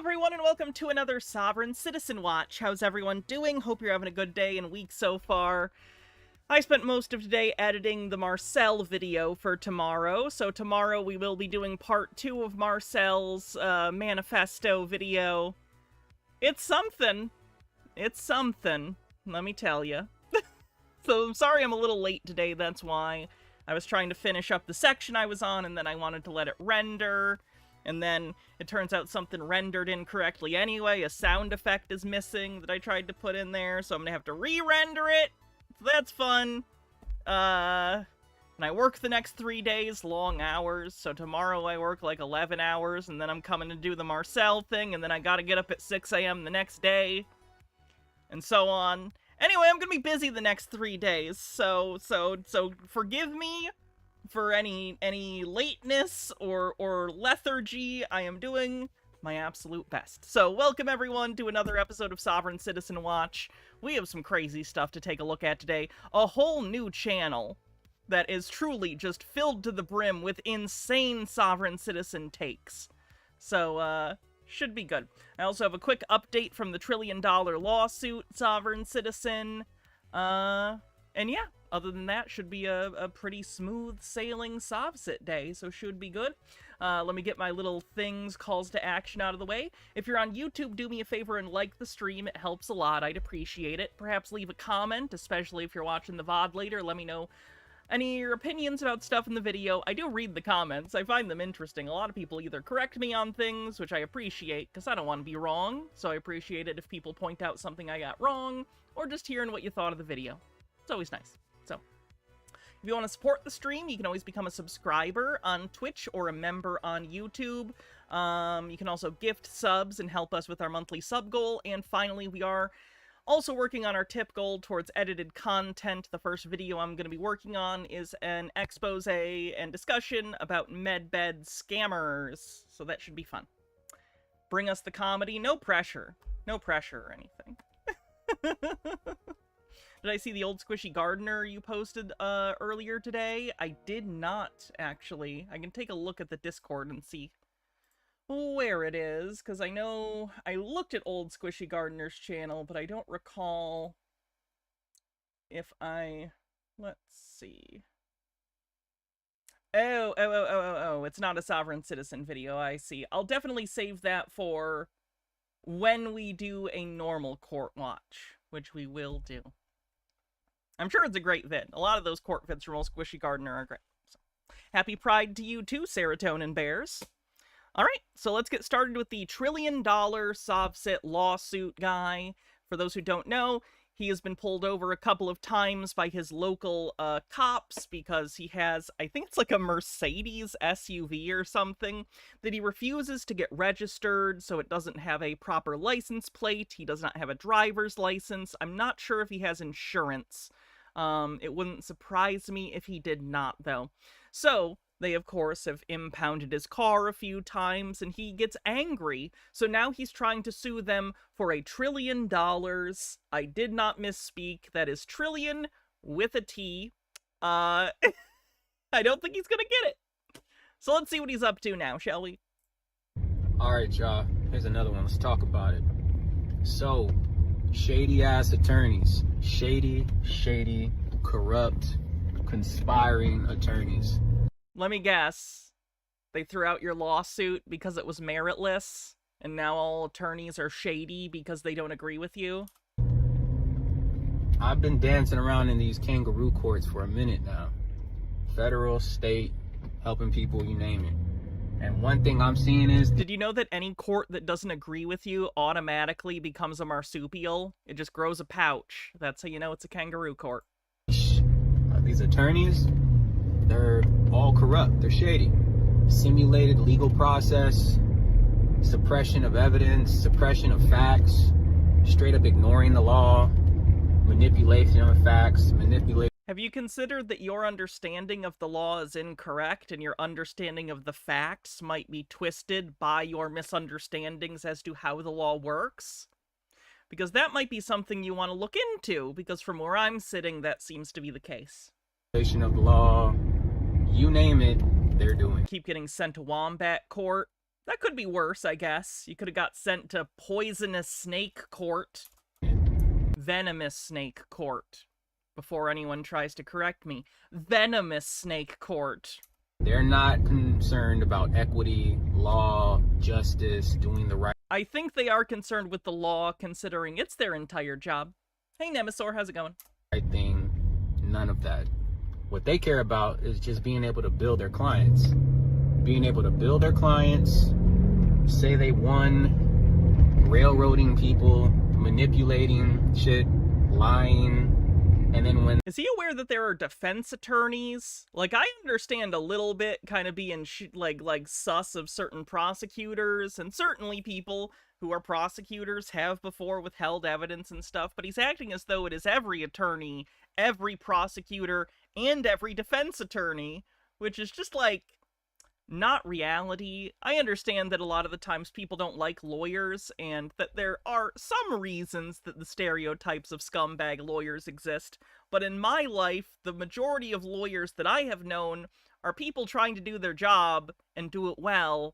everyone, and welcome to another Sovereign Citizen Watch. How's everyone doing? Hope you're having a good day and week so far. I spent most of today editing the Marcel video for tomorrow, so tomorrow we will be doing part 2 of Marcel's manifesto video. It's something. It's something, let me tell you. So I'm sorry I'm a little late today, that's why. I was trying to finish up the section I was on, and then I wanted to let it render. And then it turns out something rendered incorrectly anyway. A sound effect is missing that I tried to put in there, so I'm gonna have to re-render it. So that's fun. And I work the next 3 days, long hours. So tomorrow I work like 11 hours, and then I'm coming to do the Marcel thing, and then I gotta get up at 6 a.m. the next day, and so on. Anyway, I'm gonna be busy the next 3 days, so forgive me for any lateness or lethargy. I am doing my absolute best. So welcome everyone to another episode of Sovereign Citizen Watch. We have some crazy stuff to take a look at today. A whole new channel that is truly just filled to the brim with insane Sovereign Citizen takes. So, should be good. I also have a quick update from the $1 trillion lawsuit, Sovereign Citizen. And yeah, other than that, should be a pretty smooth sailing Sovcit day, so should be good. Let me get my little calls to action out of the way. If you're on YouTube, do me a favor and like the stream. It helps a lot. I'd appreciate it. Perhaps leave a comment, especially if you're watching the VOD later. Let me know any of your opinions about stuff in the video. I do read the comments. I find them interesting. A lot of people either correct me on things, which I appreciate, because I don't want to be wrong, so I appreciate it if people point out something I got wrong, or just hearing what you thought of the video. It's always nice. So, if you want to support the stream, you can always become a subscriber on Twitch or a member on YouTube. You can also gift subs and help us with our monthly sub goal. And finally, we are also working on our tip goal towards edited content. The first video I'm going to be working on is an expose and discussion about medbed scammers. So that should be fun. Bring us the comedy. No pressure. No pressure or anything. Did I see the old squishy gardener you posted earlier today? I did not, actually. I can take a look at the Discord and see where it is, because I know I looked at old squishy gardener's channel, but I don't recall if I... Let's see. Oh, it's not a Sovereign Citizen video, I see. I'll definitely save that for when we do a normal court watch, which we will do. I'm sure it's a great vid. A lot of those court vids from Old Squishy Gardener are great. So, happy Pride to you too, Serotonin Bears. Alright, so let's get started with the $1 trillion Sovcit lawsuit guy. For those who don't know, he has been pulled over a couple of times by his local cops because he has, I think it's like a Mercedes SUV or something, that he refuses to get registered, so it doesn't have a proper license plate. He does not have a driver's license. I'm not sure if he has insurance. It wouldn't surprise me if he did not, though. So, they, of course, have impounded his car a few times, and he gets angry, so now he's trying to sue them for $1 trillion. I did not misspeak. That is trillion with a T. I don't think he's gonna get it. So let's see what he's up to now, shall we? Alright, y'all. Here's another one. Let's talk about it. So, shady-ass attorneys. Shady, corrupt, conspiring attorneys. Let me guess. They threw out your lawsuit because it was meritless, and now all attorneys are shady because they don't agree with you? I've been dancing around in these kangaroo courts for a minute now. Federal, state, helping people, you name it. And one thing I'm seeing is... Did you know that any court that doesn't agree with you automatically becomes a marsupial? It just grows a pouch. That's how you know it's a kangaroo court. These attorneys, they're all corrupt. They're shady. Simulated legal process, suppression of evidence, suppression of facts, straight up ignoring the law, manipulation of facts, Have you considered that your understanding of the law is incorrect and your understanding of the facts might be twisted by your misunderstandings as to how the law works? Because that might be something you want to look into, because from where I'm sitting, that seems to be the case. Of the law, you name it, they're doing. Keep getting sent to Wombat Court. That could be worse, I guess. You could have got sent to poisonous snake court. Venomous snake court. Before anyone tries to correct me. Venomous snake court. They're not concerned about equity, law, justice, doing the right I think they are concerned with the law, considering it's their entire job. Hey, Nemesaur, how's it going? thing. None of that. What they care about is just being able to build their clients. Being able to build their clients, say they won, railroading people, manipulating shit, lying, and then when... Is he aware that there are defense attorneys? Like, I understand a little bit kind of being like sus of certain prosecutors, and certainly people who are prosecutors have before withheld evidence and stuff, but he's acting as though it is every attorney, every prosecutor, and every defense attorney, which is just like not reality. I understand that a lot of the times people don't like lawyers, and that there are some reasons that the stereotypes of scumbag lawyers exist, but in my life, the majority of lawyers that I have known are people trying to do their job and do it well,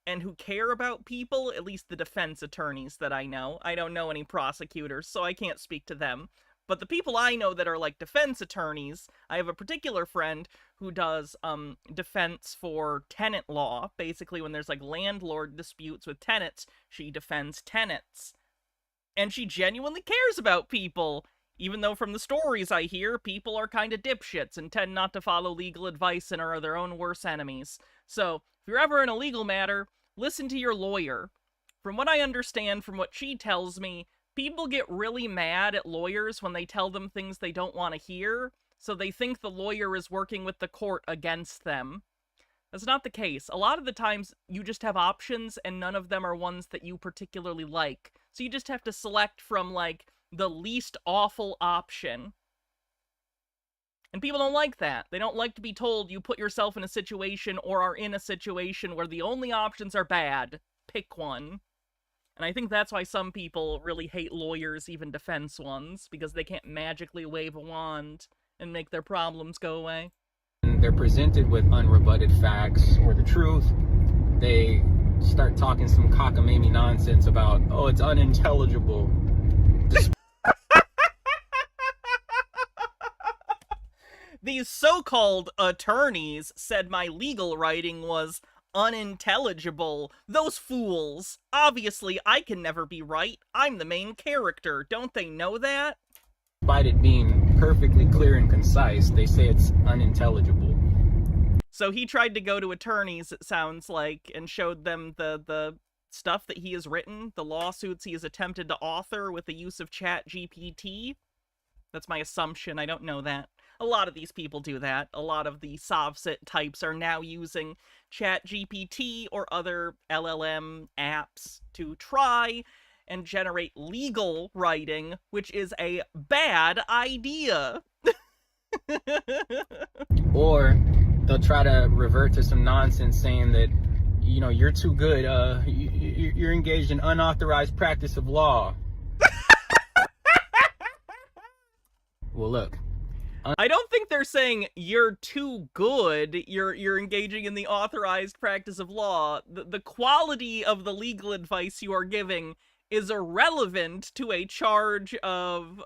and who care about people, at least the defense attorneys that I know. I don't know any prosecutors, so I can't speak to them. But the people I know that are like defense attorneys, I have a particular friend who does defense for tenant law. Basically, when there's like landlord disputes with tenants, she defends tenants. And she genuinely cares about people, even though from the stories I hear, people are kind of dipshits and tend not to follow legal advice and are their own worst enemies. So, if you're ever in a legal matter, listen to your lawyer. From what I understand, from what she tells me, people get really mad at lawyers when they tell them things they don't want to hear, so they think the lawyer is working with the court against them. That's not the case. A lot of the times, you just have options, and none of them are ones that you particularly like. So you just have to select from, like, the least awful option. And people don't like that. They don't like to be told you put yourself in a situation or are in a situation where the only options are bad. Pick one. And I think that's why some people really hate lawyers, even defense ones, because they can't magically wave a wand and make their problems go away. They're presented with unrebutted facts or the truth, they start talking some cockamamie nonsense about, oh, it's unintelligible. These so-called attorneys said my legal writing was unintelligible. Those fools. Obviously, I can never be right. I'm the main character. Don't they know that? Despite it being perfectly clear and concise, they say it's unintelligible. So he tried to go to attorneys, it sounds like, and showed them the stuff that he has written, the lawsuits he has attempted to author with the use of ChatGPT. That's my assumption. I don't know that. A lot of these people do that. A lot of the SovSit types are now using ChatGPT or other LLM apps to try and generate legal writing, which is a bad idea. Or they'll try to revert to some nonsense saying that, you know, you're too good, you're engaged in unauthorized practice of law. Well, look. I don't think they're saying you're too good, you're engaging in the authorized practice of law. The quality of the legal advice you are giving is irrelevant to a charge of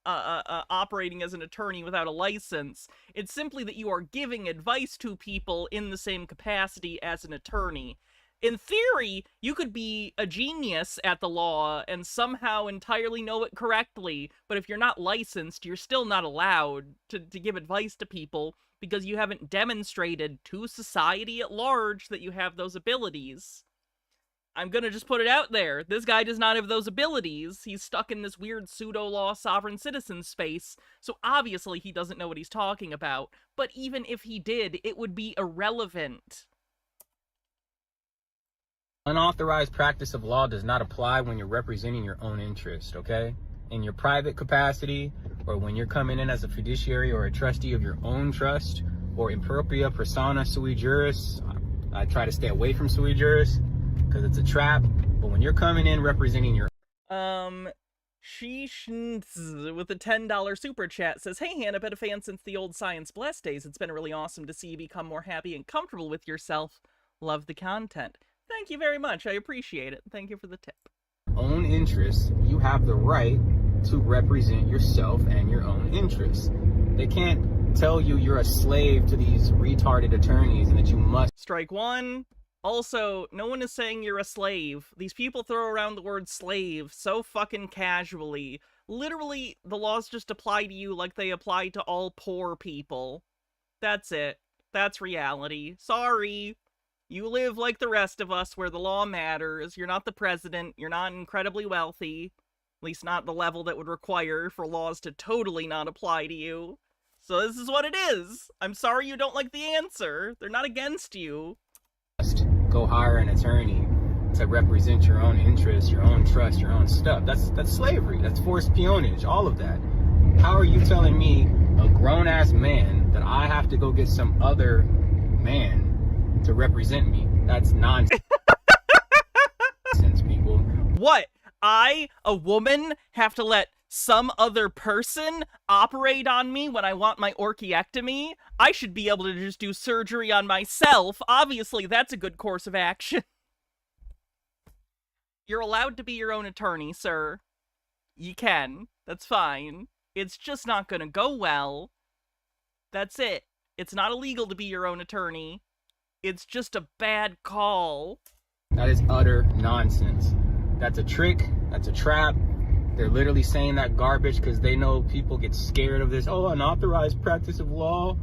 operating as an attorney without a license. It's simply that you are giving advice to people in the same capacity as an attorney. In theory, you could be a genius at the law and somehow entirely know it correctly, but if you're not licensed, you're still not allowed to give advice to people because you haven't demonstrated to society at large that you have those abilities. I'm gonna just put it out there. This guy does not have those abilities. He's stuck in this weird pseudo-law sovereign citizen space, so obviously he doesn't know what he's talking about. But even if he did, it would be irrelevant. Unauthorized practice of law does not apply when you're representing your own interest, okay? In your private capacity, or when you're coming in as a fiduciary or a trustee of your own trust, or in propria persona sui juris. I try to stay away from sui juris because it's a trap. But when you're coming in representing your... Sheesh with a $10 super chat says, hey Hannah, been a fan since the old Science Blessed days. It's been really awesome to see you become more happy and comfortable with yourself. Love the content. Thank you very much. I appreciate it. Thank you for the tip. Own interests, you have the right to represent yourself and your own interests. They can't tell you you're a slave to these retarded attorneys and that you must. Strike one. Also, no one is saying you're a slave. These people throw around the word slave so fucking casually. Literally, the laws just apply to you like they apply to all poor people. That's it. That's reality. Sorry. You live like the rest of us where the law matters. You're not the president. You're not incredibly wealthy. At least not the level that would require for laws to totally not apply to you. So this is what it is. I'm sorry you don't like the answer. They're not against you. Go hire an attorney to represent your own interests, your own trust, your own stuff. That's slavery. That's forced peonage, all of that. How are you telling me, a grown-ass man, that I have to go get some other man to represent me? That's nonsense, people. What? I, a woman, have to let some other person operate on me when I want my orchiectomy? I should be able to just do surgery on myself. Obviously, that's a good course of action. You're allowed to be your own attorney, sir. You can. That's fine. It's just not gonna go well. That's it. It's not illegal to be your own attorney. It's just a bad call. That is utter nonsense. That's a trick. That's a trap. They're literally saying that garbage because they know people get scared of this. Oh, unauthorized practice of law.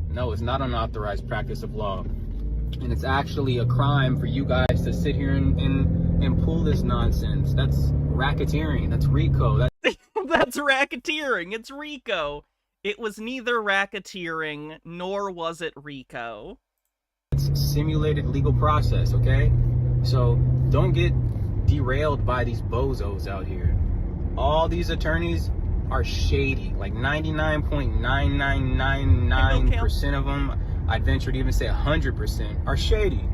No, it's not unauthorized practice of law. And it's actually a crime for you guys to sit here and pull this nonsense. That's racketeering. That's RICO. That's racketeering. It's RICO. It was neither racketeering, nor was it RICO. It's simulated legal process, okay? So don't get derailed by these bozos out here. All these attorneys are shady. Like 99.9999% of them, I'd venture to even say 100%, are shady.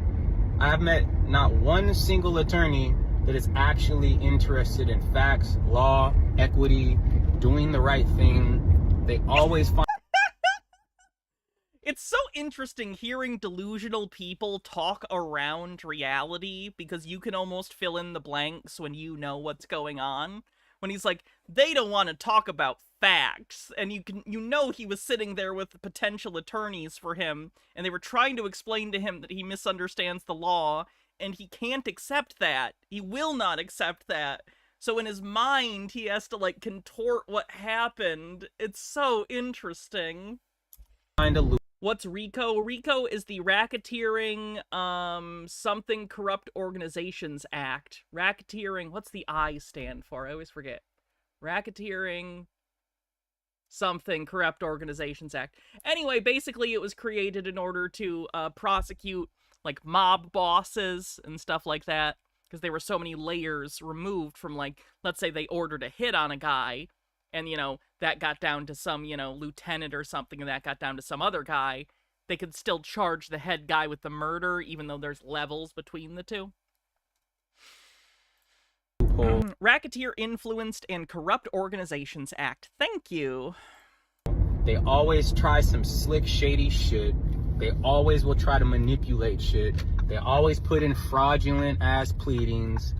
I have met not one single attorney that is actually interested in facts, law, equity, doing the right thing. They always find... It's so interesting hearing delusional people talk around reality because you can almost fill in the blanks when you know what's going on. When he's like, they don't want to talk about facts, and you know he was sitting there with potential attorneys for him, and they were trying to explain to him that he misunderstands the law, and he can't accept that. He will not accept that. So in his mind, he has to, like, contort what happened. It's so interesting. What's RICO? RICO is the Racketeering, something Corrupt Organizations Act. Racketeering, what's the I stand for? I always forget. Racketeering, something Corrupt Organizations Act. Anyway, basically it was created in order to prosecute, like, mob bosses and stuff like that. Because there were so many layers removed from, like, let's say they ordered a hit on a guy. And, you know, that got down to some, you know, lieutenant or something, and that got down to some other guy. They could still charge the head guy with the murder, even though there's levels between the two. Racketeer Influenced and Corrupt Organizations Act. Thank you. They always try some slick, shady shit. They always will try to manipulate shit. They always put in fraudulent-ass pleadings.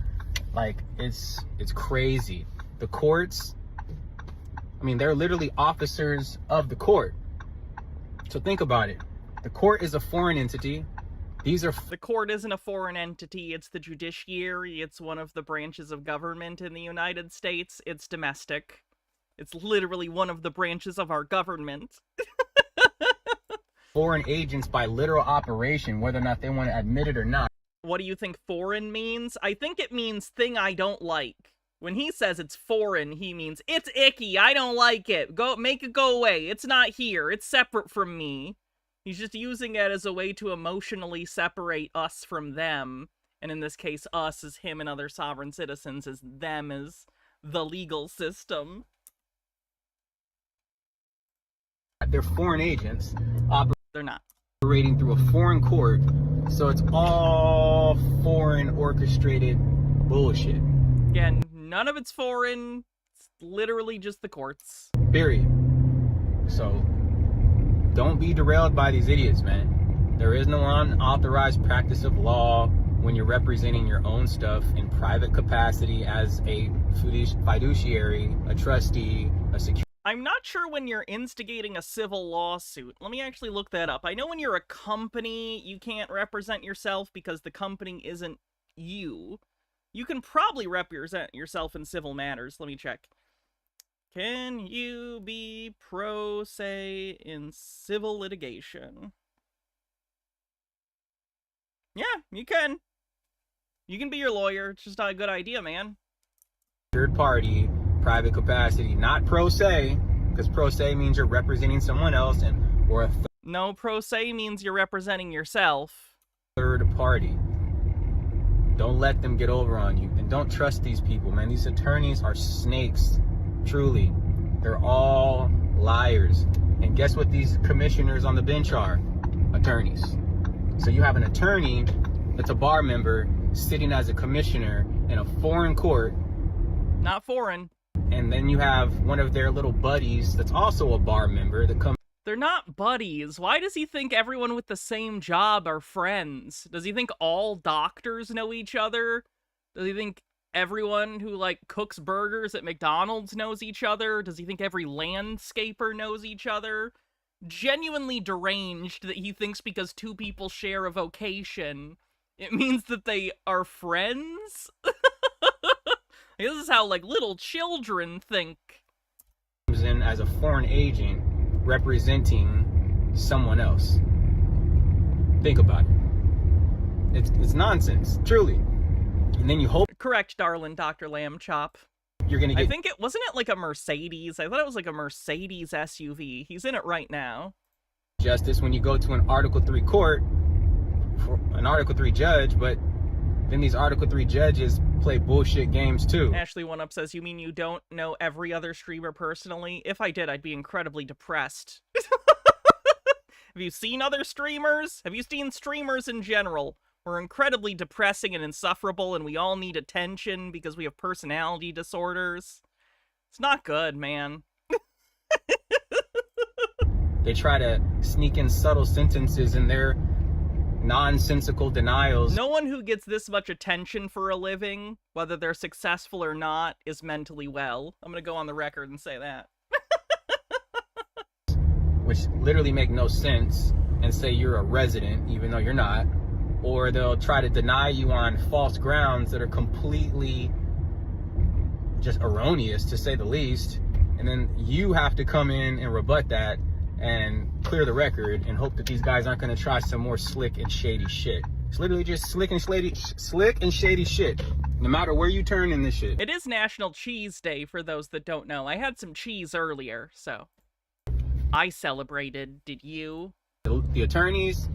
Like, it's crazy. The courts... I mean, they're literally officers of the court. So think about it. The court is a foreign entity. The court isn't a foreign entity. It's the judiciary. It's one of the branches of government in the United States. It's domestic. It's literally one of the branches of our government. Foreign agents by literal operation, whether or not they want to admit it or not. What do you think foreign means? I think it means thing I don't like. When he says it's foreign, he means, it's icky, I don't like it, go make it go away, it's not here, it's separate from me. He's just using it as a way to emotionally separate us from them, and in this case, us as him and other sovereign citizens, as them as the legal system. They're foreign agents. They're not. Operating through a foreign court, so it's all foreign orchestrated bullshit. Again, none of it's foreign. It's literally just the courts. Period. So, don't be derailed by these idiots, man. There is no unauthorized practice of law when you're representing your own stuff in private capacity as a fiduciary, a trustee, a security. I'm not sure when you're instigating a civil lawsuit. Let me actually look that up. I know when you're a company, you can't represent yourself because the company isn't you. You can probably represent yourself in civil matters. Let me check. Can you be pro se in civil litigation? Yeah, you can. You can be your lawyer. It's just not a good idea, man. Third party, private capacity, not pro se, because pro se means you're representing someone else, or a no, pro se means you're representing yourself. Third party. Don't let them get over on you, and don't trust these people, man. These attorneys are snakes, truly. They're all liars. And guess what these commissioners on the bench are? Attorneys. So you have an attorney that's a bar member sitting as a commissioner in a foreign court. Not foreign. And then you have one of their little buddies that's also a bar member that comes. They're not buddies. Why does he think everyone with the same job are friends? Does he think all doctors know each other? Does he think everyone who, like, cooks burgers at McDonald's knows each other? Does he think every landscaper knows each other? Genuinely deranged that he thinks because two people share a vocation, it means that they are friends? This is how, like, little children think. Comes in as a foreign agent representing someone else. Think about it. It's nonsense, truly. And then you hope. Correct, darling Dr. Lamb Chop. You're gonna get. I think it wasn't it like a Mercedes. I thought it was like a Mercedes SUV. He's in it right now. Justice when you go to an Article 3 court for an Article 3 judge, but then these Article 3 judges play bullshit games too. Ashley One Up says, you mean you don't know every other streamer personally? If I did, I'd be incredibly depressed. Have you seen other streamers? Have you seen streamers in general? We're incredibly depressing and insufferable, and we all need attention because we have personality disorders. It's not good, man. They try to sneak in subtle sentences in their nonsensical denials. No one who gets this much attention for a living, whether they're successful or not, is mentally well. I'm gonna go on the record and say that. Which literally make no sense, and say you're a resident even though you're not. Or they'll try to deny you on false grounds that are completely just erroneous, to say the least. And then you have to come in and rebut that and clear the record and hope that these guys aren't going to try some more slick and shady shit. It's literally just slick and shady shit, no matter where you turn in this shit. It is National Cheese Day, for those that don't know. I had some cheese earlier, so I celebrated. Did you? The attorneys,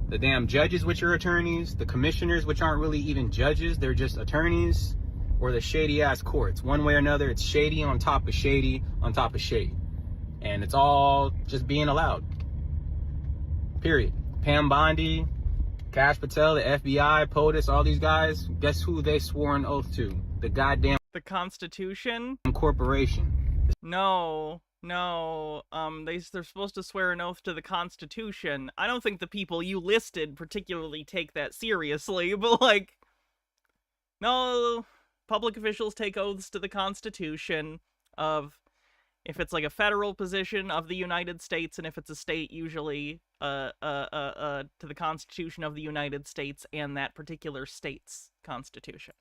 the damn judges, which are attorneys, the commissioners, which aren't really even judges, they're just attorneys, or the shady ass courts. One way or another, it's shady on top of shady on top of shady. And it's all just being allowed. Period. Pam Bondi, Kash Patel, the FBI, POTUS, all these guys, guess who they swore an oath to? The goddamn... The Constitution? Corporation. No. They're supposed to swear an oath to the Constitution. I don't think the people you listed particularly take that seriously, but, like, no, public officials take oaths to the Constitution of, if it's like a federal position, of the United States, and if it's a state, usually, to the Constitution of the United States and that particular state's constitution.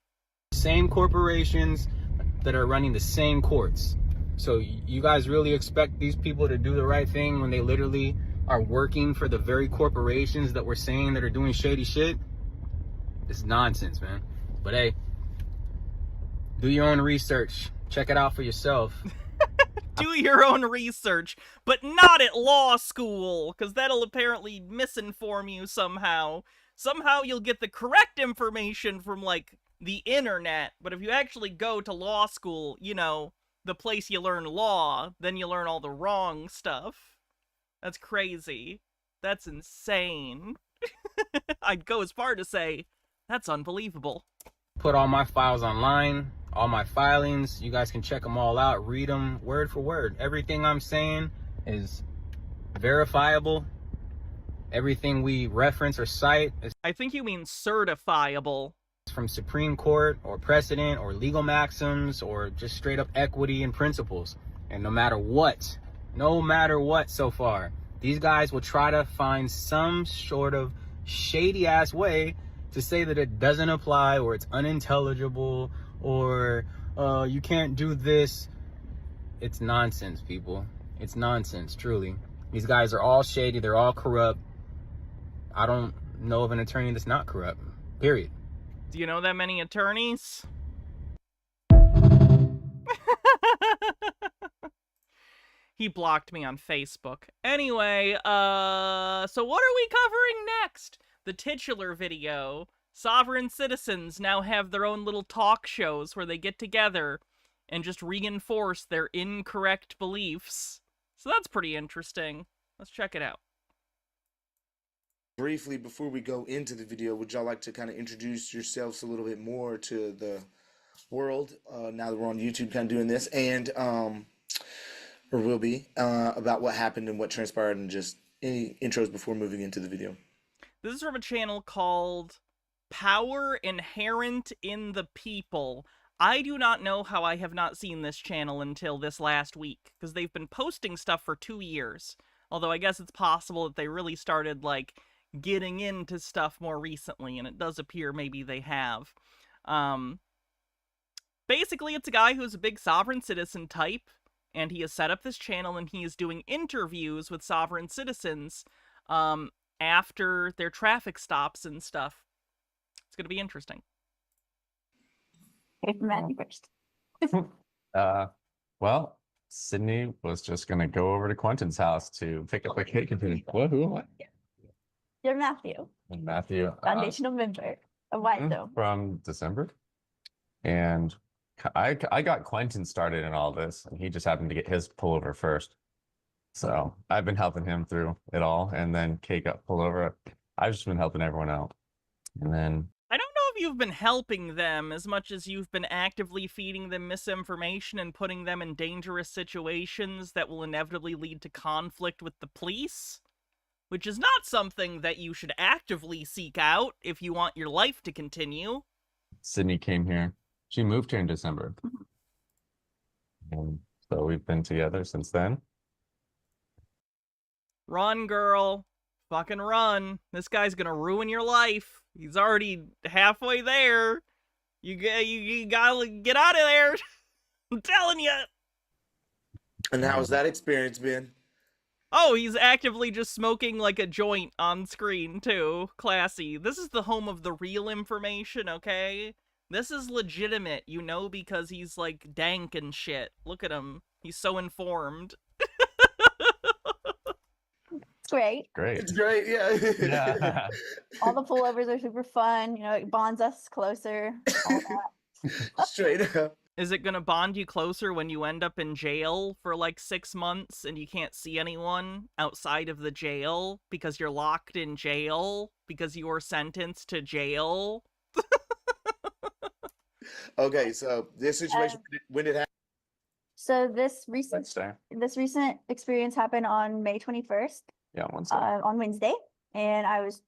Same corporations that are running the same courts. So you guys really expect these people to do the right thing when they literally are working for the very corporations that we're saying that are doing shady shit? It's nonsense, man. But hey, do your own research. Check it out for yourself. Do your own research, but not at law school, because that'll apparently misinform you somehow. Somehow you'll get the correct information from, like, the internet, but if you actually go to law school, you know, the place you learn law, then you learn all the wrong stuff. That's crazy. That's insane. I'd go as far to say, that's unbelievable. Put all my files online, all my filings. You guys can check them all out, read them word for word. Everything I'm saying is verifiable, Everything we reference or cite is I think you mean certifiable. from Supreme Court or precedent or legal maxims or just straight up equity and principles. And no matter what so far, these guys will try to find some sort of shady ass way to say that it doesn't apply or it's unintelligible or you can't do this. It's nonsense, people. It's nonsense, truly. These guys are all shady. They're all corrupt. I don't know of an attorney that's not corrupt, period. Do you know that many attorneys? He blocked me on Facebook. Anyway, so what are we covering next? The titular video. Sovereign citizens now have their own little talk shows where they get together and just reinforce their incorrect beliefs. So that's pretty interesting. Let's check it out. Briefly, before we go into the video, would y'all like to kind of introduce yourselves a little bit more to the world, now that we're on YouTube kind of doing this, and or will be, about what happened and what transpired, and just any intros before moving into the video? This is from a channel called Power Inherent in the People. I do not know how I have not seen this channel until this last week, because they've been posting stuff for 2 years. Although I guess it's possible that they really started, like, getting into stuff more recently, and it does appear maybe they have. Basically, it's a guy who's a big sovereign citizen type, and he has set up this channel, and he is doing interviews with sovereign citizens after their traffic stops and stuff. It's going to be interesting. Okay, Maddie first. Well, Sydney was just gonna go over to Quentin's house to pick up a cake and finish. What? Who am I? You're Matthew, And Matthew. foundational member. Why though? From December, and I got Quentin started in all this, and he just happened to get his pullover first. So I've been helping him through it all, and then Kate got pulled over. I've just been helping everyone out, and then. I don't know if you've been helping them as much as you've been actively feeding them misinformation and putting them in dangerous situations that will inevitably lead to conflict with the police, which is not something that you should actively seek out if you want your life to continue. Sydney came here. She moved here in December. And so we've been together since then. Run, girl. Fucking run. This guy's gonna ruin your life. He's already halfway there. You gotta get out of there. I'm telling you. And how's that experience been? Oh, he's actively just smoking like a joint on screen, too. Classy. This is the home of the real information, okay? This is legitimate, you know, because he's, like, dank and shit. Look at him. He's so informed. It's great. Great. It's great, yeah. Yeah. All the pullovers are super fun. You know, it bonds us closer. All that. Straight up. Is it gonna bond you closer when you end up in jail for like 6 months and you can't see anyone outside of the jail because you're locked in jail because you were sentenced to jail? Okay, so this situation, when did it happen? So this recent Wednesday. experience happened on May 21st, Yeah, Wednesday. on Wednesday, and I was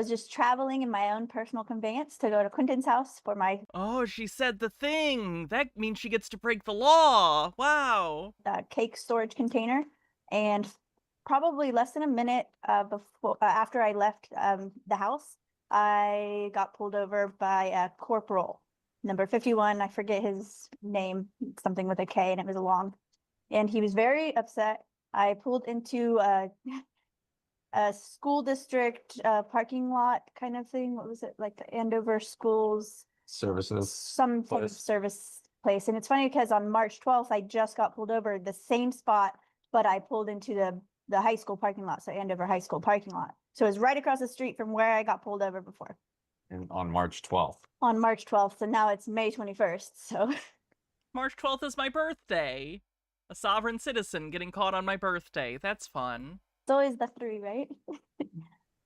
just traveling in my own personal conveyance to go to Quentin's house for my Oh, she said the thing. That means she gets to break the law. Wow. cake storage container, and probably less than a minute before after I left the house, I got pulled over by a corporal, number 51. I forget his name, something with a K, and it was long. And he was very upset. I pulled into a school district parking lot kind of thing. What was it, like the Andover Schools? Services. Some type of place. service place. And it's funny because on March 12th, I just got pulled over the same spot, but I pulled into the high school parking lot, so Andover High School parking lot. So it was right across the street from where I got pulled over before. And on March 12th. On March 12th, so now it's May 21st, so. March 12th is my birthday. A sovereign citizen getting caught on my birthday. That's fun. It's always the 3, right?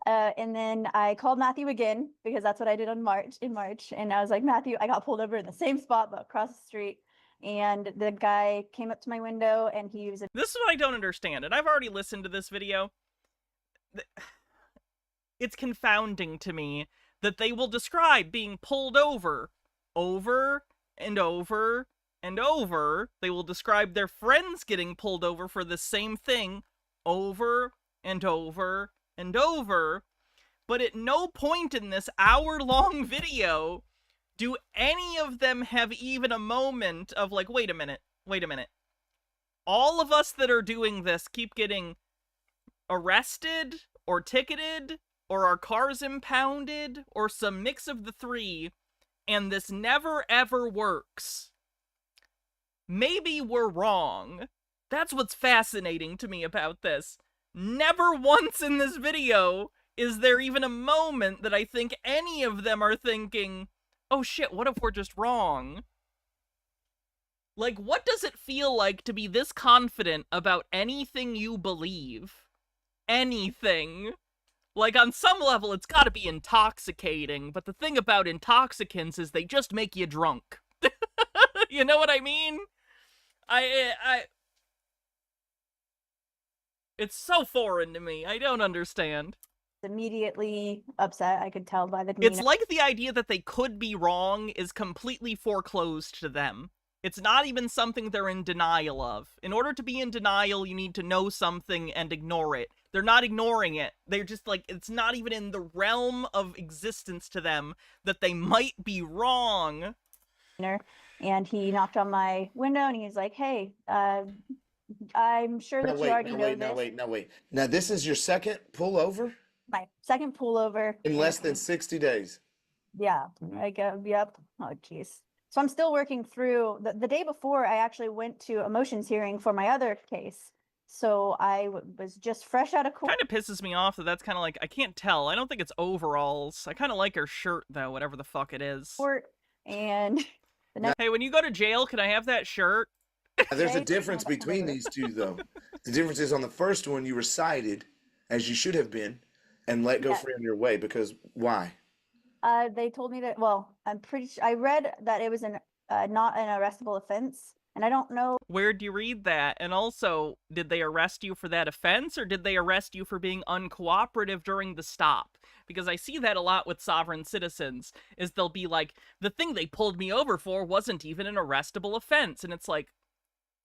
And then I called Matthew again because that's what I did in March. And I was like, Matthew, I got pulled over in the same spot, but across the street. And the guy came up to my window and he was. This is what I don't understand, and I've already listened to this video. it's confounding to me that they will describe being pulled over and over and over. They will describe their friends getting pulled over for the same thing over and over and over. But at no point in this hour-long video do any of them have even a moment of like, wait a minute. All of us that are doing this keep getting arrested or ticketed or our cars impounded or some mix of the three, and this never ever works. Maybe we're wrong. That's what's fascinating to me about this. Never once in this video is there even a moment that I think any of them are thinking, oh shit, what if we're just wrong? Like, what does it feel like to be this confident about anything you believe? Anything. Like, on some level, it's gotta be intoxicating, but the thing about intoxicants is they just make you drunk. You know what I mean? It's so foreign to me. I don't understand. Immediately upset. I could tell by the demeanor. It's like the idea that they could be wrong is completely foreclosed to them. It's not even something they're in denial of. In order to be in denial, you need to know something and ignore it. They're not ignoring it. They're just like, it's not even in the realm of existence to them that they might be wrong. And he knocked on my window and he's like, hey, I'm sure that you already know this. Now, this is your second pullover? My second pullover. In less than 60 days. Yeah, I go, yep. Oh, jeez. So I'm still working through, the day before I actually went to a motions hearing for my other case. So I was just fresh out of court. Kind of pisses me off that that's kind of like, I can't tell. I don't think it's overalls. I kind of like her shirt, though, whatever the fuck it is. And the next hey, when you go to jail, can I have that shirt? Now, there's a difference between these two, though. The difference is on the first one, you were cited, as you should have been, and let go free on your way, because why? They told me that, well, I'm pretty sure, I read that it was not an arrestable offense, and I don't know. Where'd you read that? And also, did they arrest you for that offense, or did they arrest you for being uncooperative during the stop? Because I see that a lot with sovereign citizens, is they'll be like, the thing they pulled me over for wasn't even an arrestable offense, and it's like,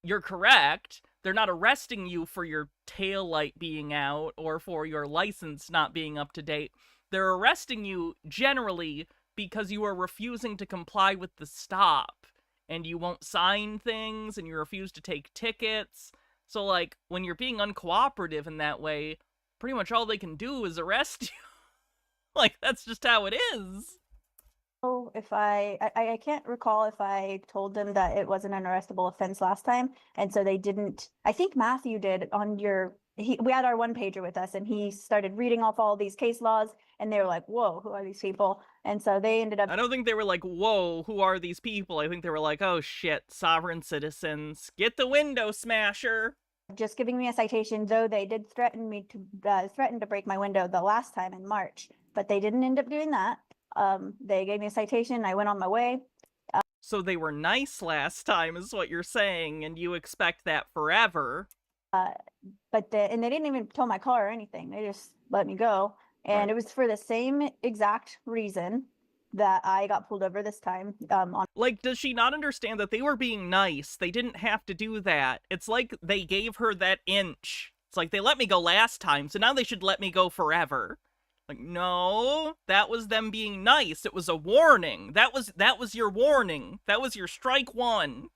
you're correct. They're not arresting you for your taillight being out, or for your license not being up to date. They're arresting you generally because you are refusing to comply with the stop, and you won't sign things, and you refuse to take tickets. So, like, when you're being uncooperative in that way, pretty much all they can do is arrest you. Like, that's just how it is. Oh, if I can't recall if I told them that it wasn't an arrestable offense last time, and so they didn't. I think Matthew did on your. We had our one pager with us, and he started reading off all these case laws, and they were like, "Whoa, who are these people?" And so they ended up. I don't think they were like, "Whoa, who are these people?" I think they were like, "Oh shit, sovereign citizens, get the window smasher." Just giving me a citation, though they did threaten to break my window the last time in March, but they didn't end up doing that. They gave me a citation. I went on my way. So they were nice last time, is what you're saying, and you expect that forever. But they didn't even tow my car or anything. They just let me go, and It was for the same exact reason that I got pulled over this time. Like, does she not understand that they were being nice? They didn't have to do that. It's like they gave her that inch. It's like, they let me go last time, so now they should let me go forever. Like, no, that was them being nice. It was a warning. That was your warning. That was your strike one.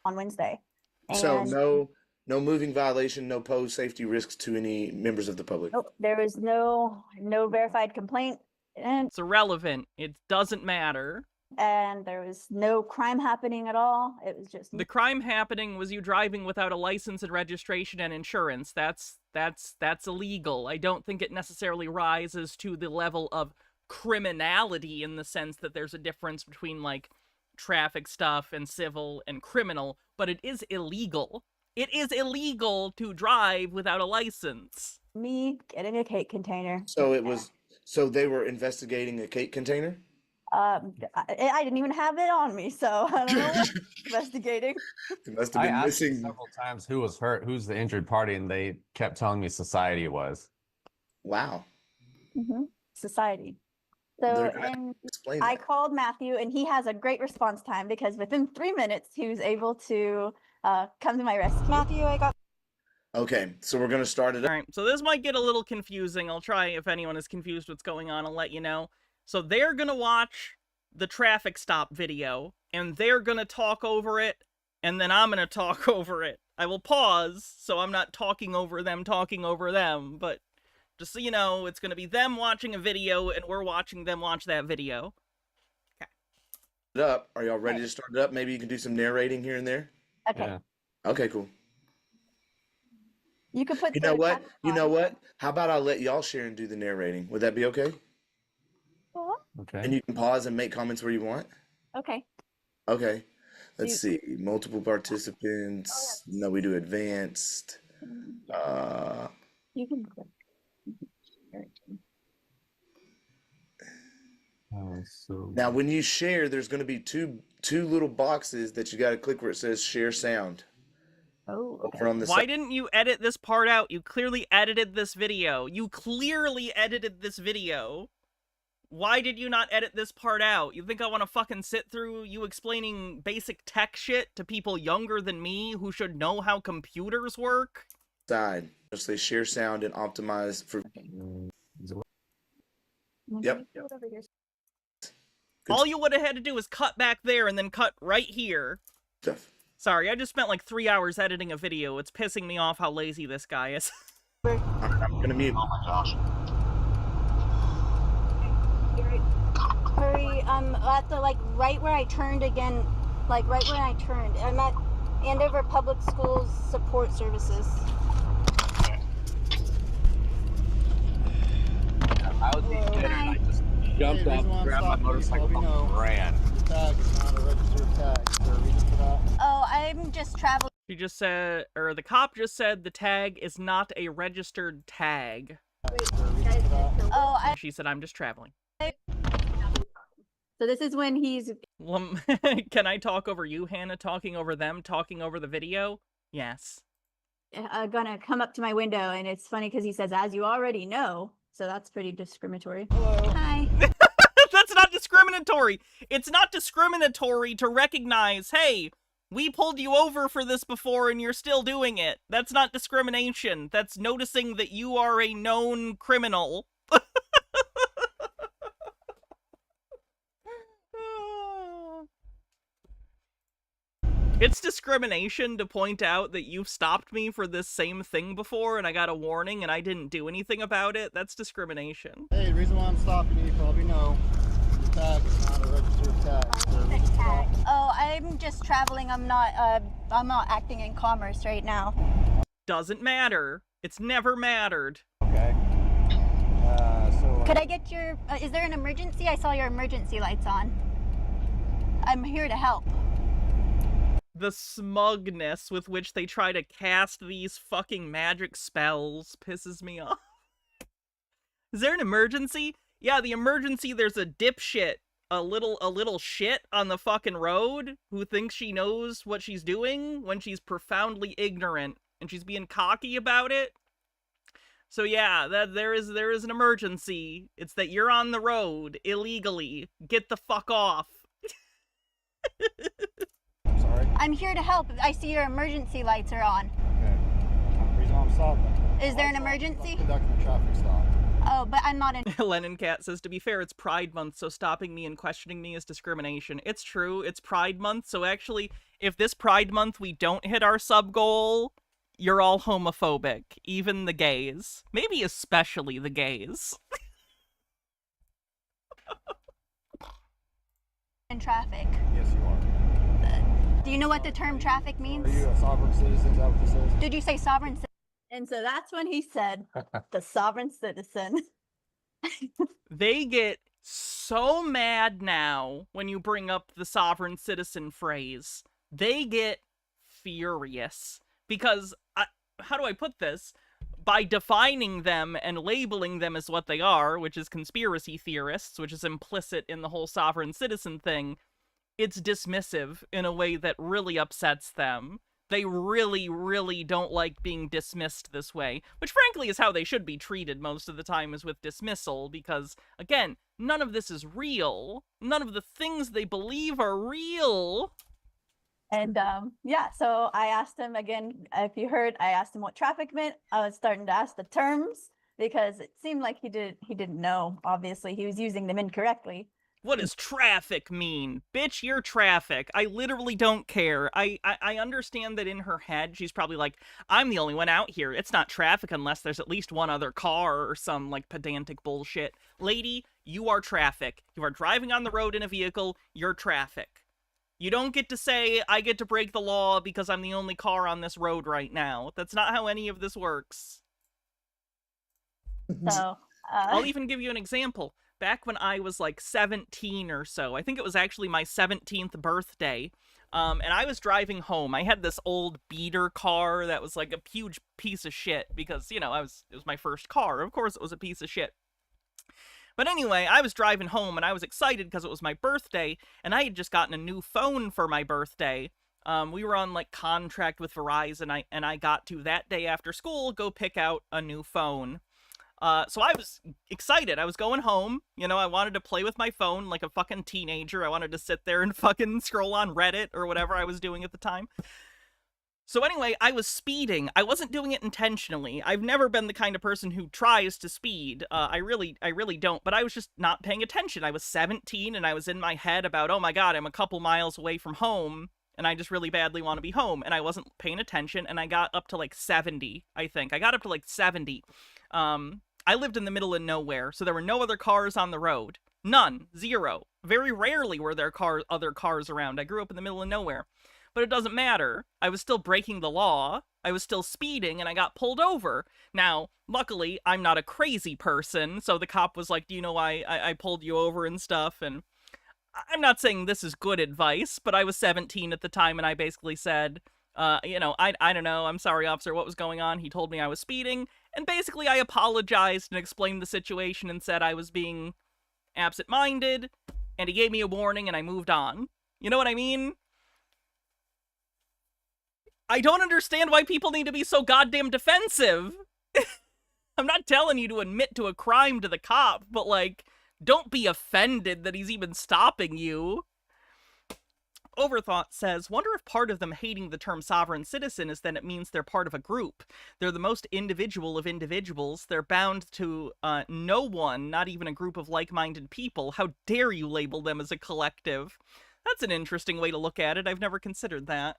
On Wednesday. And so no moving violation, no pose safety risks to any members of the public. Nope, there was no verified complaint, and it's irrelevant. It doesn't matter. And there was no crime happening at all. It was just the crime happening was you driving without a license and registration and insurance. That's illegal. I don't think it necessarily rises to the level of criminality in the sense that there's a difference between like traffic stuff and civil and criminal, but it is illegal. It is illegal to drive without a license. Me getting a cake container. So so they were investigating a cake container? I didn't even have it on me, so I don't know what investigating. It must have I been asked them missing. several times who was hurt, who's the injured party, and they kept telling me society was. Wow. Society. So, They're gonna and explain I that. called Matthew, and he has a great response time because within 3 minutes, he was able to come to my rescue. Matthew, I got. Okay, so we're gonna start it up. All right, so this might get a little confusing. I'll try, if anyone is confused what's going on, I'll let you know. So they're gonna watch the traffic stop video, and they're gonna talk over it, and then I'm gonna talk over it. I will pause, so I'm not talking over them, but just so you know, it's gonna be them watching a video, and we're watching them watch that video. It up. Are y'all ready to start it up? Maybe you can do some narrating here and there. Okay. Yeah. Okay, cool. You could put. You know the what? traffic You on. know what? How about I let y'all share and do the narrating? Would that be okay? Okay. And you can pause and make comments where you want. Okay. Okay. Let's see. Multiple participants. No, we do advanced. You can. So Now, when you share, there's going to be two little boxes that you got to click where it says share sound. Oh. Okay. Over on the Why side. didn't you edit this part out? You clearly edited this video. Why did you not edit this part out? You think I want to fucking sit through you explaining basic tech shit to people younger than me who should know how computers work? Side. It'll say share sound and optimize for. Yep. All you would have had to do was cut back there and then cut right here. Stuff. Sorry, I just spent like 3 hours editing a video. It's pissing me off how lazy this guy is. I'm going to mute. oh my gosh. Hurry, at the, right where I turned again, right where I turned. I'm at Andover Public Schools Support Services. I was being Hi. and I just jumped up, grabbed my motorcycle, and ran. Tag is not a registered tag. Is there a reason for that? Oh, I'm just traveling. She just said, or the cop just said the tag is not a registered tag. Is there a reason for that? Oh, And she said, I'm just traveling. so this is when he's. Can I talk over you, Hannah, talking over them, talking over the video? Yes. Gonna come up to my window, and it's funny because he says, "As you already know," so that's pretty discriminatory. Hello. Hi. That's not discriminatory. It's not discriminatory to recognize, hey, we pulled you over for this before and you're still doing it. That's not discrimination. That's noticing that you are a known criminal. It's discrimination to point out that you've stopped me for this same thing before and I got a warning and I didn't do anything about it. That's discrimination. Hey, the reason why I'm stopping you, you probably know, the tag is not a registered tag. Is there a reason for that? Oh, I'm just traveling. I'm not acting in commerce right now. Doesn't matter. It's never mattered. Okay. So. Could I get your? Is there an emergency? I saw your emergency lights on. I'm here to help. The smugness with which they try to cast these fucking magic spells pisses me off. Is there an emergency? Yeah, the emergency, there's a dipshit, a little shit on the fucking road who thinks she knows what she's doing when she's profoundly ignorant and she's being cocky about it. So yeah, that there is an emergency. It's that you're on the road illegally. Get the fuck off. I'm sorry. I'm here to help. I see your emergency lights are on. Okay. The reason why I'm stopping. Is there an I'm emergency? conducting a traffic stop. Oh, but I'm not in. Lennon Cat says, to be fair, it's Pride Month, so stopping me and questioning me is discrimination. It's true, it's Pride Month, so actually, if this Pride Month we don't hit our sub goal, you're all homophobic. Even the gays. Maybe especially the gays. In traffic. Yes, you are. Do you know what the term traffic means? Are you a sovereign citizen? Is that what this is? Did you say sovereign citizen? And so that's when he said, the sovereign citizen. They get so mad now when you bring up the sovereign citizen phrase. They get furious. Because, how do I put this? by defining them and labeling them as what they are, which is conspiracy theorists, which is implicit in the whole sovereign citizen thing, it's dismissive in a way that really upsets them. They really, really don't like being dismissed this way, which frankly is how they should be treated most of the time, is with dismissal, because, again, none of this is real. None of the things they believe are real. And yeah, so I asked him again, if you heard, I asked him what traffic meant. I was starting to ask the terms because it seemed like he didn't know. Obviously, he was using them incorrectly. What does traffic mean? Bitch, you're traffic. I literally don't care. I understand that in her head, she's probably like, I'm the only one out here. It's not traffic unless there's at least one other car or some, like, pedantic bullshit. Lady, you are traffic. You are driving on the road in a vehicle. You're traffic. You don't get to say, I get to break the law because I'm the only car on this road right now. That's not how any of this works. So I'll even give you an example. Back when I was like 17 or so, I think it was actually my 17th birthday, and I was driving home. I had this old beater car that was like a huge piece of shit because, you know, it was my first car. Of course it was a piece of shit. But anyway, I was driving home and I was excited because it was my birthday, and I had just gotten a new phone for my birthday. We were on like contract with Verizon, and I got to that day after school go pick out a new phone. So I was excited. I was going home. You know, I wanted to play with my phone like a fucking teenager. I wanted to sit there and fucking scroll on Reddit or whatever I was doing at the time. So anyway, I was speeding. I wasn't doing it intentionally. I've never been the kind of person who tries to speed. I really don't. But I was just not paying attention. I was 17 and I was in my head about, oh my god, I'm a couple miles away from home and I just really badly want to be home. And I wasn't paying attention, and I got up to like 70, I think. I got up to like 70. I lived in the middle of nowhere, so there were no other cars on the road. None. Zero. Very rarely were there other cars around. I grew up in the middle of nowhere. But it doesn't matter. I was still breaking the law. I was still speeding, and I got pulled over. Now, luckily, I'm not a crazy person, so the cop was like, do you know why I pulled you over and stuff? And I'm not saying this is good advice, but I was 17 at the time, and I basically said, you know, I don't know, I'm sorry, officer, what was going on? He told me I was speeding, and basically I apologized and explained the situation and said I was being absent-minded, and he gave me a warning, and I moved on. You know what I mean? I don't understand why people need to be so goddamn defensive. I'm not telling you to admit to a crime to the cop, but, like, don't be offended that he's even stopping you. Overthought says, wonder if part of them hating the term sovereign citizen is that it means they're part of a group. They're the most individual of individuals. They're bound to no one, not even a group of like-minded people. How dare you label them as a collective? That's an interesting way to look at it. I've never considered that.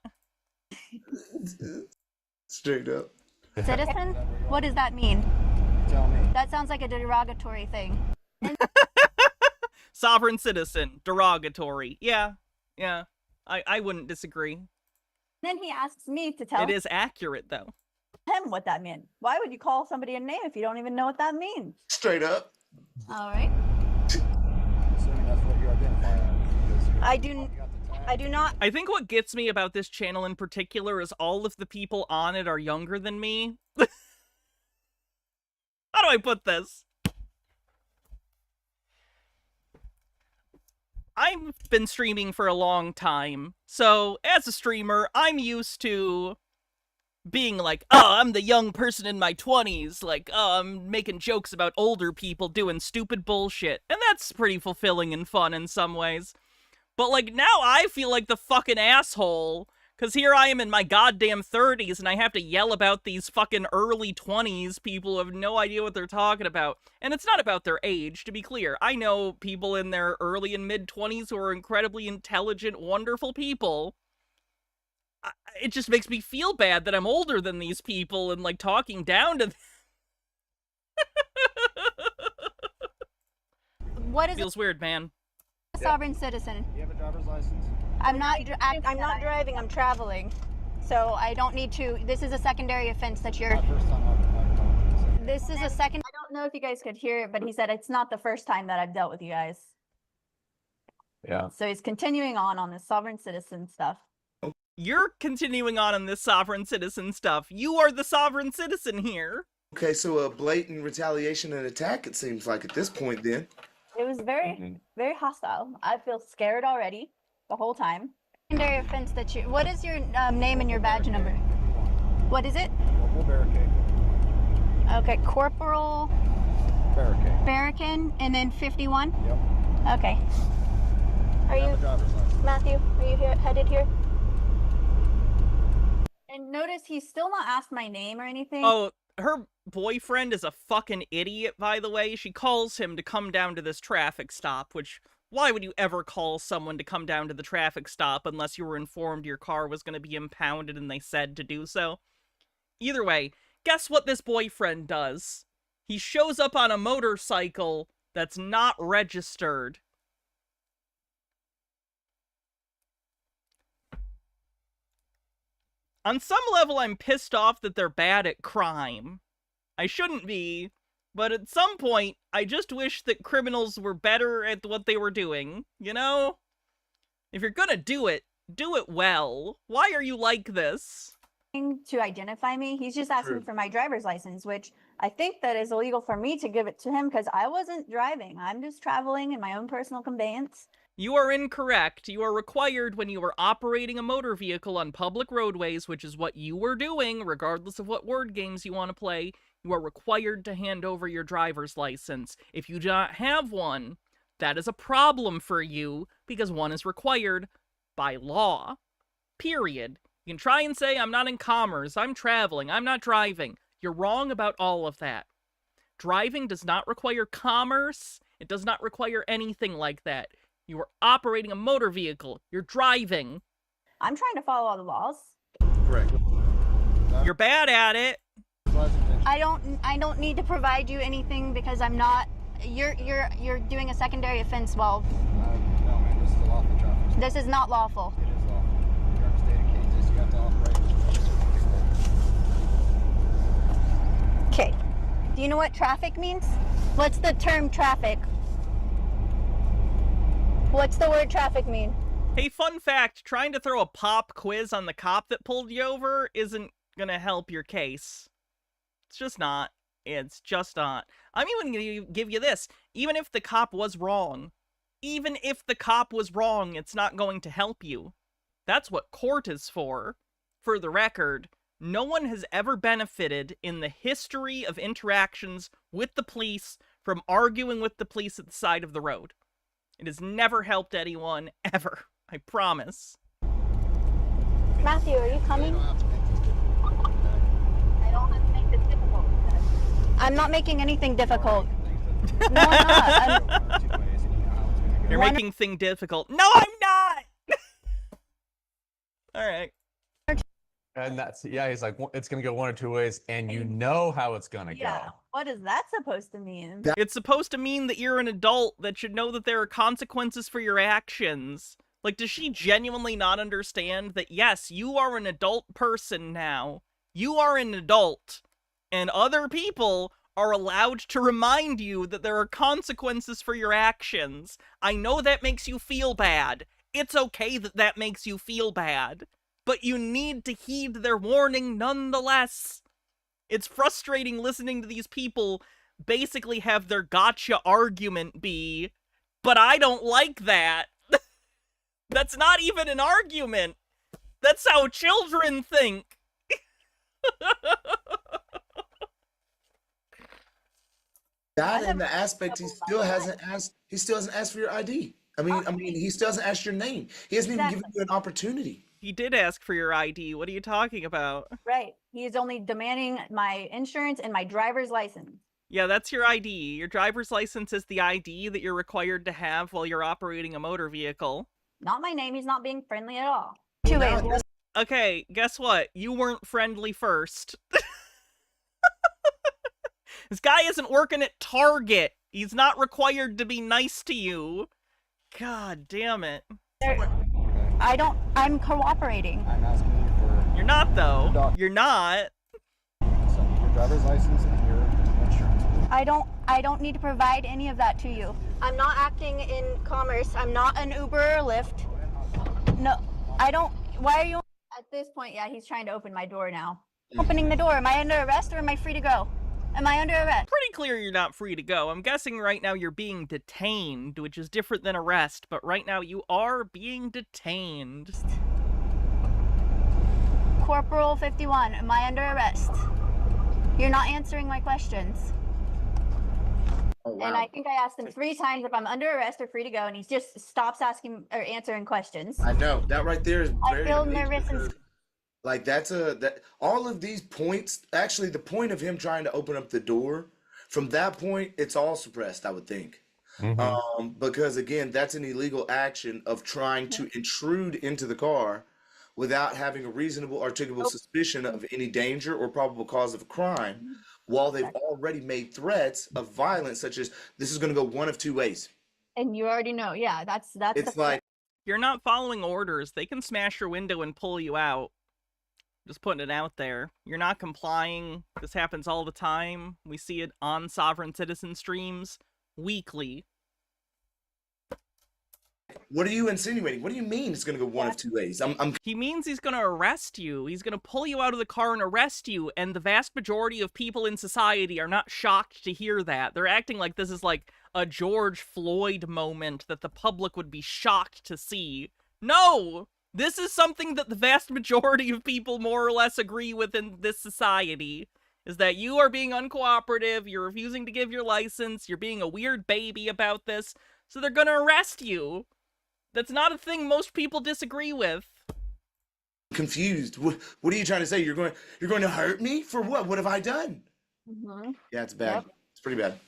Straight up. citizen, what does that mean? Tell me. That sounds like a derogatory thing. Sovereign citizen. Derogatory. Yeah. I wouldn't disagree. Then he asks me to tell It is accurate, though. him what that meant. Why would you call somebody a name if you don't even know what that means? Straight up. All right. Assuming that's what you identify as. because you're- I you do. got the tag. I do not. I think what gets me about this channel in particular is all of the people on it are younger than me. How do I put this? I've been streaming for a long time, so as a streamer, I'm used to being like, oh, I'm the young person in my 20s, like, oh, I'm making jokes about older people doing stupid bullshit, and that's pretty fulfilling and fun in some ways. But, like, now I feel like the fucking asshole, because here I am in my goddamn 30s, and I have to yell about these fucking early 20s people who have no idea what they're talking about. And it's not about their age, to be clear. I know people in their early and mid-20s who are incredibly intelligent, wonderful people. It just makes me feel bad that I'm older than these people and, like, talking down to them. What is Feels weird, man. a sovereign citizen? You have a driver's license? I'm not driving. I'm traveling, so I don't need to. This is a secondary offense that you're. Not first time I've talked to you. This is a second. I don't know if you guys could hear it, but he said it's not the first time that I've dealt with you guys. Yeah. So he's continuing on this sovereign citizen stuff. You're continuing on in this sovereign citizen stuff. You are the sovereign citizen here. Okay, so a blatant retaliation and attack, it seems like at this point then. It was very, very hostile. I feel scared already the whole time. Secondary offense that you, what is your name and your badge number? What is it? We'll barricade. Okay, Corporal Barricade. Barrican, and then 51? Yep. Okay. Are Have you, a driver's license. Matthew, are you here, headed here? And notice he's still not asked my name or anything. Oh, her boyfriend is a fucking idiot, by the way. She calls him to come down to this traffic stop, which, why would you ever call someone to come down to the traffic stop unless you were informed your car was going to be impounded and they said to do so? Either way, guess what this boyfriend does? He shows up on a motorcycle that's not registered. On some level, I'm pissed off that they're bad at crime. I shouldn't be, but at some point, I just wish that criminals were better at what they were doing, you know? If you're gonna do it well. Why are you like this? To identify me. He's just asking True. for my driver's license, which I think that is illegal for me to give it to him because I wasn't driving. I'm just traveling in my own personal conveyance. You are incorrect. You are required when you are operating a motor vehicle on public roadways, which is what you were doing, regardless of what word games you want to play, you are required to hand over your driver's license. If you do not have one, that is a problem for you, because one is required by law. Period. You can try and say, I'm not in commerce, I'm traveling, I'm not driving. You're wrong about all of that. Driving does not require commerce. It does not require anything like that. You are operating a motor vehicle. You're driving. I'm trying to follow all the laws. Correct. You're bad at it. I don't need to provide you anything because I'm not. You're doing a secondary offense. Well, No, man, this is a lawful traffic. this is not lawful. It is lawful. You're in the state of Kansas. You have to operate. Okay. Do you know what traffic means? What's the term traffic? What's the word traffic mean? Hey, fun fact, trying to throw a pop quiz on the cop that pulled you over isn't gonna help your case. It's just not. It's just not. I'm even gonna give you this. Even if the cop was wrong, it's not going to help you. That's what court is for. For the record, no one has ever benefited in the history of interactions with the police from arguing with the police at the side of the road. It has never helped anyone, ever. I promise. Matthew, are you coming? You don't have to make this difficult. Okay? I don't have to make this difficult. I'm not making anything difficult. No, I'm not. You're One- making things difficult. No, I'm not! Alright. And that's, yeah, he's like, it's going to go one or two ways, and you know how it's going to Yeah. go. What is that supposed to mean? It's supposed to mean that you're an adult that should know that there are consequences for your actions. Like, does she genuinely not understand that, yes, you are an adult person now. You are an adult. And other people are allowed to remind you that there are consequences for your actions. I know that makes you feel bad. It's okay that that makes you feel bad. But you need to heed their warning nonetheless. It's frustrating listening to these people basically have their gotcha argument be, but I don't like that. That's not even an argument. That's how children think. That and the aspect he still hasn't asked for your ID. I mean, he still hasn't asked your name. He hasn't even given you an opportunity. He did ask for your ID. What are you talking about? Right. He is only demanding my insurance and my driver's license. Yeah, that's your ID. Your driver's license is the ID that you're required to have while you're operating a motor vehicle. Not my name. He's not being friendly at all. Well, Two now ways. Okay, guess what? You weren't friendly first. This guy isn't working at Target. He's not required to be nice to you. God damn it. I'm cooperating. I'm asking you for You're not, though. Doc. You're not. so I need your driver's license and your insurance. I don't need to provide any of that to you. I'm not acting in commerce. I'm not an Uber or Lyft. No, I don't. Why are you? At this point, yeah, he's trying to open my door now. Opening the door. Am I under arrest or am I free to go? Am I under arrest? Pretty clear you're not free to go. I'm guessing right now you're being detained, which is different than arrest, but right now you are being detained. Corporal 51, am I under arrest? You're not answering my questions. Oh, wow. And I think I asked him 3 times if I'm under arrest or free to go, and he just stops asking or answering questions. I know that right there is I very feel amazing nervous and because, like, that all of these points, actually the point of him trying to open up the door, from that point it's all suppressed, I would think. Because again, that's an illegal action of trying to intrude into the car without having a reasonable articulable suspicion of any danger or probable cause of a crime, while they've already made threats of violence, such as this is going to go one of 2 ways. And you already know, yeah, that's It's like, You're not following orders. They can smash your window and pull you out. Just putting it out there. You're not complying. This happens all the time. We see it on Sovereign Citizen streams weekly. what are you insinuating? What do you mean it's going to go one of 2 ways? He means he's gonna arrest you. He's gonna pull you out of the car and arrest you, and the vast majority of people in society are not shocked to hear that. They're acting like this is like a George Floyd moment that the public would be shocked to see. No! This is something that the vast majority of people more or less agree with in this society, is that you are being uncooperative, you're refusing to give your license, you're being a weird baby about this, so they're gonna arrest you. That's not a thing most people disagree with. confused. What are you trying to say? You're going to hurt me for what? What have I done? Yeah, it's bad. Yep. It's pretty bad.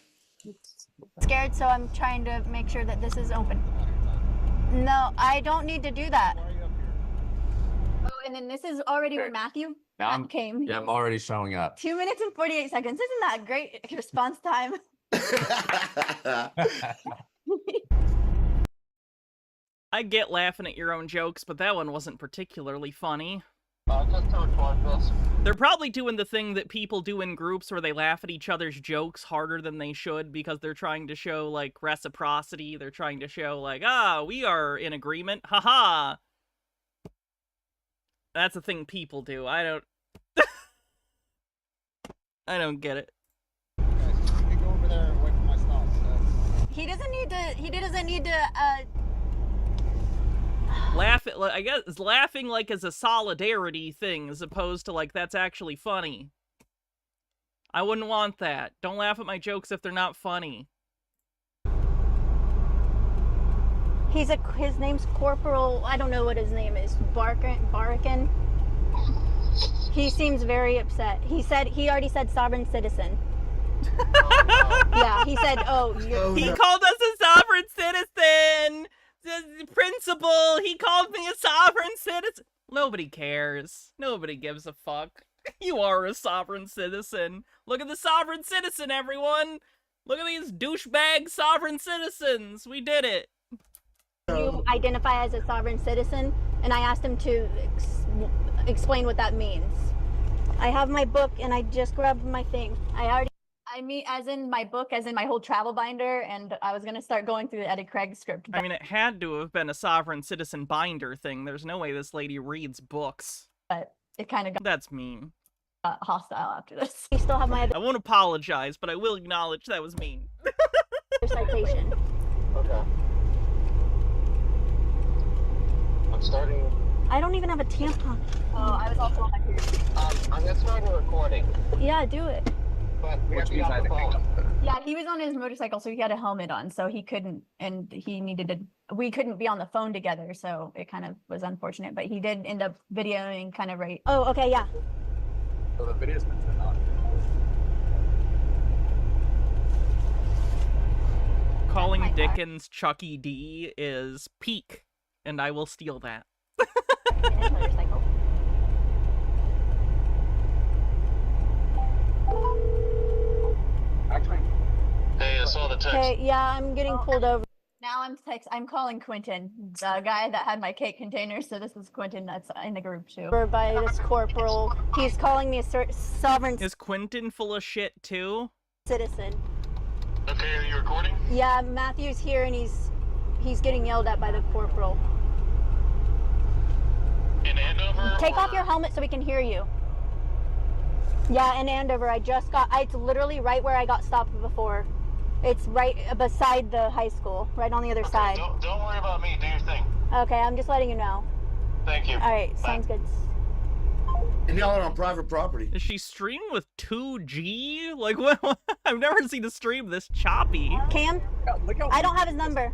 scared, so I'm trying to make sure that this is open. No, I don't need to do that. Oh, and then this is already when Matthew Now came. I'm already showing up. 2 minutes and 48 seconds. Isn't that a great response time? I get laughing at your own jokes, but that one wasn't particularly funny. They're probably doing the thing that people do in groups where they laugh at each other's jokes harder than they should because they're trying to show, like, reciprocity. They're trying to show, like, we are in agreement. Haha! That's a thing people do. I don't... I don't get it. Go over there and wait for my stop. He doesn't need to, Laugh at, I guess, it's laughing like as a solidarity thing as opposed to like that's actually funny. I wouldn't want that. Don't laugh at my jokes if they're not funny. his name's Corporal, I don't know what his name is, Barkin. He seems very upset. He already said sovereign citizen. Yeah, he said, He called us a sovereign citizen! The principal, he called me a sovereign citizen. Nobody cares. Nobody gives a fuck. You are a sovereign citizen. Look at the sovereign citizen, everyone. Look at these douchebag sovereign citizens. We did it. you identify as a sovereign citizen, and I asked him to explain what that means. I have my book, and I just grabbed my thing. I mean, as in my book, as in my whole travel binder, and I was gonna start going through the Eddie Craig script. I mean, it had to have been a sovereign citizen binder thing. There's no way this lady reads books. But it kind of got That's mean. hostile after this. You still have my I won't apologize, but I will acknowledge that was mean. other citation. Okay. I'm starting. I don't even have a tampon. Oh, I was also on my period. I'm gonna start a recording, Yeah, do it. but we have to be off the phone. Yeah, he was on his motorcycle, so he had a helmet on, so he couldn't, and he needed to, we couldn't be on the phone together, so it kind of was unfortunate, but he did end up videoing kind of right. Oh, okay, yeah. So the video's been turned on. Calling my car. Dickens Chucky D is peak, and I will steal that. His motorcycle. Actually, Hey, I saw the text. Okay, yeah, I'm getting pulled over. Now I'm calling Quentin, the guy that had my cake container, so this is Quentin that's in the group too. By this corporal. He's calling me a sovereign Is Quentin full of shit too? citizen. Okay, are you recording? Yeah, Matthew's here and he's getting yelled at by the corporal. In Andover? Take off or- your helmet so we can hear you. Yeah, in Andover. It's literally right where I got stopped before. It's right beside the high school, right on the other Okay, side. don't worry about me. Do your thing. Okay, I'm just letting you know. Thank you. All right, Bye. sounds good. And y'all are on private property. Is she streaming with 2G? Like, what? I've never seen a stream this choppy. Cam, I don't have his number.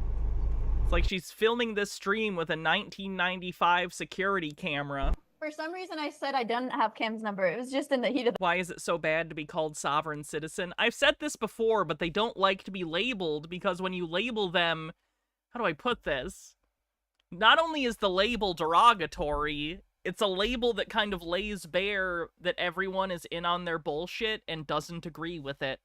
It's like she's filming this stream with a 1995 security camera. For some reason, I said I didn't have Cam's number. It was just in the heat of the... Why is it so bad to be called sovereign citizen? I've said this before, but they don't like to be labeled because when you label them... How do I put this? Not only is the label derogatory, it's a label that kind of lays bare that everyone is in on their bullshit and doesn't agree with it.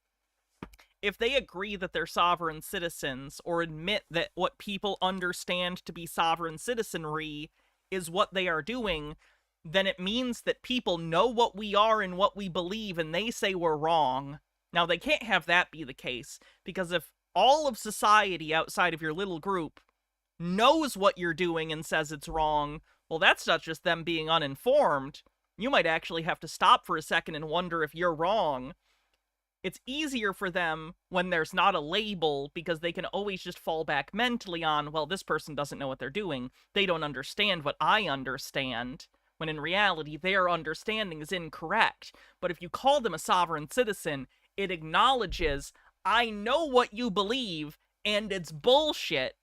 If they agree that they're sovereign citizens, or admit that what people understand to be sovereign citizenry is what they are doing, then it means that people know what we are and what we believe, and they say we're wrong. Now, they can't have that be the case, because if all of society outside of your little group knows what you're doing and says it's wrong, well, that's not just them being uninformed. You might actually have to stop for a second and wonder if you're wrong. It's easier for them when there's not a label, because they can always just fall back mentally on, well, this person doesn't know what they're doing. They don't understand what I understand, when in reality, their understanding is incorrect. But if you call them a sovereign citizen, it acknowledges, I know what you believe, and it's bullshit.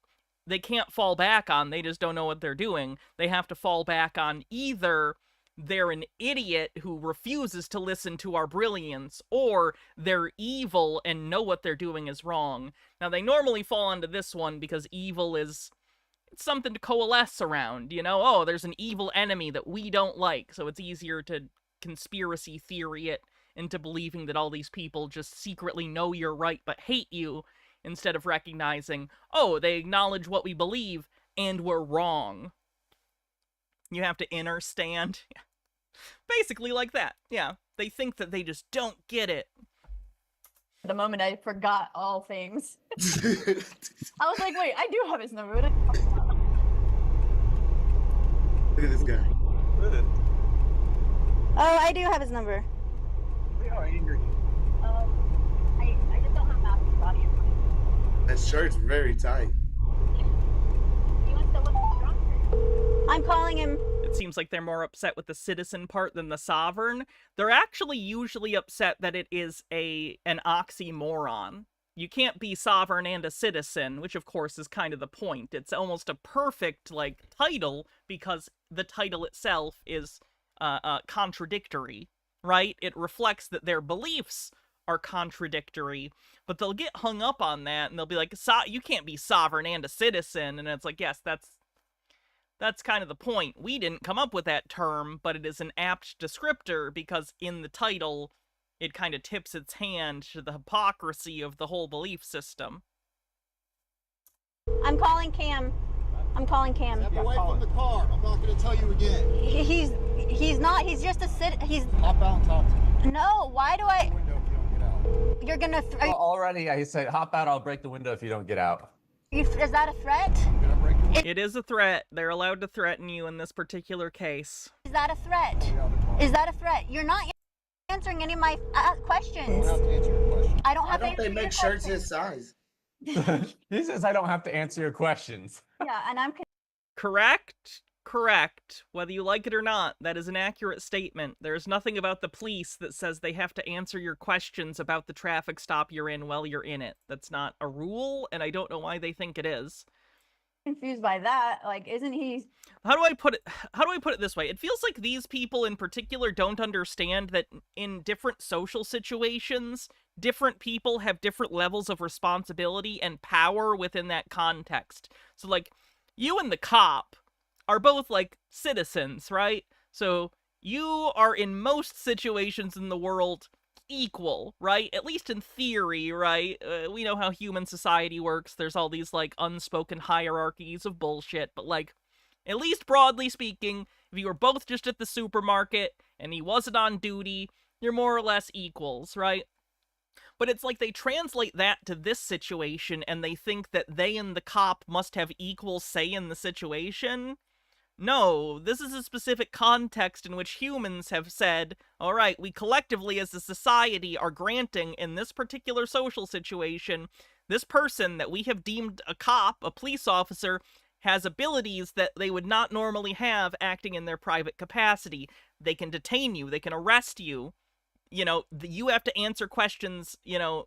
They can't fall back on, they just don't know what they're doing. They have to fall back on either they're an idiot who refuses to listen to our brilliance, or they're evil and know what they're doing is wrong. Now, they normally fall into this one because evil is... it's something to coalesce around, you know? Oh, there's an evil enemy that we don't like, so it's easier to conspiracy theory it into believing that all these people just secretly know you're right but hate you, instead of recognizing, oh, they acknowledge what we believe, and we're wrong. You have to understand. Basically like that, yeah. They think that they just don't get it. The moment I forgot all things. I was like, wait, I do have his number. What Look at this guy. Oh, I do have his number. Look how angry. I just don't have Matthew's body. That shirt's very tight. He wants to look stronger. I'm calling him. It seems like they're more upset with the citizen part than the sovereign. They're actually usually upset that it is an oxymoron. You can't be sovereign and a citizen, which of course is kind of the point. It's almost a perfect, like, title, because the title itself is contradictory, right? It reflects that their beliefs are contradictory, but they'll get hung up on that, and they'll be like, you can't be sovereign and a citizen, and it's like, yes, that's kind of the point. We didn't come up with that term, but it is an apt descriptor, because in the title, it kind of tips its hand to the hypocrisy of the whole belief system. I'm calling Cam. I'm calling Cam. Step away from the car. I'm not going to tell you again. He's not. He's just a Hop out and talk to me. No. Why do I? Window if you don't get out. You're gonna. Already, I said, hop out, I'll break the window if you don't get out. Is that a threat? I'm going to break your It is a threat. They're allowed to threaten you in this particular case. Is that a threat? window out of the car. Is that a threat? You're not answering any of my You questions. don't have to answer your question. I don't Why have to don't they answer your make shirts questions. his size? He says I don't have to answer your questions. Yeah, and I'm. Correct? Correct. Whether you like it or not, that is an accurate statement. There's nothing about the police that says they have to answer your questions about the traffic stop you're in while you're in it. That's not a rule, and I don't know why they think it is. Confused by that. Like, isn't he? How do I put it this way? It feels like these people in particular don't understand that in different social situations, different people have different levels of responsibility and power within that context. So, like, you and the cop are both, like, citizens, right? So, you are in most situations in the world equal, right? At least in theory, right? We know how human society works. There's all these, like, unspoken hierarchies of bullshit, but, like, at least broadly speaking, if you were both just at the supermarket and he wasn't on duty, you're more or less equals, right? But it's like they translate that to this situation and they think that they and the cop must have equal say in the situation. No, this is a specific context in which humans have said, all right, we collectively as a society are granting in this particular social situation, this person that we have deemed a cop, a police officer, has abilities that they would not normally have acting in their private capacity. They can detain you, they can arrest you, you know, you have to answer questions, you know,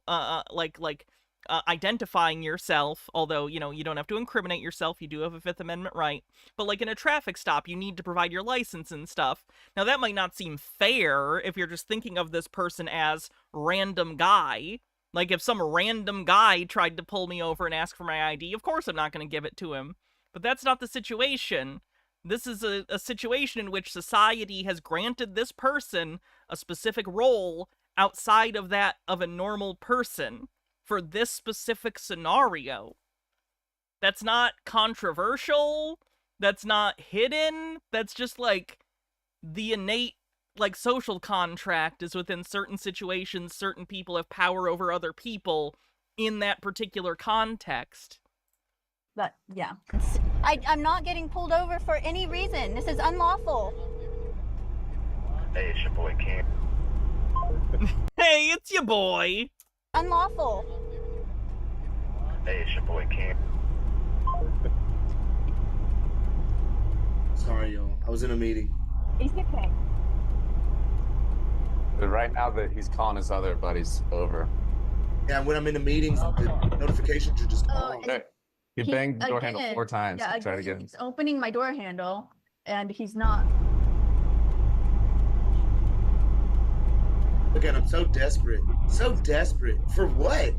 identifying yourself, although, you know, you don't have to incriminate yourself, you do have a Fifth Amendment right, but like in a traffic stop, you need to provide your license and stuff. Now, that might not seem fair if you're just thinking of this person as random guy. Like, if some random guy tried to pull me over and ask for my ID, of course I'm not going to give it to him. But that's not the situation. This is a situation in which society has granted this person a specific role outside of that of a normal person for this specific scenario. That's not controversial. That's not hidden. That's just like the innate, like, social contract is within certain situations, certain people have power over other people in that particular context. But yeah, I'm not getting pulled over for any reason. This is unlawful. Hey, it's your boy Cam. Hey, it's your boy. Unlawful. Hey, it's your boy Cam. Sorry, y'all. I was in a meeting. It's okay. But right now that he's calling his other buddies over. Yeah, when I'm in the meetings, the notifications are just on. Hey, he banged the door handle 4 times Yeah, to try to get him. he's opening my door handle, and he's not. Look at him, so desperate. So desperate. For what?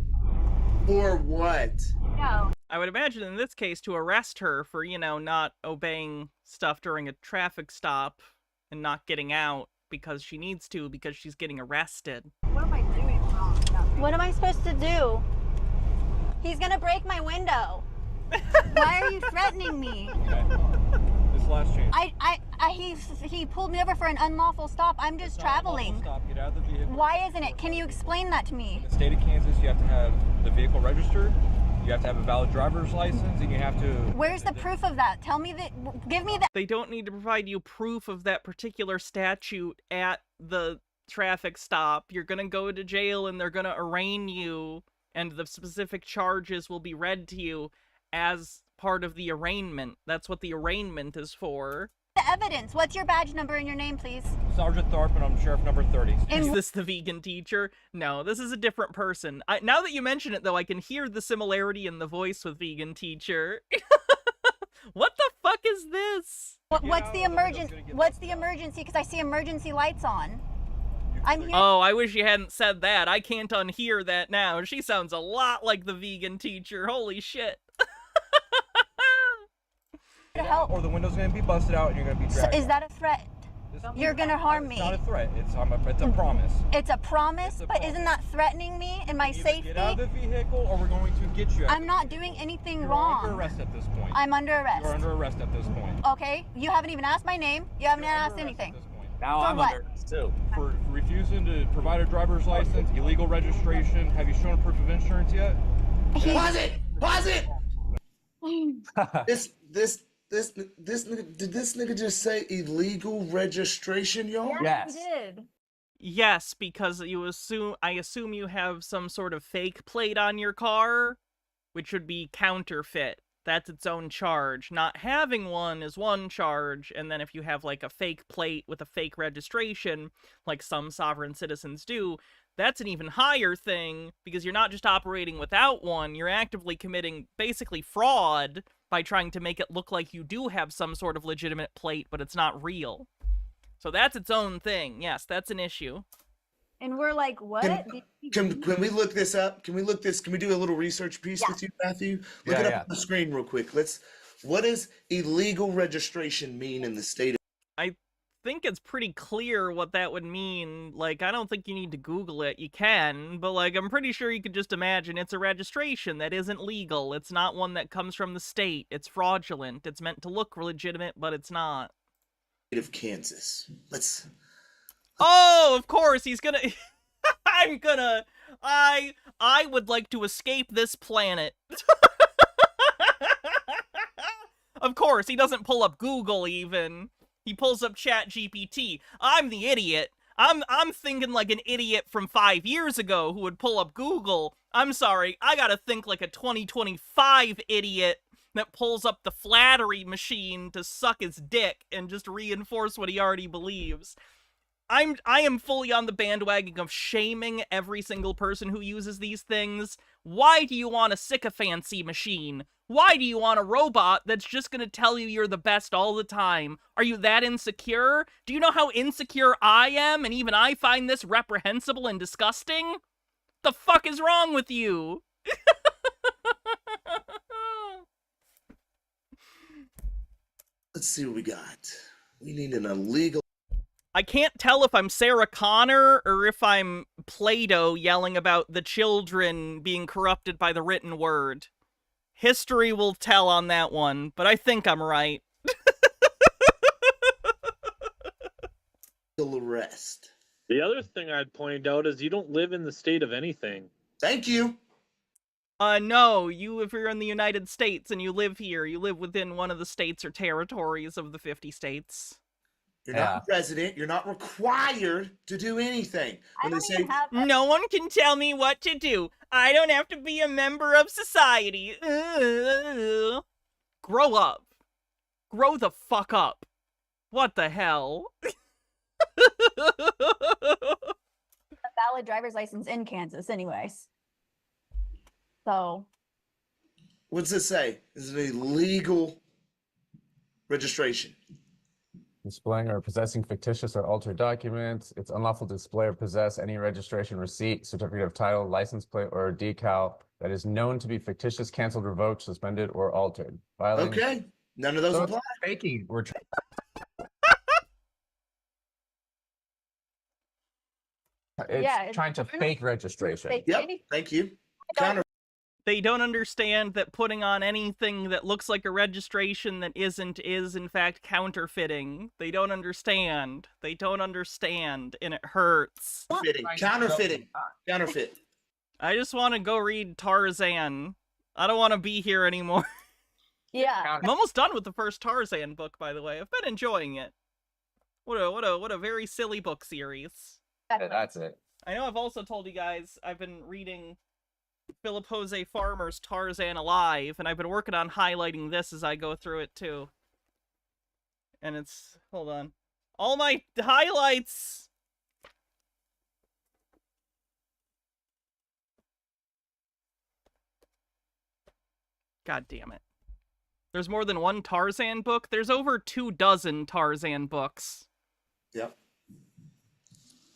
For what? No. I would imagine in this case to arrest her for, you know, not obeying stuff during a traffic stop and not getting out because she needs to because she's getting arrested. What am I doing wrong? What am I supposed to do? He's gonna break my window. Why are you threatening me? This last chance. He pulled me over for an unlawful stop. I'm just traveling. Stop. Get out of the vehicle. Why isn't it? Can you explain that to me? In the state of Kansas, you have to have the vehicle registered. You have to have a valid driver's license, and you have to. Where's the proof of that? Tell me that. Give me that. They don't need to provide you proof of that particular statute at the traffic stop. You're gonna go to jail and they're gonna arraign you, and the specific charges will be read to you as part of the arraignment. That's what the arraignment is for. The evidence. What's your badge number and your name, please? Sergeant Tharp, and I'm sheriff number 30. Is this the vegan teacher? No, this is a different person. Now that you mention it, though, I can hear the similarity in the voice with vegan teacher. What the fuck is this? What's the emergency? What's the emergency? Because I see emergency lights on. I'm here. Oh, I wish you hadn't said that. I can't unhear that now. She sounds a lot like the vegan teacher. Holy shit. To help. Or the window's going to be busted out, and you're going to be dragged. Is that a threat? You're gonna harm me. It's not a threat. It's a promise. It's a promise, It's a but promise. isn't that threatening me and my Either safety? Get out of the vehicle, or we're going to get you out. I'm not doing anything You're wrong. under arrest at this point. I'm under arrest. You're under arrest at this point. Okay, you haven't even asked my name. You haven't You're asked under arrest anything. at this point. Now For I'm what? under arrest too. For refusing to provide a driver's license, illegal registration. Have you shown proof of insurance yet? Pause it! Pause it! This nigga, did this nigga just say illegal registration, y'all? Yes. He did. Yes, because I assume you have some sort of fake plate on your car, which would be counterfeit. That's its own charge. Not having one is one charge, and then if you have like a fake plate with a fake registration, like some sovereign citizens do, that's an even higher thing, because you're not just operating without one, you're actively committing basically fraud by trying to make it look like you do have some sort of legitimate plate, but it's not real. So that's its own thing. Yes, that's an issue. And we're like, what? Can we look this up? Can we do a little research piece with you, Matthew? Look it up on the screen real quick. What does illegal registration mean in the state of I think it's pretty clear what that would mean. Like, I don't think you need to Google it. You can, but like, I'm pretty sure you could just imagine it's a registration that isn't legal. It's not one that comes from the state. It's fraudulent. It's meant to look legitimate, but it's not. Kansas? Oh, of course, he's gonna... I would like to escape this planet. Of course. course, he doesn't pull up Google even. He pulls up ChatGPT. I'm the idiot. I'm thinking like an idiot from 5 years ago who would pull up Google. I'm sorry, I gotta think like a 2025 idiot that pulls up the flattery machine to suck his dick and just reinforce what he already believes. I am fully on the bandwagon of shaming every single person who uses these things. Why do you want a sycophancy machine? Why do you want a robot that's just gonna tell you you're the best all the time? Are you that insecure? Do you know how insecure I am, and even I find this reprehensible and disgusting? The fuck is wrong with you? Let's see what we got. We need an illegal. I can't tell if I'm Sarah Connor or if I'm Plato yelling about the children being corrupted by the written word. History will tell on that one, but I think I'm right. Arrest. The other thing I'd point out is you don't live in the state of anything. Thank you. No, if you're in the United States and you live here, you live within one of the states or territories of the 50 states. You're not president. You're not required to do anything. I When they don't say even have. No one can tell me what to do. I don't have to be a member of society. Grow up. Grow the fuck up. What the hell? A valid driver's license in Kansas, anyways. So. What's it say? Is it illegal registration? Displaying or possessing fictitious or altered documents. It's unlawful to display or possess any registration receipt, certificate of title, license plate, or decal that is known to be fictitious, canceled, revoked, suspended, or altered. Violating. Okay. None of those So apply. it's faking. It's trying to fake registration. Fake Yep. any- Thank you. I don't- Counter. They don't understand that putting on anything that looks like a registration that isn't is, in fact, counterfeiting. They don't understand. They don't understand, and it hurts. Counterfeiting. Counterfeit. I just want to go read Tarzan. I don't want to be here anymore. Yeah. I'm almost done with the first Tarzan book, by the way. I've been enjoying it. What a very silly book series. That's it. I know I've also told you guys I've been reading Philip Jose Farmer's Tarzan Alive, and I've been working on highlighting this as I go through it too. And it's, hold on. All my highlights! God damn it. There's more than one Tarzan book? There's over 24 Tarzan books. Yep.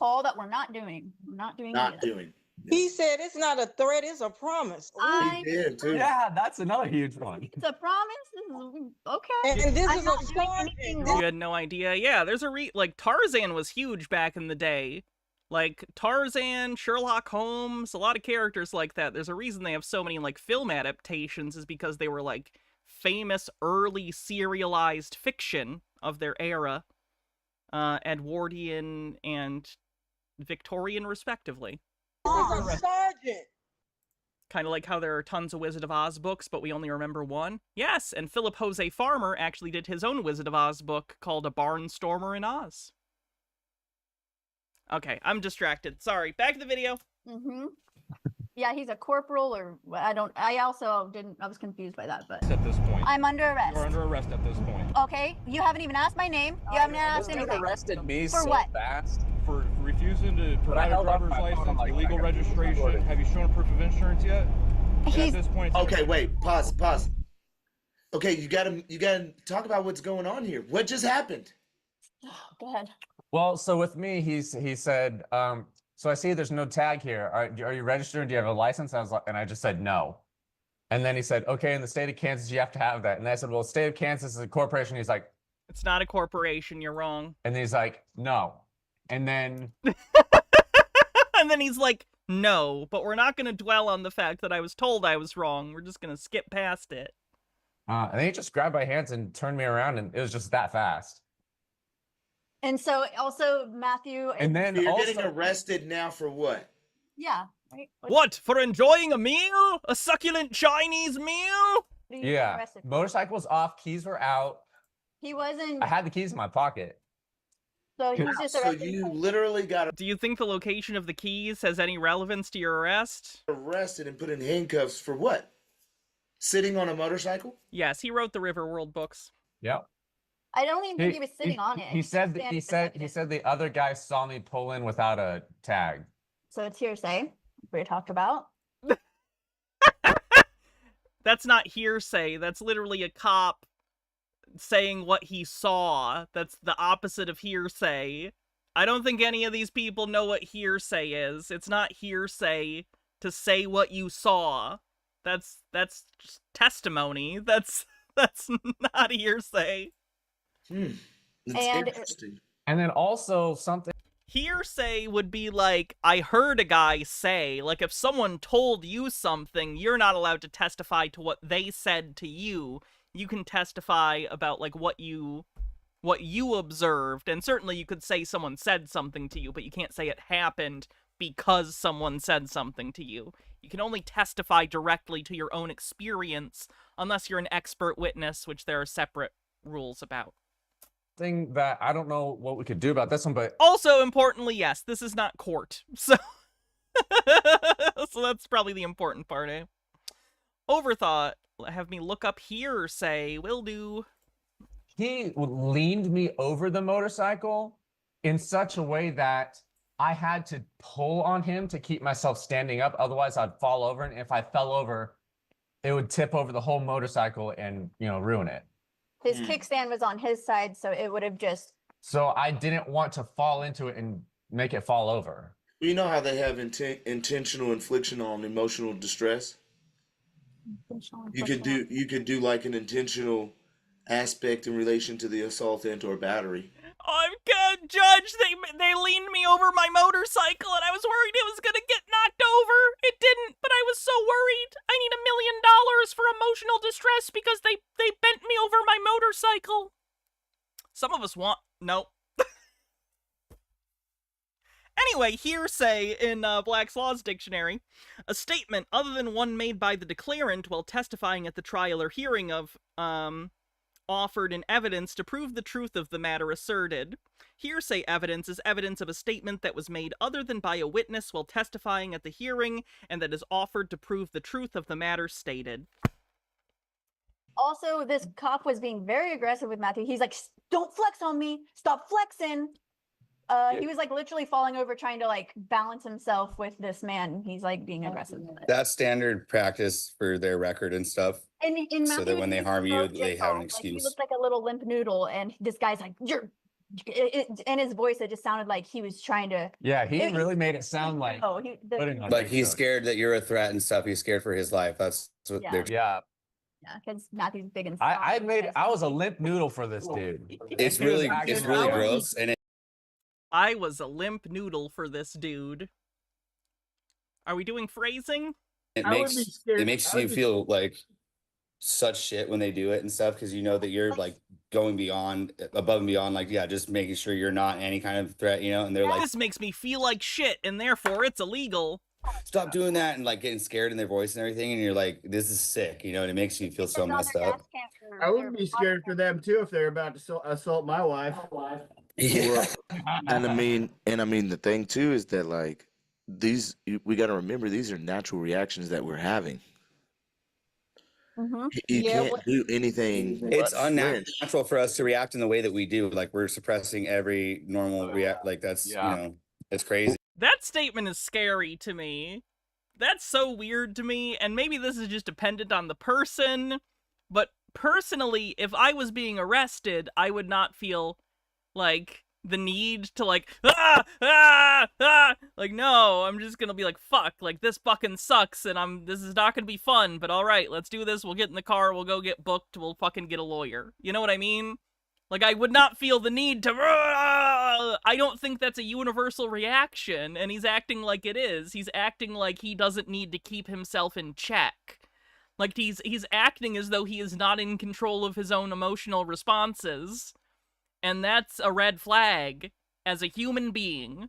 All that we're not doing. We're not doing Not either. doing. He said it's not a threat, it's a promise. Ooh. I He did too. Yeah, that's another huge one. It's a promise. This is okay. And this I'm is not a doing start. anything This- You had no idea? Yeah, there's like, Tarzan was huge back in the day. Like, Tarzan, Sherlock Holmes, a lot of characters like that. There's a reason they have so many, like, film adaptations is because they were, like, famous early serialized fiction of their era. Edwardian and Victorian, respectively. This is a sergeant. Kind of like how there are tons of Wizard of Oz books, but we only remember one. Yes, and Philip Jose Farmer actually did his own Wizard of Oz book called A Barnstormer in Oz. Okay, I'm distracted. Sorry. Back to the video. Mm-hmm. Yeah, he's a corporal or I also didn't, I was confused by that, but At this point, I'm under arrest. you're under arrest at this point Okay, you haven't even asked my name. You haven't asked This dude anything. arrested me For so what? fast. for refusing to provide a held up driver's my phone, license, I'm like, illegal I got this registration. recorded. Have you shown proof of insurance yet? And He's at this point, it's Okay, wait. Pause. Okay, you gotta talk about what's going on here. What just happened? go ahead. Well, so with me, he said, so I see there's no tag here. Are you registered? Do you have a license? And I just said no. And then he said, okay, in the state of Kansas, you have to have that. And I said, well, the state of Kansas is a corporation. He's like, It's not a corporation, you're wrong. and he's like, no. And then And then he's like, no, but we're not going to dwell on the fact that I was told I was wrong. We're just going to skip past it. and then he just grabbed my hands and turned me around, and it was just that fast. And so also Matthew. And then You're also, getting arrested now for what? Yeah. Right? What, for enjoying a meal? A succulent Chinese meal? What are you getting Yeah, arrested for? motorcycle was off, keys were out. He wasn't. I had the keys in my pocket. So he's just So arrested. you literally got Do you think the location of the keys has any relevance to your arrest? arrested and put in handcuffs for what? Sitting on a motorcycle? Yes, he wrote the Riverworld books. Yep. I don't even think he was sitting on it. He said that standing he said beside he it. said the other guy saw me pull in without a tag. So it's hearsay. We talked about. That's not hearsay. That's literally a cop saying what he saw. That's the opposite of hearsay. I don't think any of these people know what hearsay is. It's not hearsay to say what you saw. That's just testimony. That's not hearsay. It's And- interesting. And then also something. Hearsay would be like, I heard a guy say, like if someone told you something, you're not allowed to testify to what they said to you. You can testify about like what you observed, and certainly you could say someone said something to you, but you can't say it happened because someone said something to you. You can only testify directly to your own experience unless you're an expert witness, which there are separate rules about. Thing that I don't know what we could do about this one, but Also, importantly, yes, this is not court, so so that's probably the important part, eh? Overthought. Have me look up hearsay. Will do. he leaned me over the motorcycle in such a way that I had to pull on him to keep myself standing up. Otherwise, I'd fall over, and if I fell over, it would tip over the whole motorcycle and ruin it. His kickstand was on his side, so it would have just. So I didn't want to fall into it and make it fall over. You know how they have intentional infliction on emotional distress? You could do like an intentional aspect in relation to the assaultant or battery. I'm good, Judge. They leaned me over my motorcycle, and I was worried it was gonna get knocked over. It didn't, but I was so worried. I need $1 million for emotional distress because they bent me over my motorcycle. Some of us want nope. Anyway, hearsay in Black's Law's dictionary, a statement other than one made by the declarant while testifying at the trial or hearing of offered in evidence to prove the truth of the matter asserted. Hearsay evidence is evidence of a statement that was made other than by a witness while testifying at the hearing and that is offered to prove the truth of the matter stated. Also, this cop was being very aggressive with Matthew. He's like, "Don't flex on me. Stop flexing." He was like literally falling over trying to like balance himself with this man. He's like being aggressive with it. That's standard practice for their record and stuff. And So that when they harm you, they have an excuse. He looked like a little limp noodle, and this guy's like, "You're." In his voice, it just sounded like he was trying to. Yeah, he really made it sound like. Oh, putting on Like a he's show. scared that you're a threat and stuff. He's scared for his life. That's what Yeah. they're. Yeah, because Matthew's big and. I was a limp noodle for this dude. It's really gross, and I was a limp noodle for this dude. Are we doing phrasing? it makes you feel like such shit when they do it and stuff, because you know that you're like going above and beyond, like, yeah, just making sure you're not any kind of threat, and they're like, This makes me feel like shit, and therefore it's illegal. stop doing that, and like getting scared in their voice and everything, and you're like, this is sick, and it makes you feel so messed up. I would be scared for them too if they're about to assault my wife. Yeah. And I mean, the thing too is that like we got to remember these are natural reactions that we're having. You can't do anything. It's but flinch. unnatural for us to react in the way that we do. Like we're suppressing every normal react. Like that's it's crazy. That statement is scary to me. That's so weird to me, and maybe this is just dependent on the person, but personally, if I was being arrested, I would not feel like the need to like like, no, I'm just gonna be like, fuck, like this fucking sucks and this is not gonna be fun, but all right, let's do this. We'll get in the car, we'll go get booked, we'll fucking get a lawyer. You know what I mean? Like, I would not feel the need to I don't think that's a universal reaction, and he's acting like it is. He's acting like he doesn't need to keep himself in check. Like, he's acting as though he is not in control of his own emotional responses. And that's a red flag as a human being.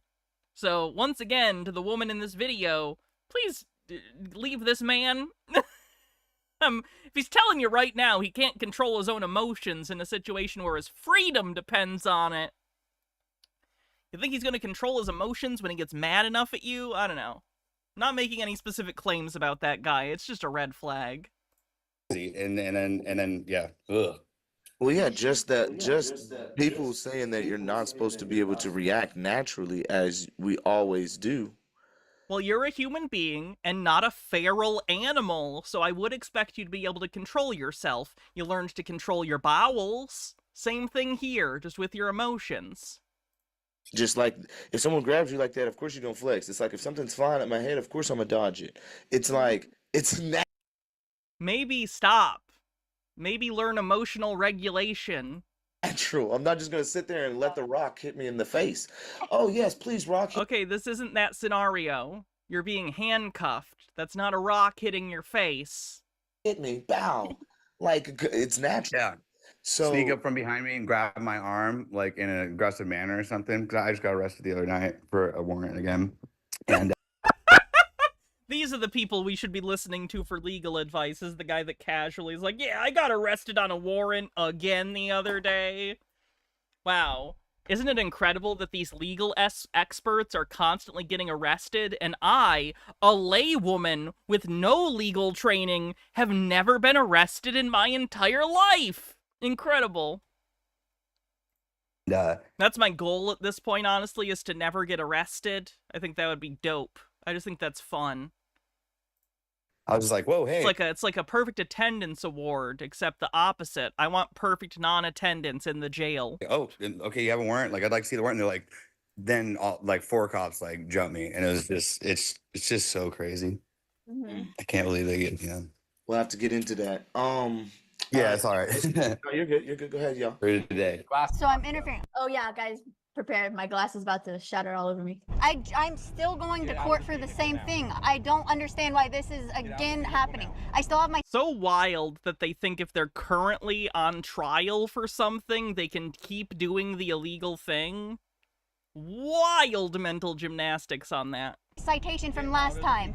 So, once again, to the woman in this video, please leave this man. If he's telling you right now he can't control his own emotions in a situation where his freedom depends on it, you think he's going to control his emotions when he gets mad enough at you? I don't know. Not making any specific claims about that guy. It's just a red flag. And then yeah. Ugh. Well, yeah, just people saying that you're not supposed to be able to react naturally as we always do. Well, you're a human being and not a feral animal, so I would expect you to be able to control yourself. You learned to control your bowels. Same thing here, just with your emotions. Just like if someone grabs you like that, of course you're gonna flex. It's like if something's flying at my head, of course I'm gonna dodge it. It's like it's Maybe stop. Maybe learn emotional regulation. natural. I'm not just gonna sit there and let the rock hit me in the face. Oh yes, please rock. Okay, this isn't that scenario. You're being handcuffed. That's not a rock hitting your face. Hit me, bow. Like it's natural. Yeah. So Sneak up from behind me and grab my arm like in an aggressive manner or something. Because I just got arrested the other night for a warrant again. And These are the people we should be listening to for legal advice, is the guy that casually is like, yeah, I got arrested on a warrant again the other day. Wow. Isn't it incredible that these legal experts are constantly getting arrested, and I, a laywoman with no legal training, have never been arrested in my entire life? Incredible. That's my goal at this point, honestly, is to never get arrested. I think that would be dope. I just think that's fun. I was just like, whoa, hey. It's like a perfect attendance award, except the opposite. I want perfect non-attendance in the jail. Oh, okay, you have a warrant? Like, I'd like to see the warrant. And they're like, then like 4 cops like jump me. And it was just, it's just so crazy. I can't believe they get, we'll have to get into that. Yeah, it's all right. No, you're good. You're good. Go ahead, y'all. For today. So I'm interfering. Oh yeah, guys, prepare. My glass is about to shatter all over me. I'm still going to court for the same thing. I don't understand why this is again happening. I still have my. So wild that they think if they're currently on trial for something, they can keep doing the illegal thing. Wild mental gymnastics on that. Citation from last time.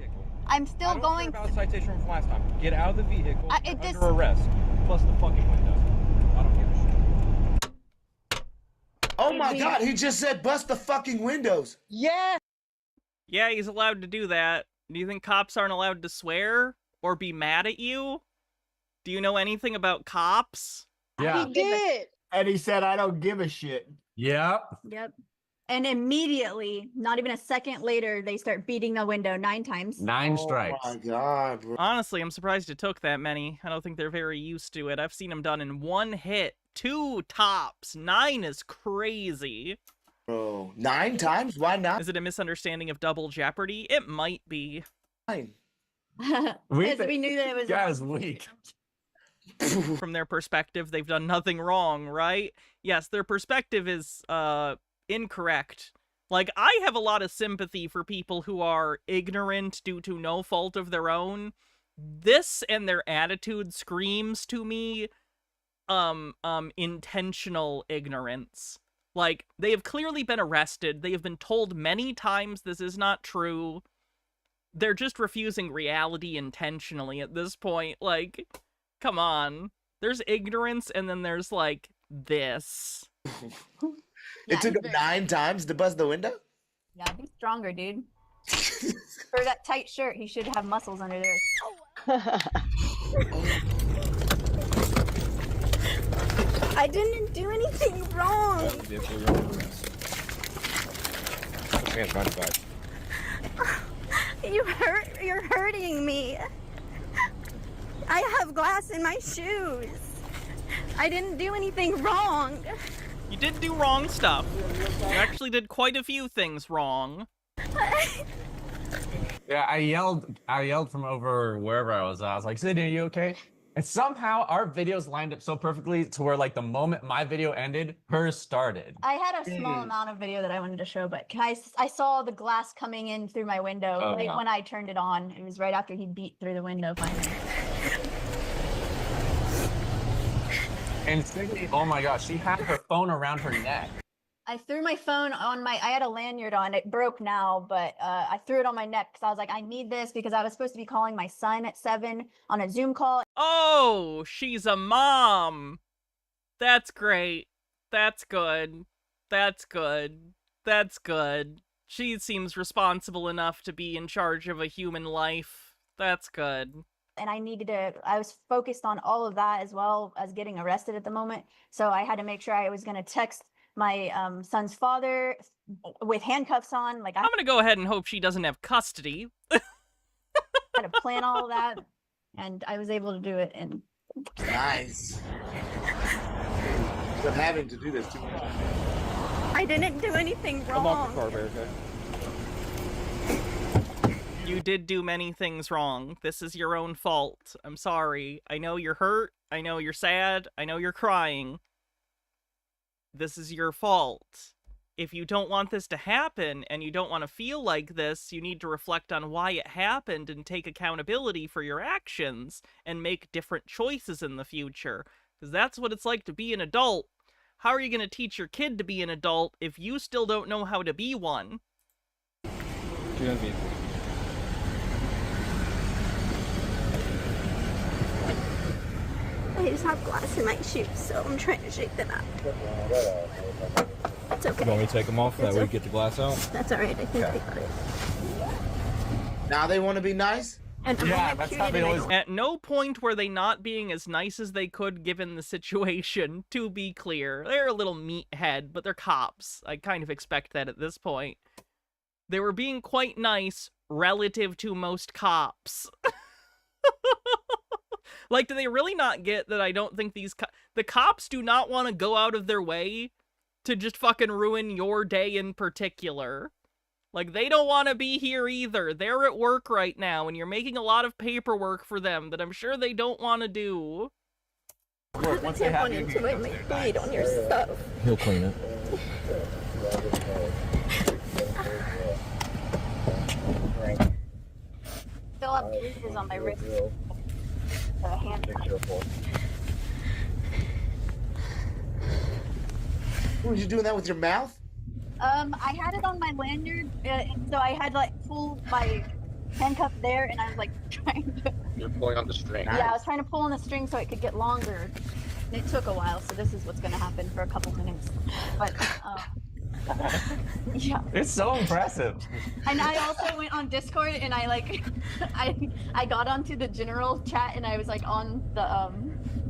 I'm still going. About citation from last time. Get out of the vehicle. It Under just. arrest. Plus the fucking windows. I don't give a shit. Oh my God, he just said bust the fucking windows. Yes. Yeah, he's allowed to do that. Do you think cops aren't allowed to swear or be mad at you? Do you know anything about cops? Yeah. He did. And he said, I don't give a shit. Yep. Yep. And immediately, not even a second later, they start beating the window 9 times. 9 strikes. Oh my God, bro. Honestly, I'm surprised it took that many. I don't think they're very used to it. I've seen them done in 1 hit. 2 tops. 9 is crazy. Bro, 9 times? Why not? Is it a misunderstanding of double jeopardy? It might be. 9. Because we knew that it was. Guy's weak. From their perspective, they've done nothing wrong, right? Yes, their perspective is, incorrect. Like, I have a lot of sympathy for people who are ignorant due to no fault of their own. This and their attitude screams to me, intentional ignorance. Like, they have clearly been arrested. They have been told many times this is not true. They're just refusing reality intentionally at this point. Like, come on. There's ignorance, and then there's, like, this. It took him 9 times to bust the window? Yeah, he's stronger, dude. For that tight shirt, he should have muscles under there. I didn't do anything wrong. You're hurting me. I have glass in my shoes. I didn't do anything wrong. You did do wrong stuff. You actually did quite a few things wrong. Yeah, I yelled from over wherever I was. I was like, Sydney, are you okay? And somehow our videos lined up so perfectly to where, like, the moment my video ended, hers started. I had a small amount of video that I wanted to show, but I saw the glass coming in through my window right when I turned it on. It was right after he beat through the window finally. And Sydney, oh my gosh, she had her phone around her neck. I threw my phone on I had a lanyard on, it broke now, but I threw it on my neck because I was like, I need this because I was supposed to be calling my son at 7 on a Zoom call. Oh, she's a mom. That's great. That's good. That's good. That's good. She seems responsible enough to be in charge of a human life. That's good. And I was focused on all of that as well as getting arrested at the moment. So I had to make sure I was going to text my son's father with handcuffs on. Like, I'm going to go ahead and hope she doesn't have custody. had to plan all of that, and I was able to do it. And Nice. But having to do this too much. I didn't do anything Come off the wrong. car, Erica. You did do many things wrong. This is your own fault. I'm sorry. I know you're hurt. I know you're sad. I know you're crying. This is your fault. If you don't want this to happen and you don't want to feel like this, you need to reflect on why it happened and take accountability for your actions and make different choices in the future. Because that's what it's like to be an adult. How are you going to teach your kid to be an adult if you still don't know how to be one? She's gonna be. I just have glass in my shoes, so I'm trying to shake them out. It's okay. You want me to take them off? That It's way we okay. get the glass out? That's all right. I think Okay. I got it. Now they want to be nice? And I'm Yeah, only that's cute how they and I always- don't- At no point were they not being as nice as they could given the situation, to be clear. They're a little meathead, but they're cops. I kind of expect that at this point. They were being quite nice relative to most cops. Like, do they really not get that I don't think the cops do not want to go out of their way to just fucking ruin your day in particular? Like, they don't want to be here either. They're at work right now, and you're making a lot of paperwork for them that I'm sure they don't want to do. Once they have you, into it might bleed on your stuff. He'll clean it. Still have bruises on my wrist. Hand. Were you doing that with your mouth? I had it on my lanyard, and so I had like pull my handcuff there, and I was like trying to. You're pulling on the string. Yeah, I was trying to pull on the string so it could get longer. And it took a while, so this is what's gonna happen for a couple minutes. But yeah. It's so impressive. And I also went on Discord, and I like, I got onto the general chat, and I was like on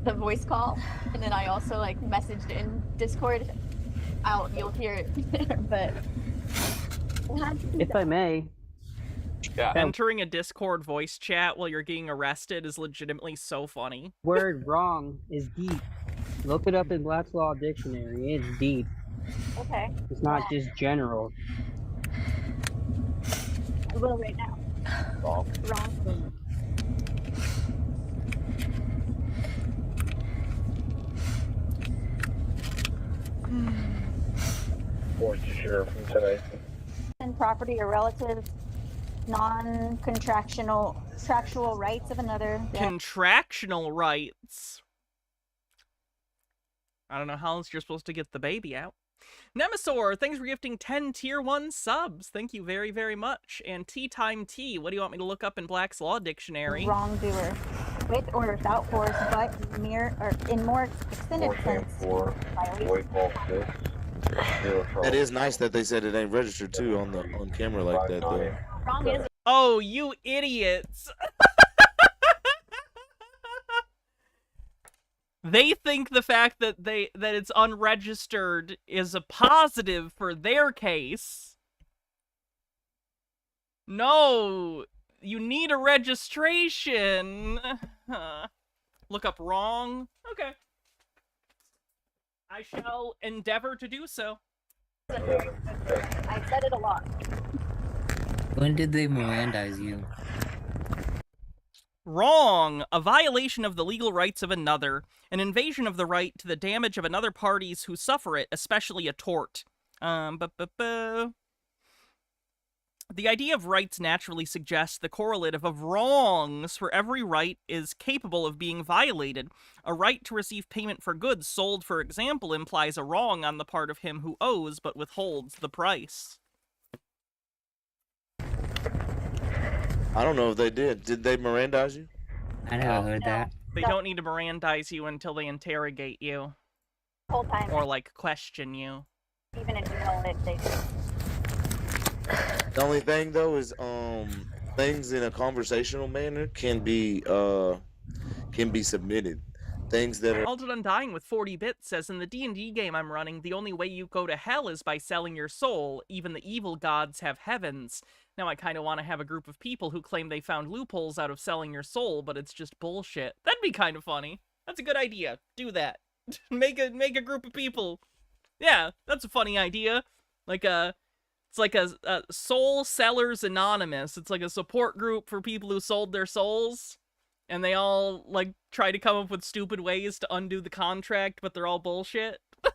the voice call, and then I also like messaged in Discord. You'll hear it there, but if I may, Yeah. Entering a Discord voice chat while you're getting arrested is legitimately so funny. word wrong is deep. Look it up in Black's Law Dictionary. It's deep. okay, It's not just general. I will right now. Wrong. And property or relative, contractual rights of another. Contractional rights. I don't know how else you're supposed to get the baby out. Nemesaur, thanks for gifting 10 tier 1 subs. Thank you very, very much. And Tea Time Tea, what do you want me to look up in Black's Law Dictionary? Wrongdoer, with or without force, but in more extended sense. That is nice that they said it ain't registered too on camera like that though. Wrong is Oh, you idiots. They think the fact that it's unregistered is a positive for their case. No, you need a registration. Look up wrong. Okay. I shall endeavor to do so. I said it a lot. When did they Mirandize you? Wrong! A violation of the legal rights of another. An invasion of the right to the damage of another parties who suffer it, especially a tort. The idea of rights naturally suggests the correlative of wrongs, for every right is capable of being violated. A right to receive payment for goods sold, for example, implies a wrong on the part of him who owes but withholds the price. I don't know if they did. Did they Mirandize you? I never heard that. They don't need to Mirandize you until they interrogate you. Whole time. Or, like, question you. Even if you know it, they do. The only thing though is things in a conversational manner can be submitted. Things that are Altered Undying with 40 bits says, in the D&D game I'm running, the only way you go to hell is by selling your soul. Even the evil gods have heavens. Now I kind of want to have a group of people who claim they found loopholes out of selling your soul, but it's just bullshit. That'd be kind of funny. That's a good idea. Do that. make a group of people. Yeah, that's a funny idea. It's like a Soul Sellers Anonymous. It's like a support group for people who sold their souls. And they all, like, try to come up with stupid ways to undo the contract, but they're all bullshit. It's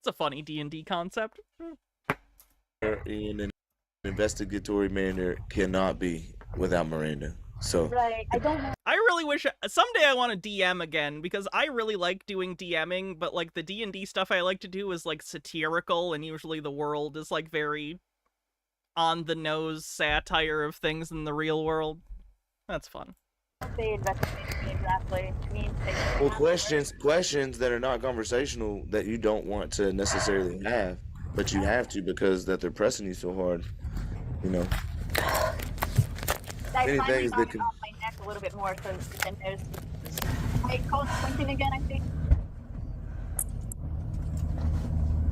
a funny D&D concept. in an investigatory manner cannot be without Miranda. So Right. I don't know. I really wish someday I want to DM again, because I really like doing DMing, but like the D&D stuff I like to do is like satirical, and usually the world is like very on the nose satire of things in the real world. That's fun. They investigate me exactly. Means they well, questions that are not conversational that you don't want to necessarily have, but you have to because that they're pressing you so hard. You know. I Many finally things got that it can- off my neck a little bit more, so then there's. I called Quentin again, I think.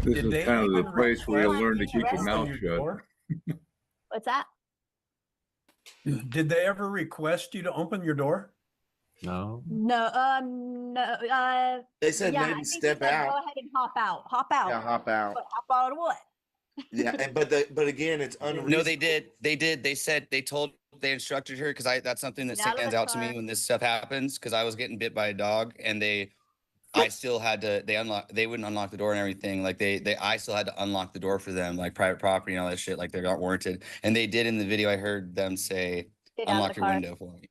This Did is they kind of the even place where you request learn to keep your open mouth your shut. door? What's that? Did they ever request you to open your door? No. No, They said yeah, I maybe think he step said, out. Go ahead and hop out. Hop out. Yeah, hop out. But hop out of what? Yeah, but again, it's unreasonable. No, they did. They said they instructed her because that's something that Get out of stands the out to me car. when this stuff happens because I was getting bit by a dog and I still had to they wouldn't unlock the door and everything. Like I still had to unlock the door for them, like private property and all that shit, like they're not warranted. And they did in the video. I heard them say, Get out of unlock the your car. window for me.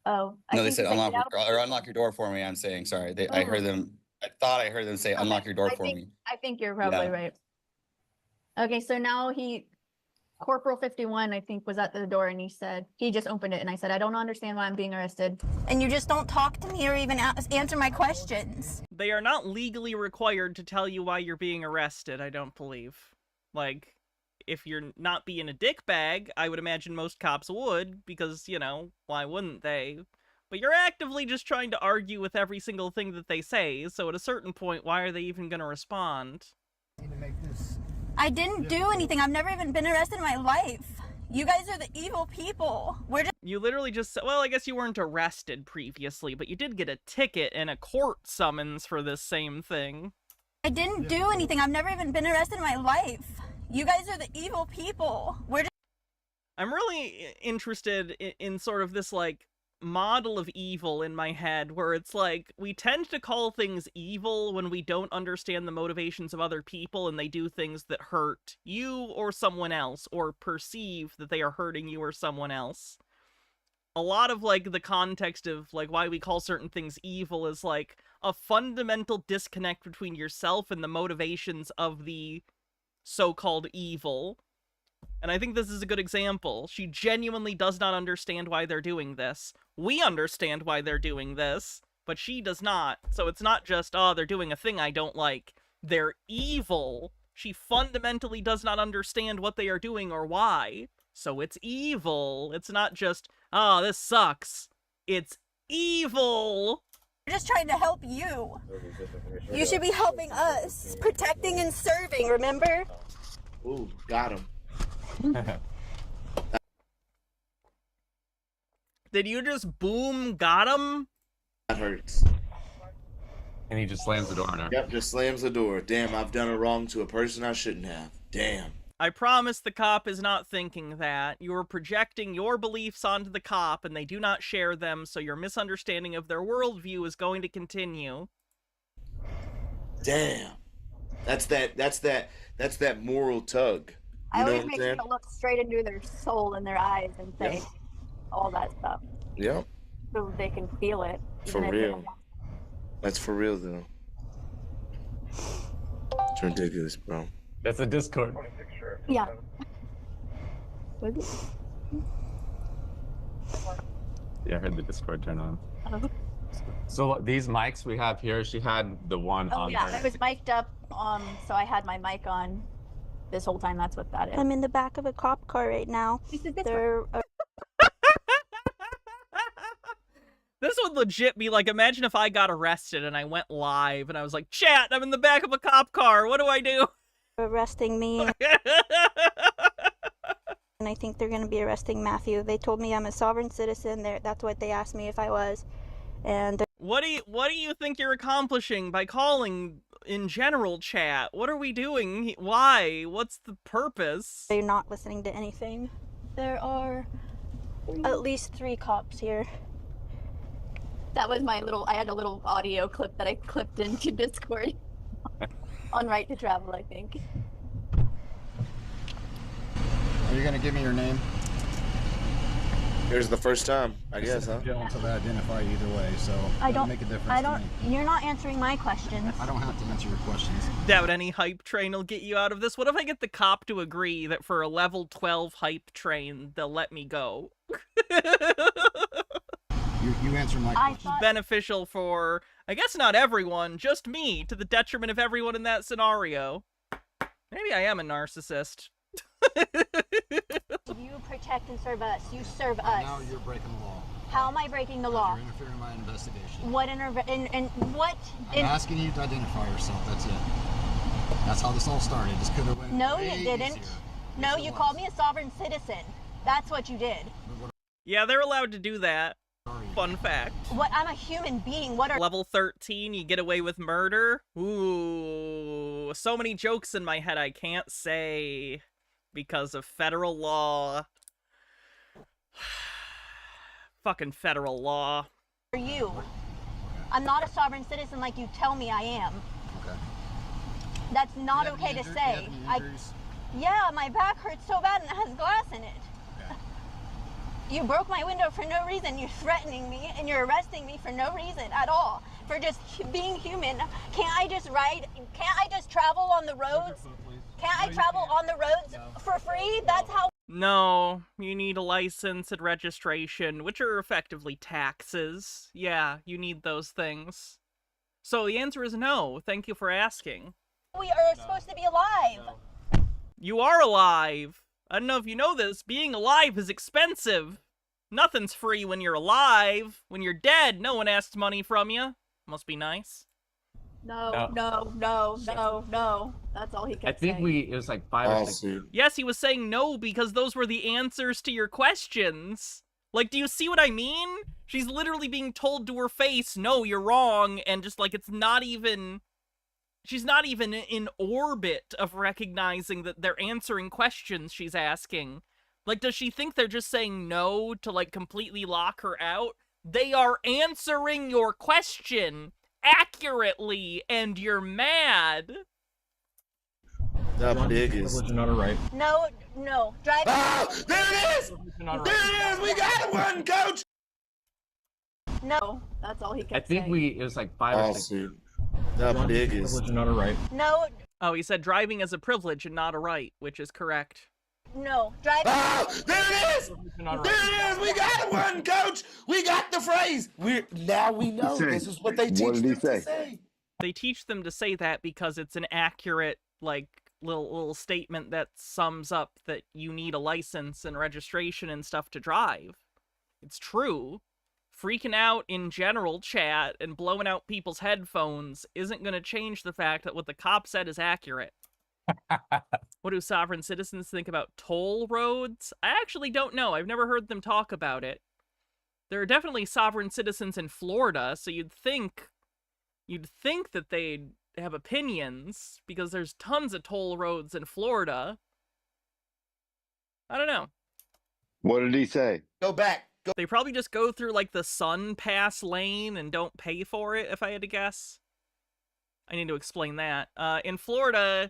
Oh, No, they think said he unlock "Get out of the or unlock your door for me. I'm saying, sorry. I Oh. heard them. I thought I heard them say, unlock Okay, your door for me. I think you're probably Yeah. right. Okay, so now Corporal 51, I think, was at the door and he just opened it and I said, I don't understand why I'm being arrested. And you just don't talk to me or even answer my questions. They are not legally required to tell you why you're being arrested, I don't believe. Like, if you're not being a dickbag, I would imagine most cops would, because, you know, why wouldn't they? But you're actively just trying to argue with every single thing that they say, so at a certain point, why are they even going to respond? I didn't do anything. I've never even been arrested in my life. You guys are the evil people. We're just. You literally just said, well, I guess you weren't arrested previously, but you did get a ticket and a court summons for this same thing. I didn't do anything. I've never even been arrested in my life. You guys are the evil people. We're just. I'm really interested in sort of this, like, model of evil in my head, where it's like, we tend to call things evil when we don't understand the motivations of other people and they do things that hurt you or someone else, or perceive that they are hurting you or someone else. A lot of, like, the context of, like, why we call certain things evil is, like, a fundamental disconnect between yourself and the motivations of the so-called evil. And I think this is a good example. She genuinely does not understand why they're doing this. We understand why they're doing this, but she does not. So it's not just, oh, they're doing a thing I don't like. They're evil. She fundamentally does not understand what they are doing or why. So it's evil. It's not just, oh, this sucks. It's evil. We're just trying to help you. You should be helping us. Protecting and serving, remember? Ooh, got him. Did you just boom got him? That hurts. And he just slams the door on her. Yep, just slams the door. Damn, I've done a wrong to a person I shouldn't have. Damn. I promise the cop is not thinking that. You are projecting your beliefs onto the cop, and they do not share them, so your misunderstanding of their worldview is going to continue. Damn. That's that moral tug. I know always what I'm make saying? sure to look straight into their soul and their eyes and say all that stuff Yeah, so they can feel it. for even if they real. That's for real, though. It's ridiculous, bro. That's a Discord. Yeah. Yeah, I heard the Discord turn on. Oh. So these mics we have here, she had the one Oh on yeah, her. I was mic'd up, so I had my mic on this whole time. That's what that is. I'm in the back of a cop car right now. They're This would legit be like, imagine if I got arrested and I went live and I was like, chat, I'm in the back of a cop car. What do I do? arresting me. And I think they're going to be arresting Matthew. They told me I'm a sovereign citizen. That's what they asked me if I was. And What do you think you're accomplishing by calling in general chat? What are we doing? Why? What's the purpose? they're not listening to anything. There are at least 3 cops here. That was my little. I had a little audio clip that I clipped into Discord on Right to Travel, I think. Are you gonna give me your name? Here's the first time, I guess, huh? You don't until they identify you either way, so I it don't make a difference I to don't. me. You're not answering my questions. I don't have to answer your questions. Doubt any hype train will get you out of this. What if I get the cop to agree that for a level 12 hype train, they'll let me go? You answer my questions. Beneficial for, I guess not everyone, just me, to the detriment of everyone in that scenario. Maybe I am a narcissist. You protect and serve us. You serve us. Now you're breaking the law. How am I breaking the law? You're interfering in my investigation. What what? I'm asking you to identify yourself. That's it. That's how this all started. This could have went No, way you didn't. easier. No, Yes, it you was. called me a sovereign citizen. That's what you did. Yeah, they're allowed to do that. Fun fact. What? I'm a human being. What are Level 13, you get away with murder? Ooh, so many jokes in my head I can't say because of federal law. Fucking federal law. you? I'm not a sovereign citizen like you tell me I am. Okay. That's not You have okay any to injuries? say. You have any injuries? Yeah, my back hurts so bad and it has glass in it. Okay. You broke my window for no reason. You're threatening me and you're arresting me for no reason at all. For just being human. Can't I just ride? Can't I just travel on the roads? Can't I travel on the roads for free? That's how. No, you need a license and registration, which are effectively taxes. Yeah, you need those things. So the answer is no. Thank you for asking. We are supposed to be alive. You are alive. I don't know if you know this, being alive is expensive. Nothing's free when you're alive. When you're dead, no one asks money from you. Must be nice. No. That's all he kept I think saying. it was like 5 or 6. Yes, he was saying no because those were the answers to your questions. Like, do you see what I mean? She's literally being told to her face, no, you're wrong, and just like, it's not even... She's not even in orbit of recognizing that they're answering questions she's asking. Like, does she think they're just saying no to, like, completely lock her out? They are answering your question accurately, and you're mad. The biggest. Privilege and not a right. No. Drive. Ah, there it is! Not a There right. it is! We got one, coach! No. That's all he I kept think saying. it was like 5 or 6. Lawsuit. The biggest. Privilege and not a right. No. Oh, he said driving is a privilege and not a right, which is correct. Drive. Ah, there it is! Not a There right. it is! We got one, coach! We got the phrase! Now we know. This is what they teach them to say. They teach them to say that because it's an accurate, like, little statement that sums up that you need a license and registration and stuff to drive. It's true. Freaking out in general chat and blowing out people's headphones isn't going to change the fact that what the cop said is accurate. What do sovereign citizens think about toll roads? I actually don't know. I've never heard them talk about it. There are definitely sovereign citizens in Florida, so you'd think that they'd have opinions because there's tons of toll roads in Florida. I don't know. What did he say? Go back. They probably just go through like the Sun Pass lane and don't pay for it, if I had to guess. I need to explain that. In Florida,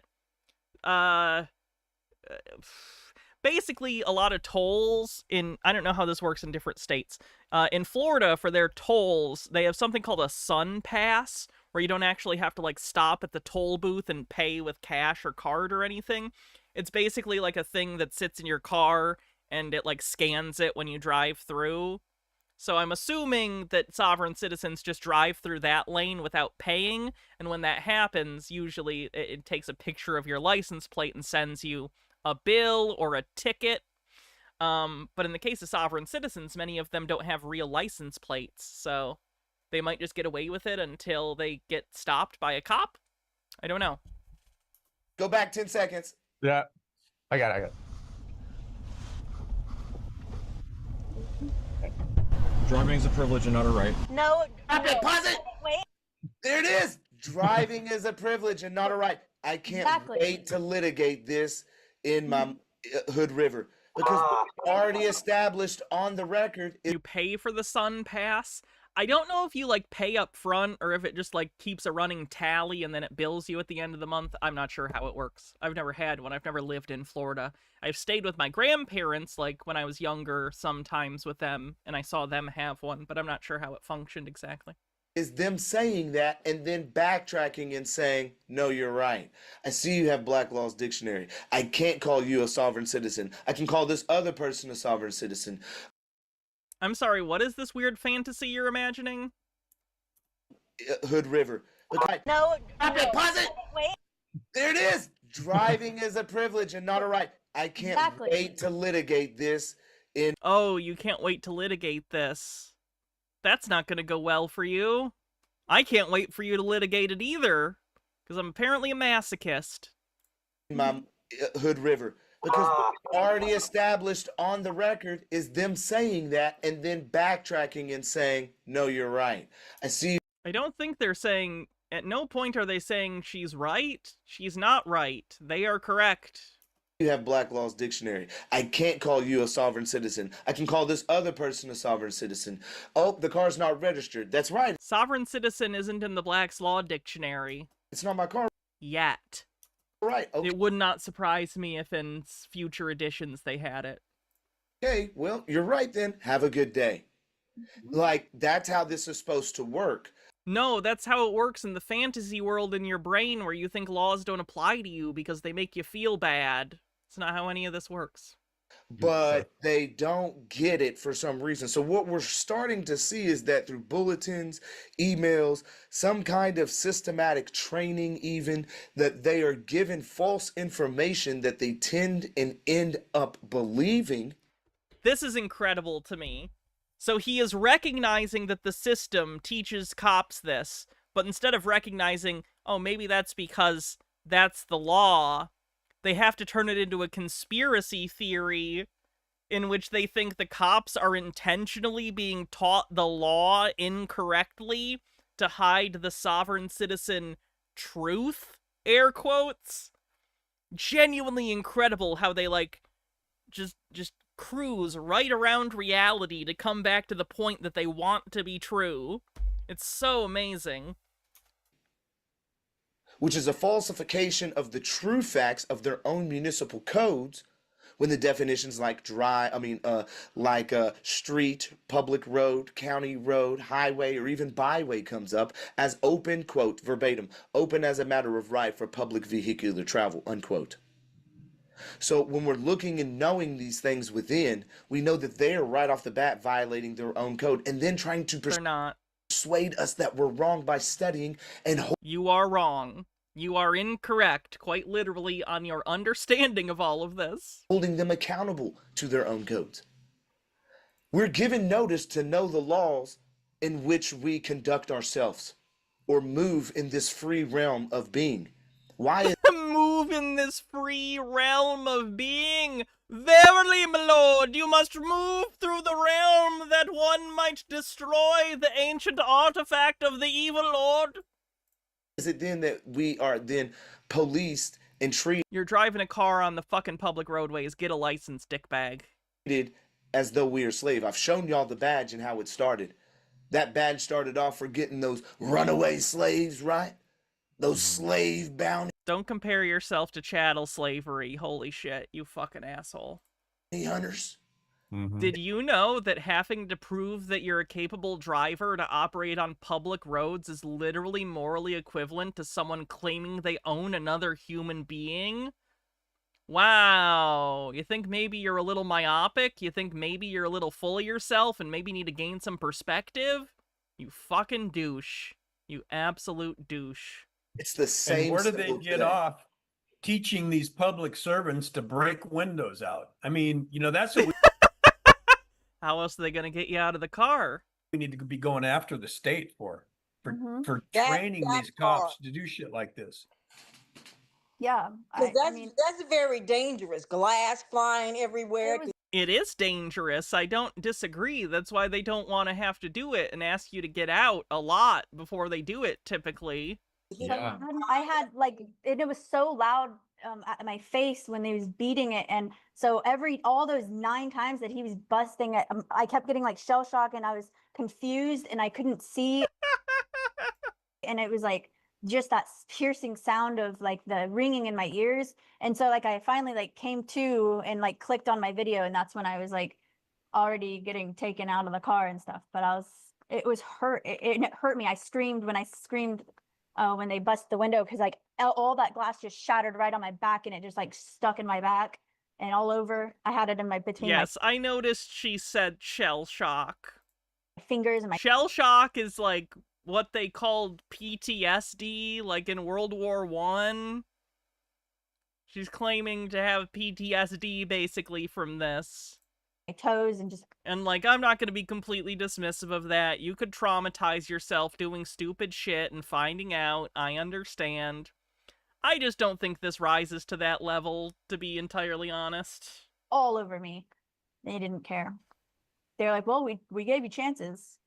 basically a lot of tolls in, I don't know how this works in different states. In Florida, for their tolls, they have something called a Sun Pass, where you don't actually have to like stop at the toll booth and pay with cash or card or anything. It's basically like a thing that sits in your car and it like scans it when you drive through. So I'm assuming that sovereign citizens just drive through that lane without paying, and when that happens, usually it takes a picture of your license plate and sends you a bill or a ticket. But in the case of sovereign citizens, many of them don't have real license plates, so they might just get away with it until they get stopped by a cop. I don't know. Go back 10 seconds. Yeah, I got it. Driving is a privilege and not a right. No. Stop it, pause it. Wait. There it is. Driving is a privilege and not a right. I can't wait to litigate this in my Hood River, because already established on the record. You pay for the Sun Pass. I don't know if you like pay up front or if it just like keeps a running tally and then it bills you at the end of the month. I'm not sure how it works. I've never had one. I've never lived in Florida. I've stayed with my grandparents like when I was younger sometimes with them, and I saw them have one, but I'm not sure how it functioned exactly. Is them saying that and then backtracking and saying, no, you're right. I see you have Black Law's Dictionary. I can't call you a sovereign citizen. I can call this other person a sovereign citizen. I'm sorry, what is this weird fantasy you're imagining? Hood River. No. Stop it, pause it. Wait. There it is. Driving is a privilege and not a right. I can't wait to litigate this in. Oh, you can't wait to litigate this. That's not going to go well for you. I can't wait for you to litigate it either, because I'm apparently a masochist. My Hood River. Because already established on the record is them saying that and then backtracking and saying, no, you're right. I see. I don't think they're saying, at no point are they saying she's right. She's not right. They are correct. You have Black Law's Dictionary. I can't call you a sovereign citizen. I can call this other person a sovereign citizen. Oh, the car's not registered. That's right. Sovereign citizen isn't in the Black's Law Dictionary. It's not my car. Yet. Right. Okay. It would not surprise me if in future editions they had it. Okay, well, you're right then. Have a good day. Like, that's how this is supposed to work. No, that's how it works in the fantasy world in your brain where you think laws don't apply to you because they make you feel bad. It's not how any of this works. But they don't get it for some reason. So what we're starting to see is that through bulletins, emails, some kind of systematic training even, that they are given false information that they tend and end up believing. This is incredible to me. So he is recognizing that the system teaches cops this, but instead of recognizing, oh, maybe that's because that's the law, they have to turn it into a conspiracy theory in which they think the cops are intentionally being taught the law incorrectly to hide the sovereign citizen truth, air quotes. Genuinely incredible how they, like, just cruise right around reality to come back to the point that they want to be true. It's so amazing. Which is a falsification of the true facts of their own municipal codes, when the definitions like street, public road, county road, highway, or even byway comes up as open, quote, verbatim, open as a matter of right for public vehicular travel, unquote. So when we're looking and knowing these things within, we know that they're right off the bat violating their own code and then trying to persuade us that we're wrong by studying and you are wrong. You are incorrect, quite literally, on your understanding of all of this. Holding them accountable to their own codes. We're given notice to know the laws in which we conduct ourselves or move in this free realm of being. Why is move in this free realm of being? Verily, my lord, you must move through the realm that one might destroy the ancient artifact of the evil lord. Is it then that we are then policed and treated? You're driving a car on the fucking public roadways. Get a license, dickbag. As though we are slave. I've shown y'all the badge and how it started. That badge started off for getting those runaway slaves, right? Those slave bounty. Don't compare yourself to chattel slavery. Holy shit, you fucking asshole. Hey, hunters. Did you know that having to prove that you're a capable driver to operate on public roads is literally morally equivalent to someone claiming they own another human being? Wow. You think maybe you're a little myopic? You think maybe you're a little full of yourself and maybe need to gain some perspective? You fucking douche. You absolute douche. It's the same. And where do they symbol get today. off teaching these public servants to break windows out? I mean, you know, that's what How else are they gonna get you out of the car? we need to be going after the state for That- training that these cops part. to do shit like this. Yeah, Because that's very dangerous. Glass flying everywhere. It is dangerous. I don't disagree. That's why they don't want to have to do it and ask you to get out a lot before they do it, typically. Yeah. I had like, and it was so loud at my face when they was beating it, and so all those 9 times that he was busting it, I kept getting like shell shock, and I was confused, and I couldn't see, and it was like just that piercing sound of like the ringing in my ears, and so like I finally like came to and like clicked on my video, and that's when I was like already getting taken out of the car and stuff. But it was hurt. It hurt me. I screamed when I screamed. When they bust the window, because like all that glass just shattered right on my back, and it just like stuck in my back and all over. I had it in my between Yes, I noticed she said shell shock. my fingers and my Shell shock is like what they called PTSD, like in World War I. She's claiming to have PTSD basically from this. my toes and just. And like, I'm not going to be completely dismissive of that. You could traumatize yourself doing stupid shit and finding out. I understand. I just don't think this rises to that level, to be entirely honest. All over me. They didn't care. They're like, well, we gave you chances.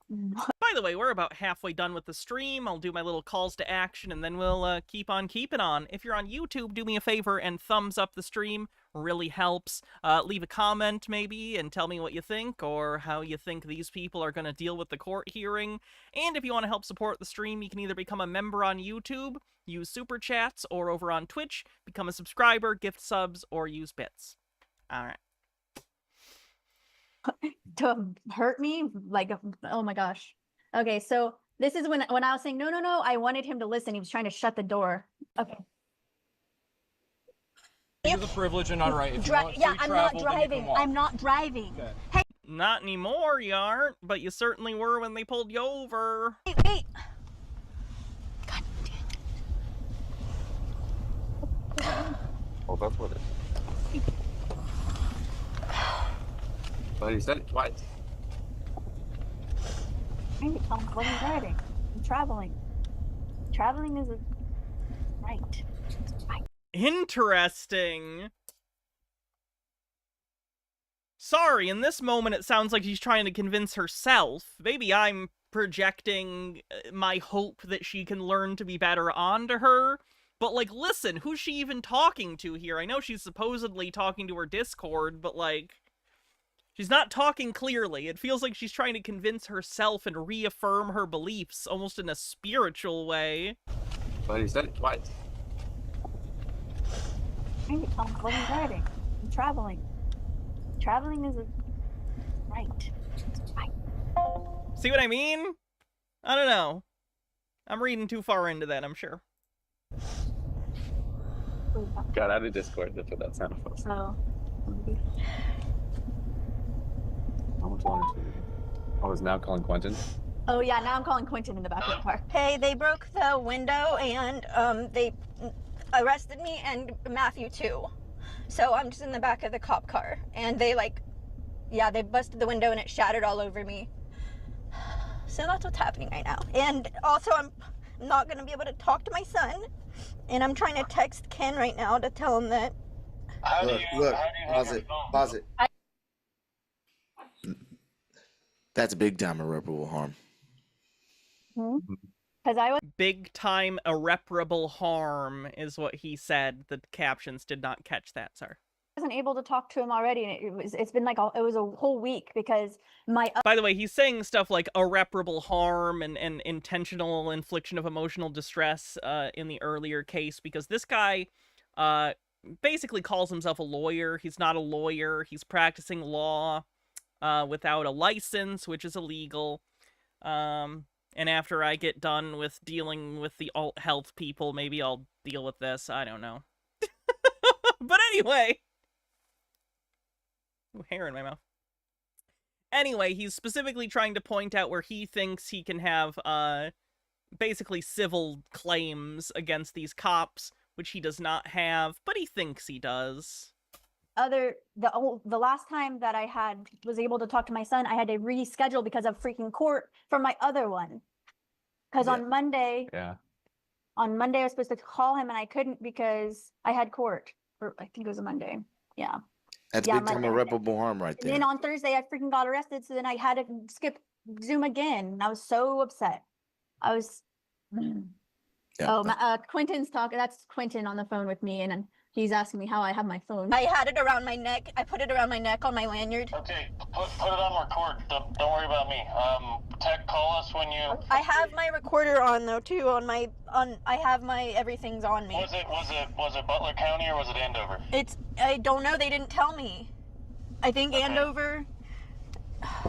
By the way, we're about halfway done with the stream. I'll do my little calls to action, and then we'll keep on keeping on. If you're on YouTube, do me a favor and thumbs up the stream. Really helps. Leave a comment, maybe, and tell me what you think, or how you think these people are going to deal with the court hearing. And if you want to help support the stream, you can either become a member on YouTube, use Super Chats, or over on Twitch, become a subscriber, gift subs, or use bits. Alright. To hurt me, like, oh my gosh. Okay, so this is when I was saying no, I wanted him to listen. He was trying to shut the door. Okay. It's a privilege and not a right. If you want Yeah, free I'm travel, not then you can driving. walk. I'm not driving. Okay. Hey, Not anymore, you aren't, but you certainly were when they pulled you over. wait. Well, that's what it is. But he said it twice. Trying to tell him what I'm driving. I'm traveling. Traveling is a right. Interesting. Sorry, in this moment it sounds like she's trying to convince herself. Maybe I'm projecting my hope that she can learn to be better onto her. But, like, listen, who's she even talking to here? I know she's supposedly talking to her Discord, but, like, she's not talking clearly. It feels like she's trying to convince herself and reaffirm her beliefs, almost in a spiritual way. But he said it twice. Trying to tell him what I'm driving. I'm traveling. Traveling is a right. See what I mean? I don't know. I'm reading too far into that, I'm sure. Got out of Discord. That's what that sounded for. So. How much longer? I was now calling Quentin. Oh yeah, now I'm calling Quentin in the back of the car. Hey, they broke the window and they arrested me and Matthew too. So I'm just in the back of the cop car and they they busted the window and it shattered all over me. So that's what's happening right now. And also I'm not going to be able to talk to my son. And I'm trying to text Ken right now to tell him that. Look, pause it. That's big time irreparable harm. Because I was Big time irreparable harm is what he said. The captions did not catch that, sir. wasn't able to talk to him already, and it's been like it was a whole week because my By the way, he's saying stuff like irreparable harm and intentional infliction of emotional distress in the earlier case, because this guy basically calls himself a lawyer. He's not a lawyer. He's practicing law without a license, which is illegal. And after I get done with dealing with the alt health people, maybe I'll deal with this. I don't know. But anyway. Ooh, hair in my mouth. Anyway, he's specifically trying to point out where he thinks he can have, basically civil claims against these cops, which he does not have, but he thinks he does. The last time that I was able to talk to my son, I had to reschedule because of freaking court for my other one. Because on Monday, I was supposed to call him and I couldn't because I had court. Or I think it was a Monday. Yeah. That's big time irreparable harm right there. And then on Thursday, I freaking got arrested. So then I had to skip Zoom again. And I was so upset. I was. Quentin's talking. That's Quentin on the phone with me. And he's asking me how I have my phone. I had it around my neck. I put it around my neck on my lanyard. Okay, put it on record. Don't worry about me. Call us when you. I have my recorder on though too. I have my everything's on me. Was it Butler County or was it Andover? I don't know. They didn't tell me. I think Andover.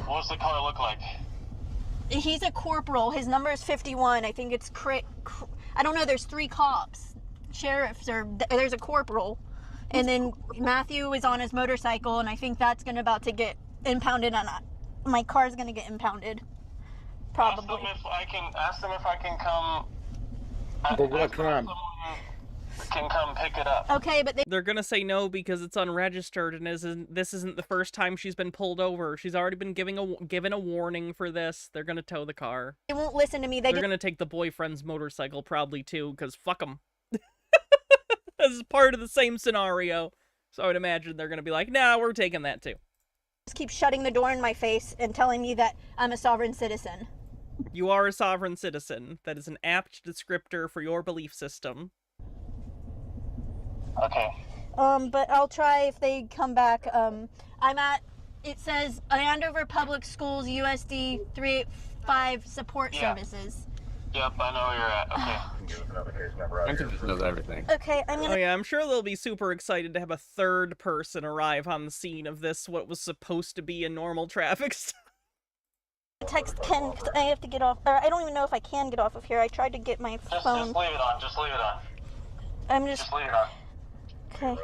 What's the car look like? He's a corporal. His number is 51. I think it's I don't know. There's 3 cops, sheriffs, or there's a corporal, and then Matthew is on his motorcycle, and I think that's about to get impounded. My car's gonna get impounded. Probably. Ask them if I can come. But what crime? Can come pick it up. Okay, but they're gonna say no because it's unregistered, and this isn't the first time she's been pulled over. She's already been given a warning for this. They're gonna tow the car. They won't listen to me. They're gonna take the boyfriend's motorcycle probably too, because fuck them. This is part of the same scenario, so I would imagine they're gonna be like, "Nah, we're taking that too." Just keep shutting the door in my face and telling me that I'm a sovereign citizen. You are a sovereign citizen. That is an apt descriptor for your belief system. Okay. But I'll try if they come back. It says Andover Public Schools USD 385 support services. Yep, I know where you're at. Okay. Quentin just knows everything. Okay, Oh yeah, I'm sure they'll be super excited to have a third person arrive on the scene of this, what was supposed to be a normal traffic stop. Text Ken, 'cause I have to get off, or I don't even know if I can get off of here. I tried to get my phone. Just leave it on, just leave it on. Just leave it on. Okay.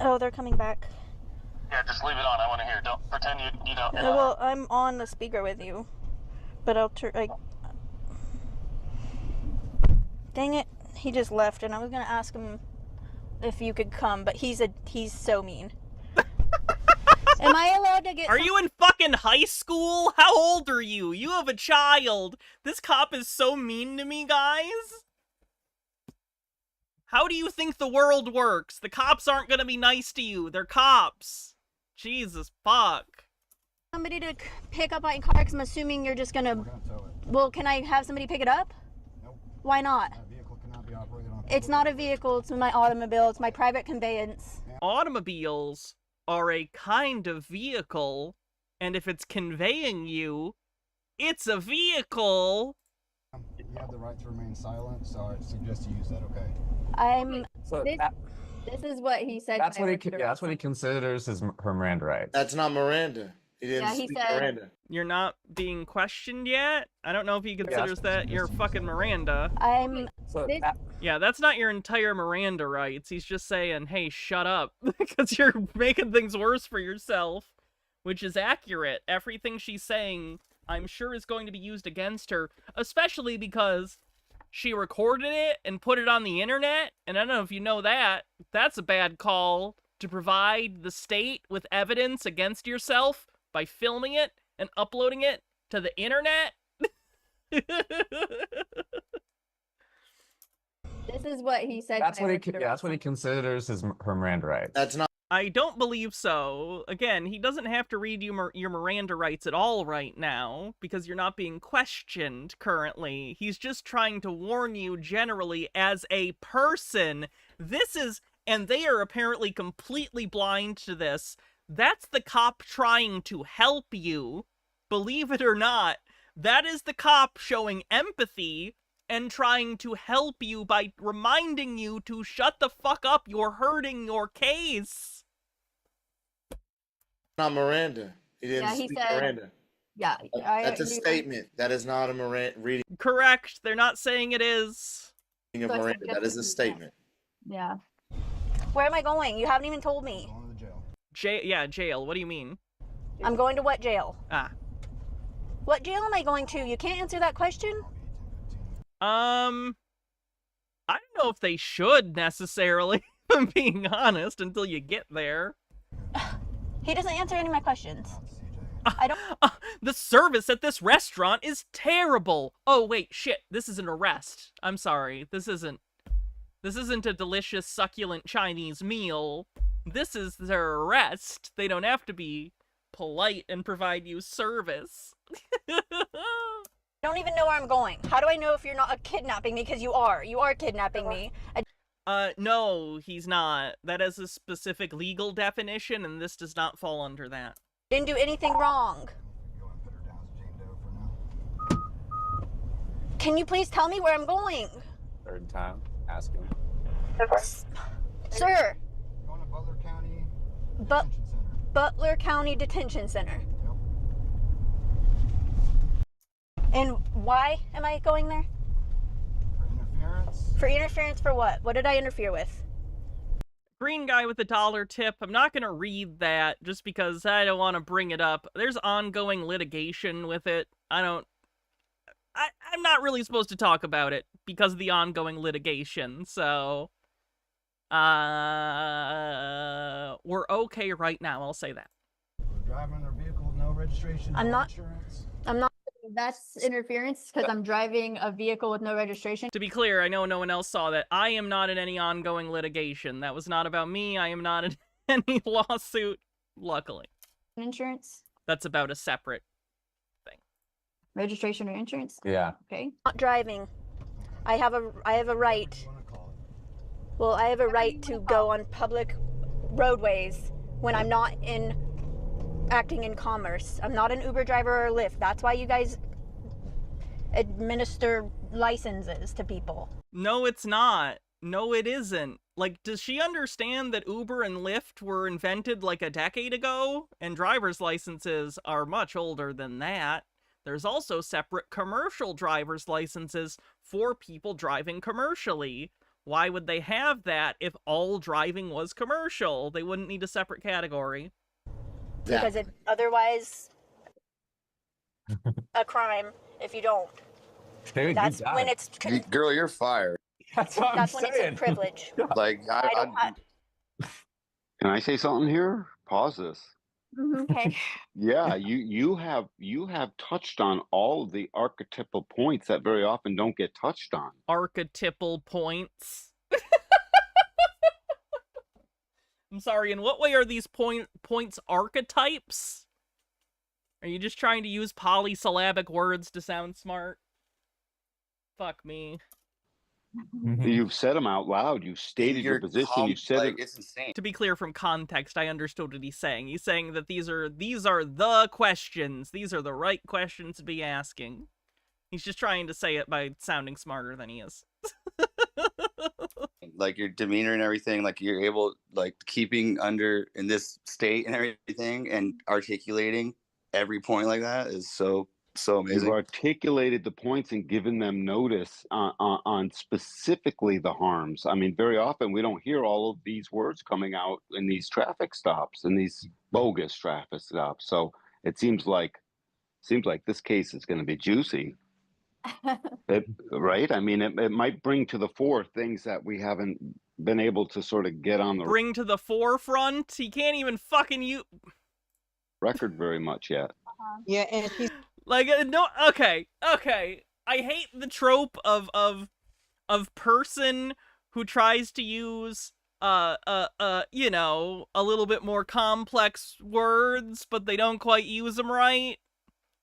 Oh, they're coming back. Yeah, just leave it on. I want to hear. Don't pretend you don't. Well, I'm on the speaker with you, but I'll Dang it! He just left, and I was gonna ask him if you could come, but he's so mean. Am I allowed to get? Are you in fucking high school? How old are you? You have a child. This cop is so mean to me, guys. How do you think the world works? The cops aren't gonna be nice to you. They're cops. Jesus fuck. Somebody to pick up my car, because I'm assuming you're just gonna. Well, can I have somebody pick it up? Nope. Why not? That vehicle cannot be operated on. It's not a vehicle. It's my automobile. It's my private conveyance. Automobiles are a kind of vehicle, and if it's conveying you, it's a vehicle. You have the right to remain silent, so I suggest you use that, okay? This is what he said. That's what he considers her Miranda rights. That's not Miranda. He didn't he speak said- Miranda. You're not being questioned yet? I don't know if he considers that your fucking Miranda. Yeah, that's not your entire Miranda rights. He's just saying, hey, shut up, because you're making things worse for yourself, which is accurate. Everything she's saying, I'm sure, is going to be used against her, especially because she recorded it and put it on the internet, and I don't know if you know that. That's a bad call to provide the state with evidence against yourself by filming it and uploading it to the internet. This is what he said. That's what he considers her Miranda rights. That's not I don't believe so. Again, he doesn't have to read you your Miranda rights at all right now, because you're not being questioned currently. He's just trying to warn you generally as a person. This is, and they are apparently completely blind to this, that's the cop trying to help you. Believe it or not, that is the cop showing empathy and trying to help you by reminding you to shut the fuck up, you're hurting your case. Not Miranda. He didn't Yeah, he speak said- Miranda. Yeah, That's a statement. That is not a Miranda reading Correct, they're not saying it is. of So it's Miranda. That is a just- statement. Yeah. Where am I going? You haven't even told me. Jail, what do you mean? I'm going to what jail? Ah. What jail am I going to? You can't answer that question? I don't know if they should necessarily, if I'm being honest, until you get there. He doesn't answer any of my questions. I don't. The service at this restaurant is terrible. Oh wait, shit. This is an arrest. I'm sorry. This isn't a delicious, succulent Chinese meal. This is their arrest. They don't have to be polite and provide you service. I don't even know where I'm going. How do I know if you're not kidnapping me? Because you are. You are kidnapping me. No, he's not. That is a specific legal definition, and this does not fall under that. Didn't do anything wrong. Can you please tell me where I'm going? Third time asking. Sir. Going to Butler County But Detention Center. Butler County Detention Center. And why am I going there? For interference. For interference for what? What did I interfere with? Green guy with the $1 tip. I'm not gonna read that just because I don't want to bring it up. There's ongoing litigation with it. I'm not really supposed to talk about it because of the ongoing litigation, so we're okay right now, I'll say that. We're driving our vehicle with no registration, I'm no not- insurance. I'm not. That's interference because I'm driving a vehicle with no registration. To be clear, I know no one else saw that. I am not in any ongoing litigation. That was not about me. I am not in any lawsuit, luckily. Insurance, That's about a separate thing. registration or insurance. Yeah. Okay. Not driving. I have a right. Well, I have a right to go on public roadways when I'm not acting in commerce. I'm not an Uber driver or Lyft. That's why you guys administer licenses to people. No, it's not. No, it isn't. Like, does she understand that Uber and Lyft were invented like a decade ago? And driver's licenses are much older than that. There's also separate commercial driver's licenses for people driving commercially. Why would they have that if all driving was commercial? They wouldn't need a separate category. Because it otherwise a crime if you don't. Dude, That's when it's Girl, you're fired. That's what that's I'm when saying. it's a privilege. Like I don't Can I say something here? Pause this. Okay. Yeah, you have touched on all of the archetypal points that very often don't get touched on. Archetypal points. I'm sorry, in what way are these points archetypes? Are you just trying to use polysyllabic words to sound smart? Fuck me. You've said them out loud. You stated your position. You said it. It's insane. To be clear, from context, I understood what he's saying. He's saying that these are the questions. These are the right questions to be asking. He's just trying to say it by sounding smarter than he is. Like your demeanor and everything, like you're able, like keeping under in this state and everything, and articulating every point like that is so amazing. You've articulated the points and given them notice on specifically the harms. I mean, very often we don't hear all of these words coming out in these traffic stops and these bogus traffic stops. So it seems like this case is going to be juicy. Right? I mean, it might bring to the fore things that we haven't been able to sort of get on the Bring to the forefront? He can't even fucking record very much yet. Yeah, and she's like, no, okay. I hate the trope of person who tries to use you know, a little bit more complex words, but they don't quite use them right.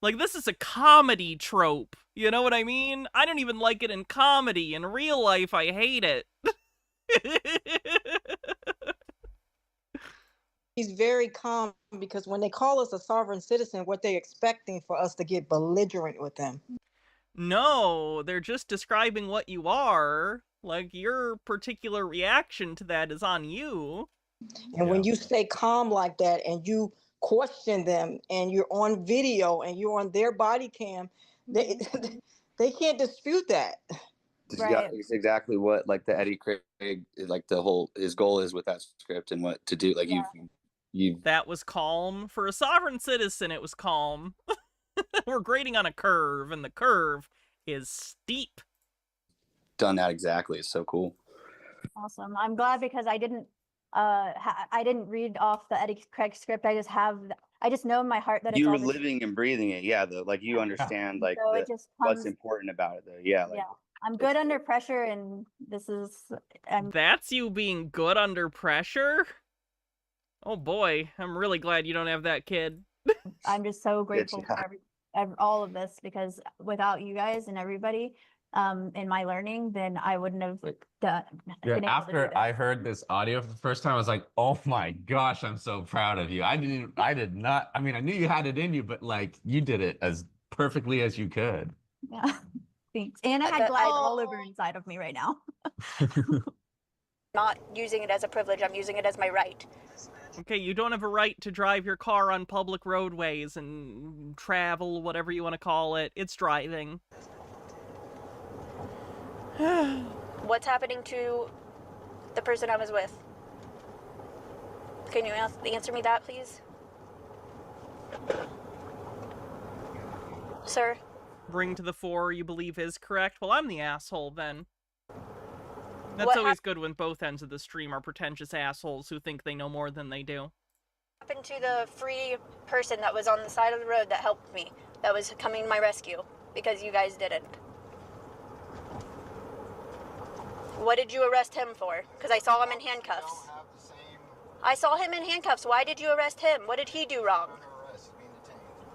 Like, this is a comedy trope. You know what I mean? I don't even like it in comedy. In real life, I hate it. He's very calm because when they call us a sovereign citizen, what they're expecting for us to get belligerent with them. No, they're just describing what you are. Like, your particular reaction to that is on you. And when you stay calm like that and you question them and you're on video and you're on their body cam, they they can't dispute that. Yeah, it's exactly what like the Eddie Craig, like the whole his goal is with that script and what to do. Like you That was calm. For a sovereign citizen, it was calm. We're grading on a curve, and the curve is steep. done that exactly. It's so cool. Awesome. I'm glad because I didn't I didn't read off the Eddie Craig script. I just know in my heart that You were it's all living and breathing it, yeah. Like you understand like so it just what's comes, important about it, though. Yeah, like, yeah. I'm good under pressure, and this is That's you being good under pressure? Oh boy, I'm really glad you don't have that kid. I'm just so grateful yeah. for all of this, because without you guys and everybody in my learning, then I wouldn't have Yeah, been able to do after that. I heard this audio for the first time, I was like, oh my gosh, I'm so proud of you. I did not, I mean, I knew you had it in you, but like you did it as perfectly as you could. Yeah, thanks. And I had glides all over inside of me right now. Not using it as a privilege, I'm using it as my right. Okay, you don't have a right to drive your car on public roadways and travel, whatever you want to call it. It's driving. What's happening to the person I was with? Can you answer me that, please? Sir? Bring to the fore you believe is correct. Well, I'm the asshole then. That's always good when both ends of the stream are pretentious assholes who think they know more than they do. What happened to the free person that was on the side of the road that helped me, that was coming to my rescue, because you guys didn't? What did you arrest him for? Because I saw him in handcuffs. I saw him in handcuffs. Why did you arrest him? What did he do wrong?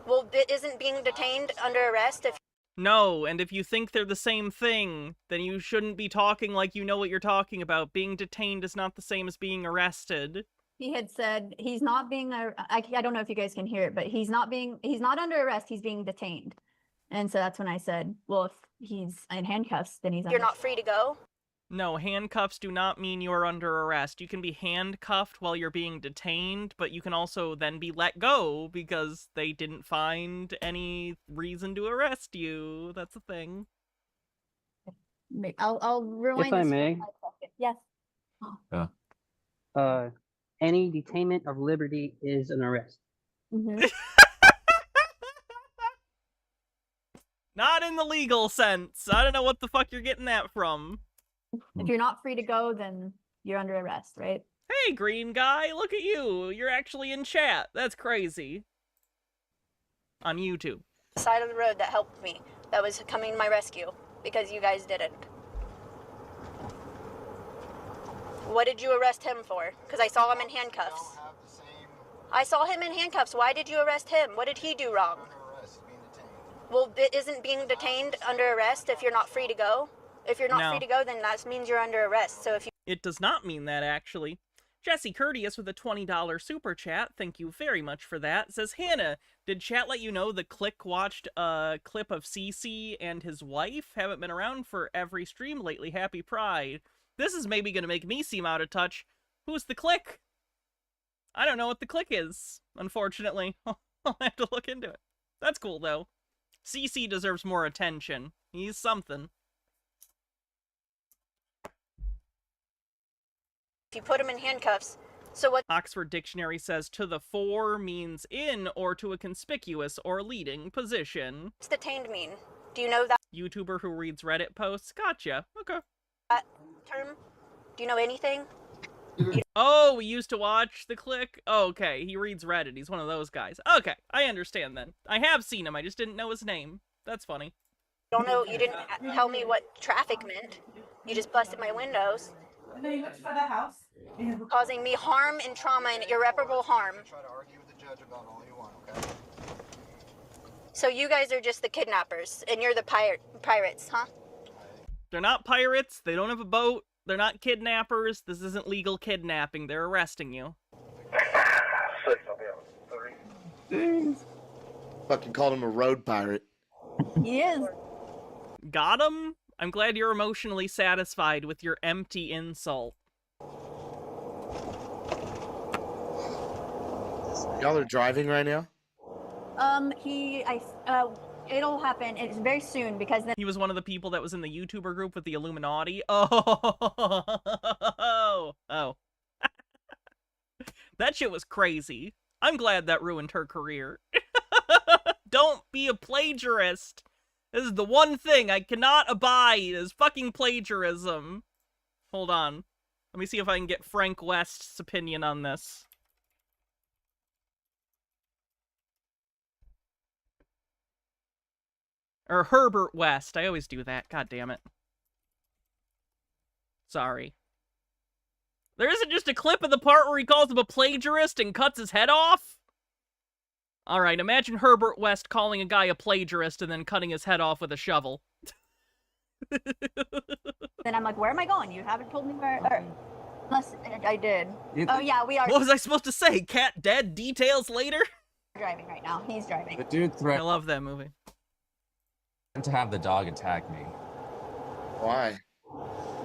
Well, isn't being detained under arrest if... No, and if you think they're the same thing, then you shouldn't be talking like you know what you're talking about. Being detained is not the same as being arrested. He had said he's not being, I don't know if you guys can hear it, but he's not under arrest, he's being detained. And so that's when I said, well, if he's in handcuffs, then he's You're not free to go? No, handcuffs do not mean you're under arrest. You can be handcuffed while you're being detained, but you can also then be let go because they didn't find any reason to arrest you. That's a thing. I'll rewind. If I may. Yes. Yeah. Any detainment of liberty is an arrest. Mm-hmm. Not in the legal sense. I don't know what the fuck you're getting that from. If you're not free to go, then you're under arrest, right? Hey, green guy, look at you. You're actually in chat. That's crazy. On YouTube. Side of the road that helped me, that was coming to my rescue, because you guys didn't. What did you arrest him for? Because I saw him in handcuffs. I saw him in handcuffs. Why did you arrest him? What did he do wrong? Well, isn't being detained under arrest if you're not free to go? If you're not free to go, then that means you're under arrest. So if you... It does not mean that, actually. Jesse Courteous with a $20 super chat, thank you very much for that, says, Hannah, did chat let you know the Click watched a clip of CC and his wife? Haven't been around for every stream lately. Happy Pride. This is maybe going to make me seem out of touch. Who's the Click? I don't know what the Click is, unfortunately. I'll have to look into it. That's cool, though. CC deserves more attention. He's something. If you put him in handcuffs, so what... Oxford Dictionary says to the fore means in or to a conspicuous or leading position. What's detained mean? Do you know that? YouTuber who reads Reddit posts? Gotcha. Okay. That term? Do you know anything? Oh, we used to watch The Click? Oh, okay, he reads Reddit. He's one of those guys. Okay, I understand then. I have seen him, I just didn't know his name. That's funny. Don't know, you didn't tell me what traffic meant. You just busted my windows. And then you looked for the house? causing me harm and trauma and irreparable harm. Try to argue with the judge about all you want, okay? So you guys are just the kidnappers, and you're the pirates, huh? They're not pirates. They don't have a boat. They're not kidnappers. This isn't legal kidnapping. They're arresting you. Fucking called him a road pirate. He is. Got him? I'm glad you're emotionally satisfied with your empty insult. Y'all are driving right now? It'll happen. It's very soon because then He was one of the people that was in the YouTuber group with the Illuminati. Oh. That shit was crazy. I'm glad that ruined her career. Don't be a plagiarist. This is the one thing I cannot abide is fucking plagiarism. Hold on. Let me see if I can get Frank West's opinion on this. Or Herbert West. I always do that. God damn it. Sorry. There isn't just a clip of the part where he calls him a plagiarist and cuts his head off? Alright, imagine Herbert West calling a guy a plagiarist and then cutting his head off with a shovel. then I'm like, where am I going? You haven't told me where. Or, unless I did. Oh yeah, we are What was I supposed to say? Cat dead? Details later? driving right now. He's driving. The dude I threatened love that movie. to have the dog attack me. Why?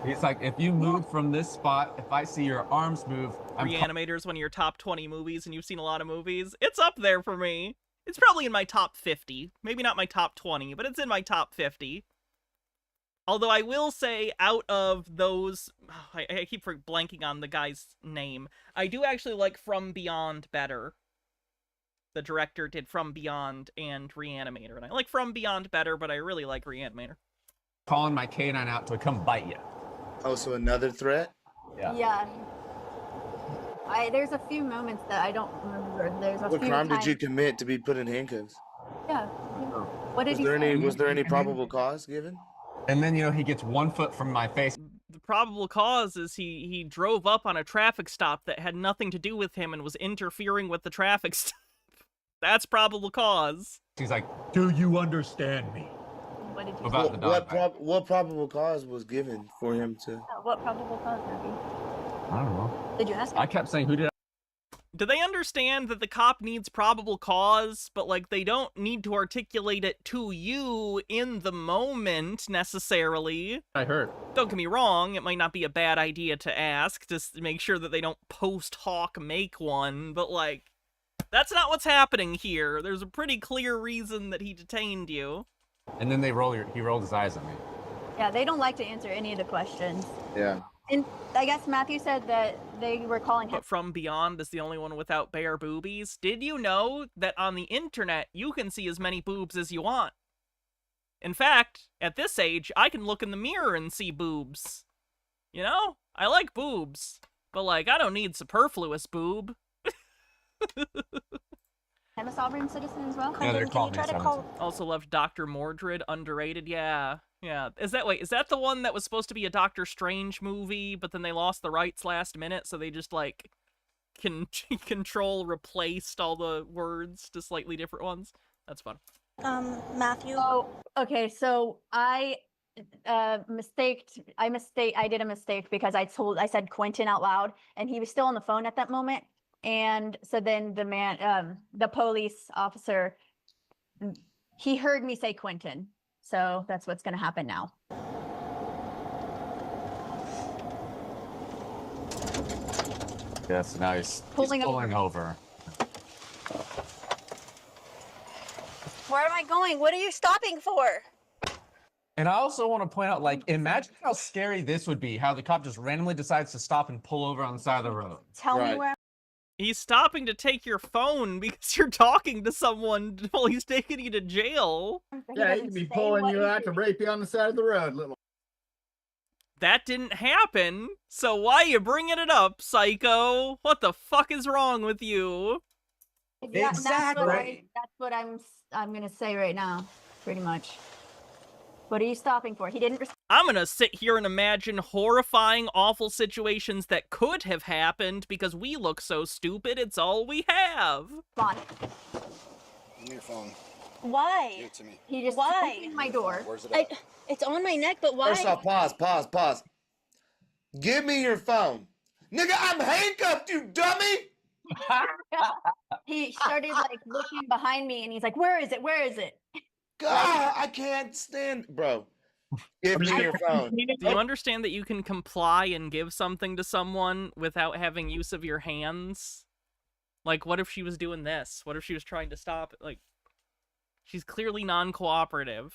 He's like, if you move from this spot, if I see your arms move, I'm Reanimator's one of your top 20 movies and you've seen a lot of movies. It's up there for me. It's probably in my top 50. Maybe not my top 20, but it's in my top 50. Although I will say, out of those... I keep blanking on the guy's name. I do actually like From Beyond better. The director did From Beyond and Reanimator. And I like From Beyond better, but I really like Reanimator. calling my canine out to come bite you. Oh, so another threat? Yeah. There's a few moments that I don't remember. There's a What few crime times... did you commit to be put in handcuffs? Yeah. What did Was there any probable cause given? And then, he gets 1 foot from my face. The probable cause is he drove up on a traffic stop that had nothing to do with him and was interfering with the traffic stop. That's probable cause. He's like, do you understand me? What did you About the dog. What probable cause was given for him to? What probable cause, Ruby? I don't know. Did you ask? I kept saying, who did I? Do they understand that the cop needs probable cause, but, like, they don't need to articulate it to you in the moment, necessarily? I heard. Don't get me wrong, it might not be a bad idea to ask, just to make sure that they don't post hoc make one, but, like, that's not what's happening here. There's a pretty clear reason that he detained you. And then he rolled his eyes at me. Yeah, they don't like to answer any of the questions. Yeah. And I guess Matthew said that they were calling him. But From Beyond is the only one without bare boobies. Did you know that on the internet, you can see as many boobs as you want? In fact, at this age, I can look in the mirror and see boobs. You know? I like boobs. But, like, I don't need superfluous boob. I'm a sovereign citizen as well. Yeah, they're calling me sovereign. Also loved Dr. Mordred, underrated. Yeah. Is that the one that was supposed to be a Doctor Strange movie, but then they lost the rights last minute, so they just, like, replaced all the words to slightly different ones? That's fun. Matthew. Oh, okay. So I did a mistake because I said Quentin out loud, and he was still on the phone at that moment. And so then the police officer, he heard me say Quentin. So that's what's going to happen now. Yes, now he's Pulling over. Where am I going? What are you stopping for? And I also want to point out, like, imagine how scary this would be, how the cop just randomly decides to stop and pull over on the side of the road. Tell me where. He's stopping to take your phone because you're talking to someone while he's taking you to jail. Yeah, he could be pulling you out to rape you on the side of the road, little. That didn't happen, so why you bringing it up, psycho? What the fuck is wrong with you? Exactly. That's what I'm gonna say right now, pretty much. What are you stopping for? He didn't respond. I'm gonna sit here and imagine horrifying, awful situations that could have happened because we look so stupid, it's all we have. Give me your phone. Why? Give it to me. He just Why? opened my door. Where's it at? It's on my neck, but why? First off, pause. Give me your phone. Nigga, I'm handcuffed, you dummy! He started like looking behind me and he's like, where is it? Where is it? God, I can't stand, bro. Give me your phone. Do you understand that you can comply and give something to someone without having use of your hands? Like, what if she was doing this? What if she was trying to stop it? Like, she's clearly non-cooperative.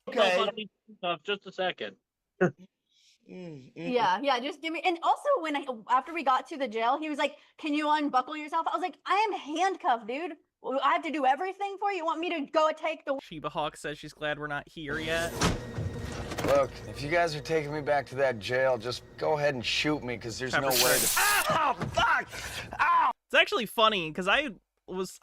Okay. Just a second. Yeah, just give me. And also, after we got to the jail, he was like, "Can you unbuckle yourself?" I was like, "I am handcuffed, dude. I have to do everything for you. You want me to go take the?" Sheba Hawk says she's glad we're not here yet. Look, if you guys are taking me back to that jail, just go ahead and shoot me, because there's no way to... Ow! Fuck! Ow! It's actually funny because I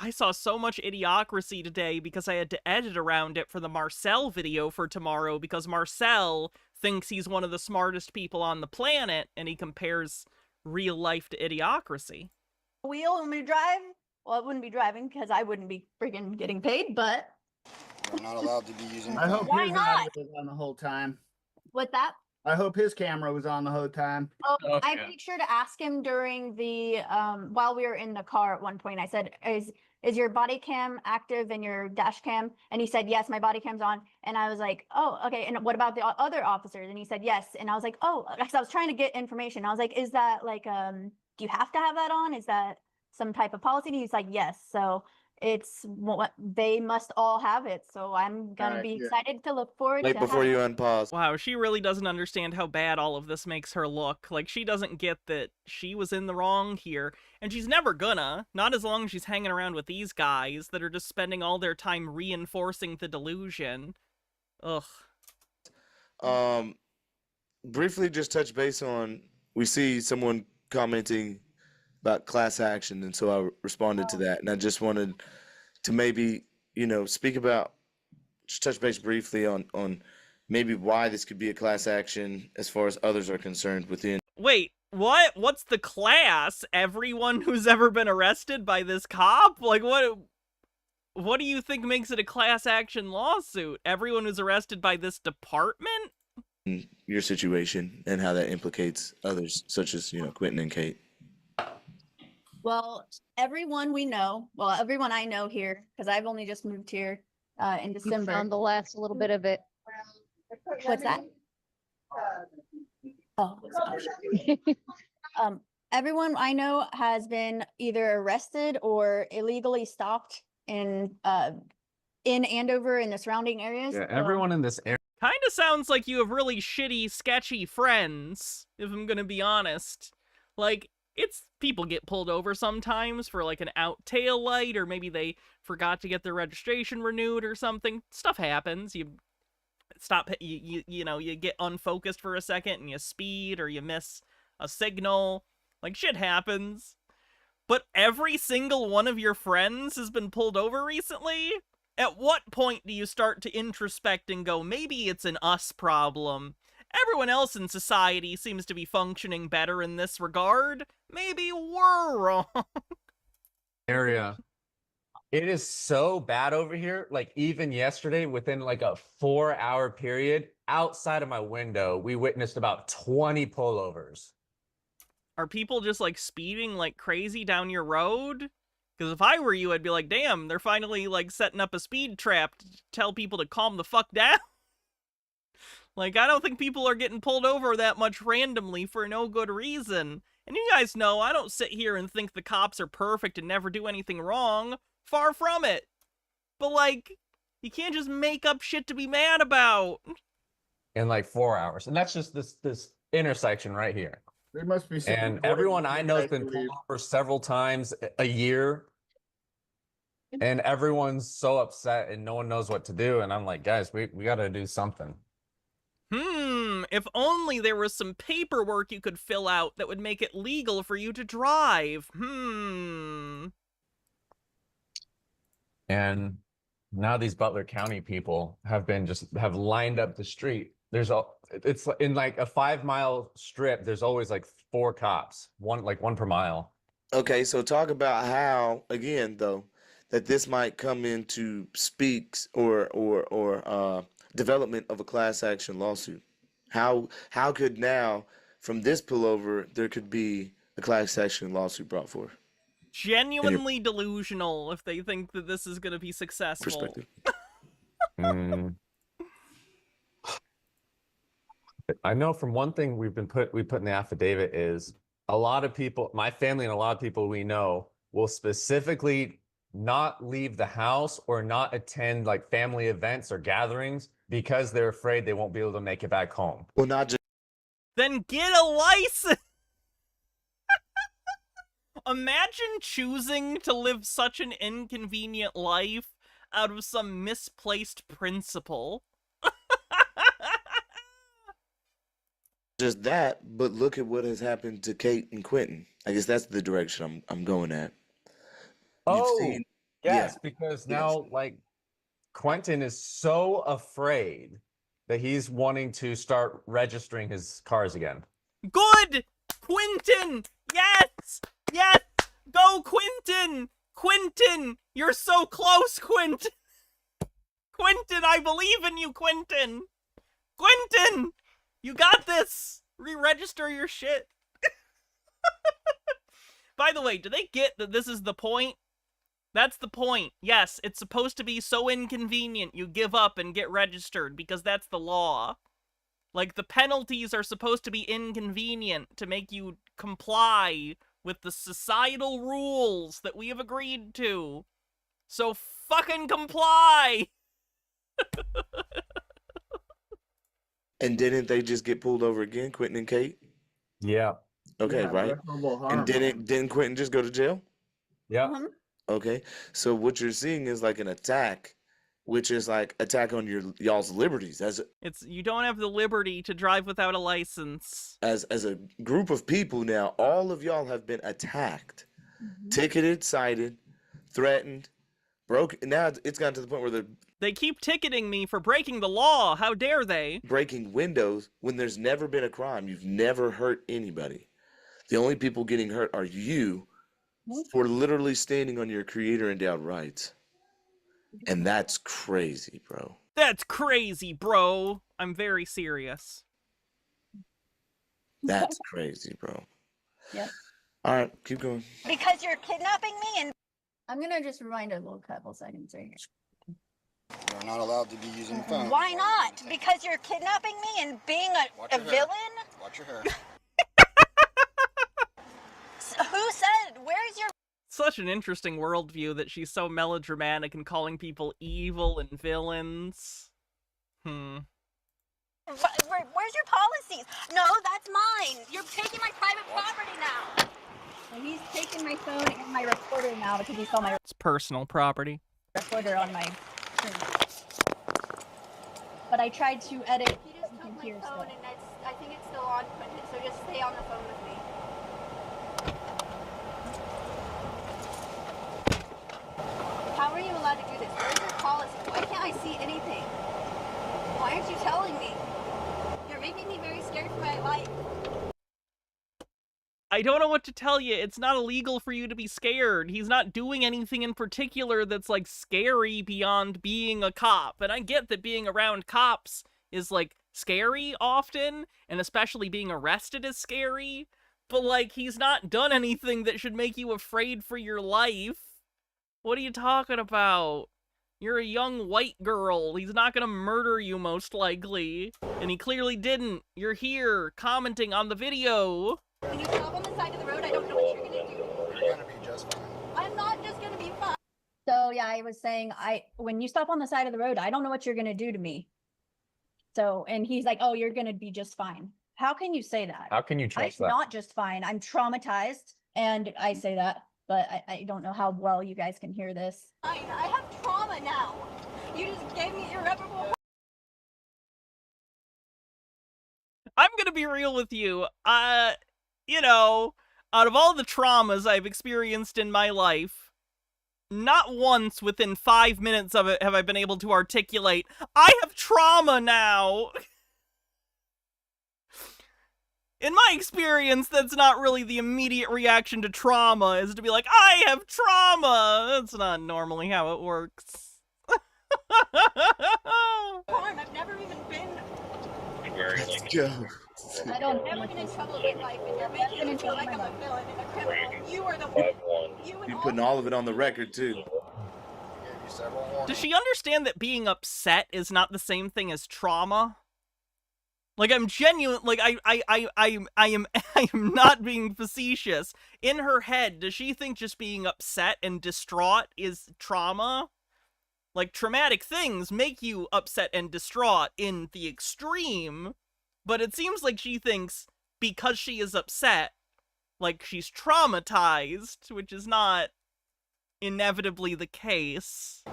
saw so much idiocracy today because I had to edit around it for the Marcel video for tomorrow, because Marcel thinks he's one of the smartest people on the planet and he compares real life to idiocracy. Wheel want me to drive? Well, I wouldn't be driving because I wouldn't be freaking getting paid, but I'm not allowed to be using. I hope Why his not? audio was on the whole time. with that. I hope his camera was on the whole time. Oh, I made sure to ask him during the while we were in the car at one point. I said, is your body cam active and your dash cam? And he said, yes, my body cam's on. And I was like, oh, okay. And what about the other officers? And he said, yes. And I was like, oh, because I was trying to get information. I was like, is that like, do you have to have that on? Is that some type of policy? And he's like, yes. So it's what they must all have it. So I'm gonna be excited to look forward to before you unpause. Wow, she really doesn't understand how bad all of this makes her look. Like, she doesn't get that she was in the wrong here, and she's never gonna. Not as long as she's hanging around with these guys that are just spending all their time reinforcing the delusion. Ugh. Briefly just touch base on, we see someone commenting about class action, and so I responded to that, and I just wanted to maybe, speak about, just touch base briefly on maybe why this could be a class action as far as others are concerned within. Wait, what? What's the class? Everyone who's ever been arrested by this cop? Like, what do you think makes it a class action lawsuit? Everyone who's arrested by this department? Your situation and how that implicates others, such as, Quentin and Kate. Well, everyone we know, everyone I know here, because I've only just moved here in December. On the last little bit of it. What's that? Oh, everyone I know has been either arrested or illegally stopped in Andover and the surrounding areas. Yeah, everyone in this area. Kind of sounds like you have really shitty, sketchy friends, if I'm gonna be honest. Like, people get pulled over sometimes for like an out tail light, or maybe they forgot to get their registration renewed or something. Stuff happens. You stop, you get unfocused for a second and you speed, or you miss a signal. Like, shit happens. But every single one of your friends has been pulled over recently? At what point do you start to introspect and go, maybe it's an us problem? Everyone else in society seems to be functioning better in this regard. Maybe we're wrong. Area. It is so bad over here. Like, even yesterday, within like a 4-hour period, outside of my window, we witnessed about 20 pullovers. Are people just like speeding like crazy down your road? Because if I were you, I'd be like, damn, they're finally like setting up a speed trap to tell people to calm the fuck down. Like, I don't think people are getting pulled over that much randomly for no good reason. And you guys know, I don't sit here and think the cops are perfect and never do anything wrong. Far from it. But, like, you can't just make up shit to be mad about. In like 4 hours. And that's just this intersection right here. There must be some. And everyone I know has been pulled over several times a year. And everyone's so upset and no one knows what to do. And I'm like, guys, we got to do something. If only there was some paperwork you could fill out that would make it legal for you to drive. And now these Butler County people have lined up the street. It's in like a 5-mile strip. There's always like 4 cops, one per mile. Okay, so talk about how, again, though, that this might come into speaks or development of a class action lawsuit. How could now, from this pullover, there could be a class action lawsuit brought forth? Genuinely delusional if they think that this is going to be successful. Perspective. I know from one thing we put in the affidavit is a lot of people, my family and a lot of people we know will specifically not leave the house or not attend like family events or gatherings because they're afraid they won't be able to make it back home. Well, not just. Then get a license. Imagine choosing to live such an inconvenient life out of some misplaced principle. Just that, but look at what has happened to Kate and Quentin. I guess that's the direction I'm going at. Yes, because now like Quentin is so afraid that he's wanting to start registering his cars again. Good! Quentin! Yes! Yes! Go, Quentin! Quentin! You're so close, Quentin! Quentin, I believe in you, Quentin! Quentin! You got this! Re-register your shit. By the way, do they get that this is the point? That's the point. Yes, it's supposed to be so inconvenient you give up and get registered because that's the law. Like, the penalties are supposed to be inconvenient to make you comply with the societal rules that we have agreed to. So fucking comply! And didn't they just get pulled over again, Quentin and Kate? Yeah. Okay, Yeah, right. irreparable harm. And didn't Quentin just go to jail? Yeah. Okay, so what you're seeing is like an attack, which is like attack on y'all's liberties It's you don't have the liberty to drive without a license. as a group of people now. All of y'all have been attacked, ticketed, cited, threatened, broken. Now it's gotten to the point where They keep ticketing me for breaking the law. How dare they? breaking windows when there's never been a crime. You've never hurt anybody. The only people getting hurt are you for literally standing on your creator endowed rights. And that's crazy, bro. That's crazy, bro. I'm very serious. That's crazy, bro. Yep. All right, keep going. Because you're kidnapping me and I'm gonna just rewind a little couple seconds right here. You're not allowed to be using the phone. why not? Because you're kidnapping me and being a villain? Watch your hair. Who said? Where's your Such an interesting worldview that she's so melodramatic and calling people evil and villains. Where's your policies? No, that's mine. You're taking my private property now. And he's taking my phone and my recorder now because he saw my It's personal property. recorder on my screen. But I tried to edit. He just took my phone and I think it's still on, Quentin, so just stay on the phone with me. How are you allowed to do this? Where's your policy? Why can't I see anything? Why aren't you telling me? You're making me very scared for my life. I don't know what to tell you. It's not illegal for you to be scared. He's not doing anything in particular that's, like, scary beyond being a cop. And I get that being around cops is, like, scary often, and especially being arrested is scary. But, like, he's not done anything that should make you afraid for your life. What are you talking about? You're a young white girl. He's not gonna murder you, most likely. And he clearly didn't. You're here, commenting on the video. When you stop on the side of the road, I don't know what you're gonna do. You're gonna be just fine. I'm not just gonna be fine. So yeah, I was saying, when you stop on the side of the road, I don't know what you're gonna do to me. So, and he's like, oh, you're gonna be just fine. How can you say that? How can you I'm trust that? not just fine. I'm traumatized, and I say that, but I don't know how well you guys can hear this. I have trauma now. You just gave me irreparable. I'm gonna be real with you. You know, out of all the traumas I've experienced in my life, Not once within 5 minutes of it have I been able to articulate, I have trauma now. In my experience, that's not really the immediate reaction to trauma, is to be like, I have trauma! That's not normally how it works. I've never even been. I don't Never been in trouble in my life, and you're making me feel like I'm a villain and a criminal. You are the one. You're putting all of it on the record too. Does she understand that being upset is not the same thing as trauma? Like, I'm genuine, like, I am not being facetious. In her head, does she think just being upset and distraught is trauma? Like, traumatic things make you upset and distraught in the extreme, but it seems like she thinks because she is upset, like, she's traumatized, which is not inevitably the case.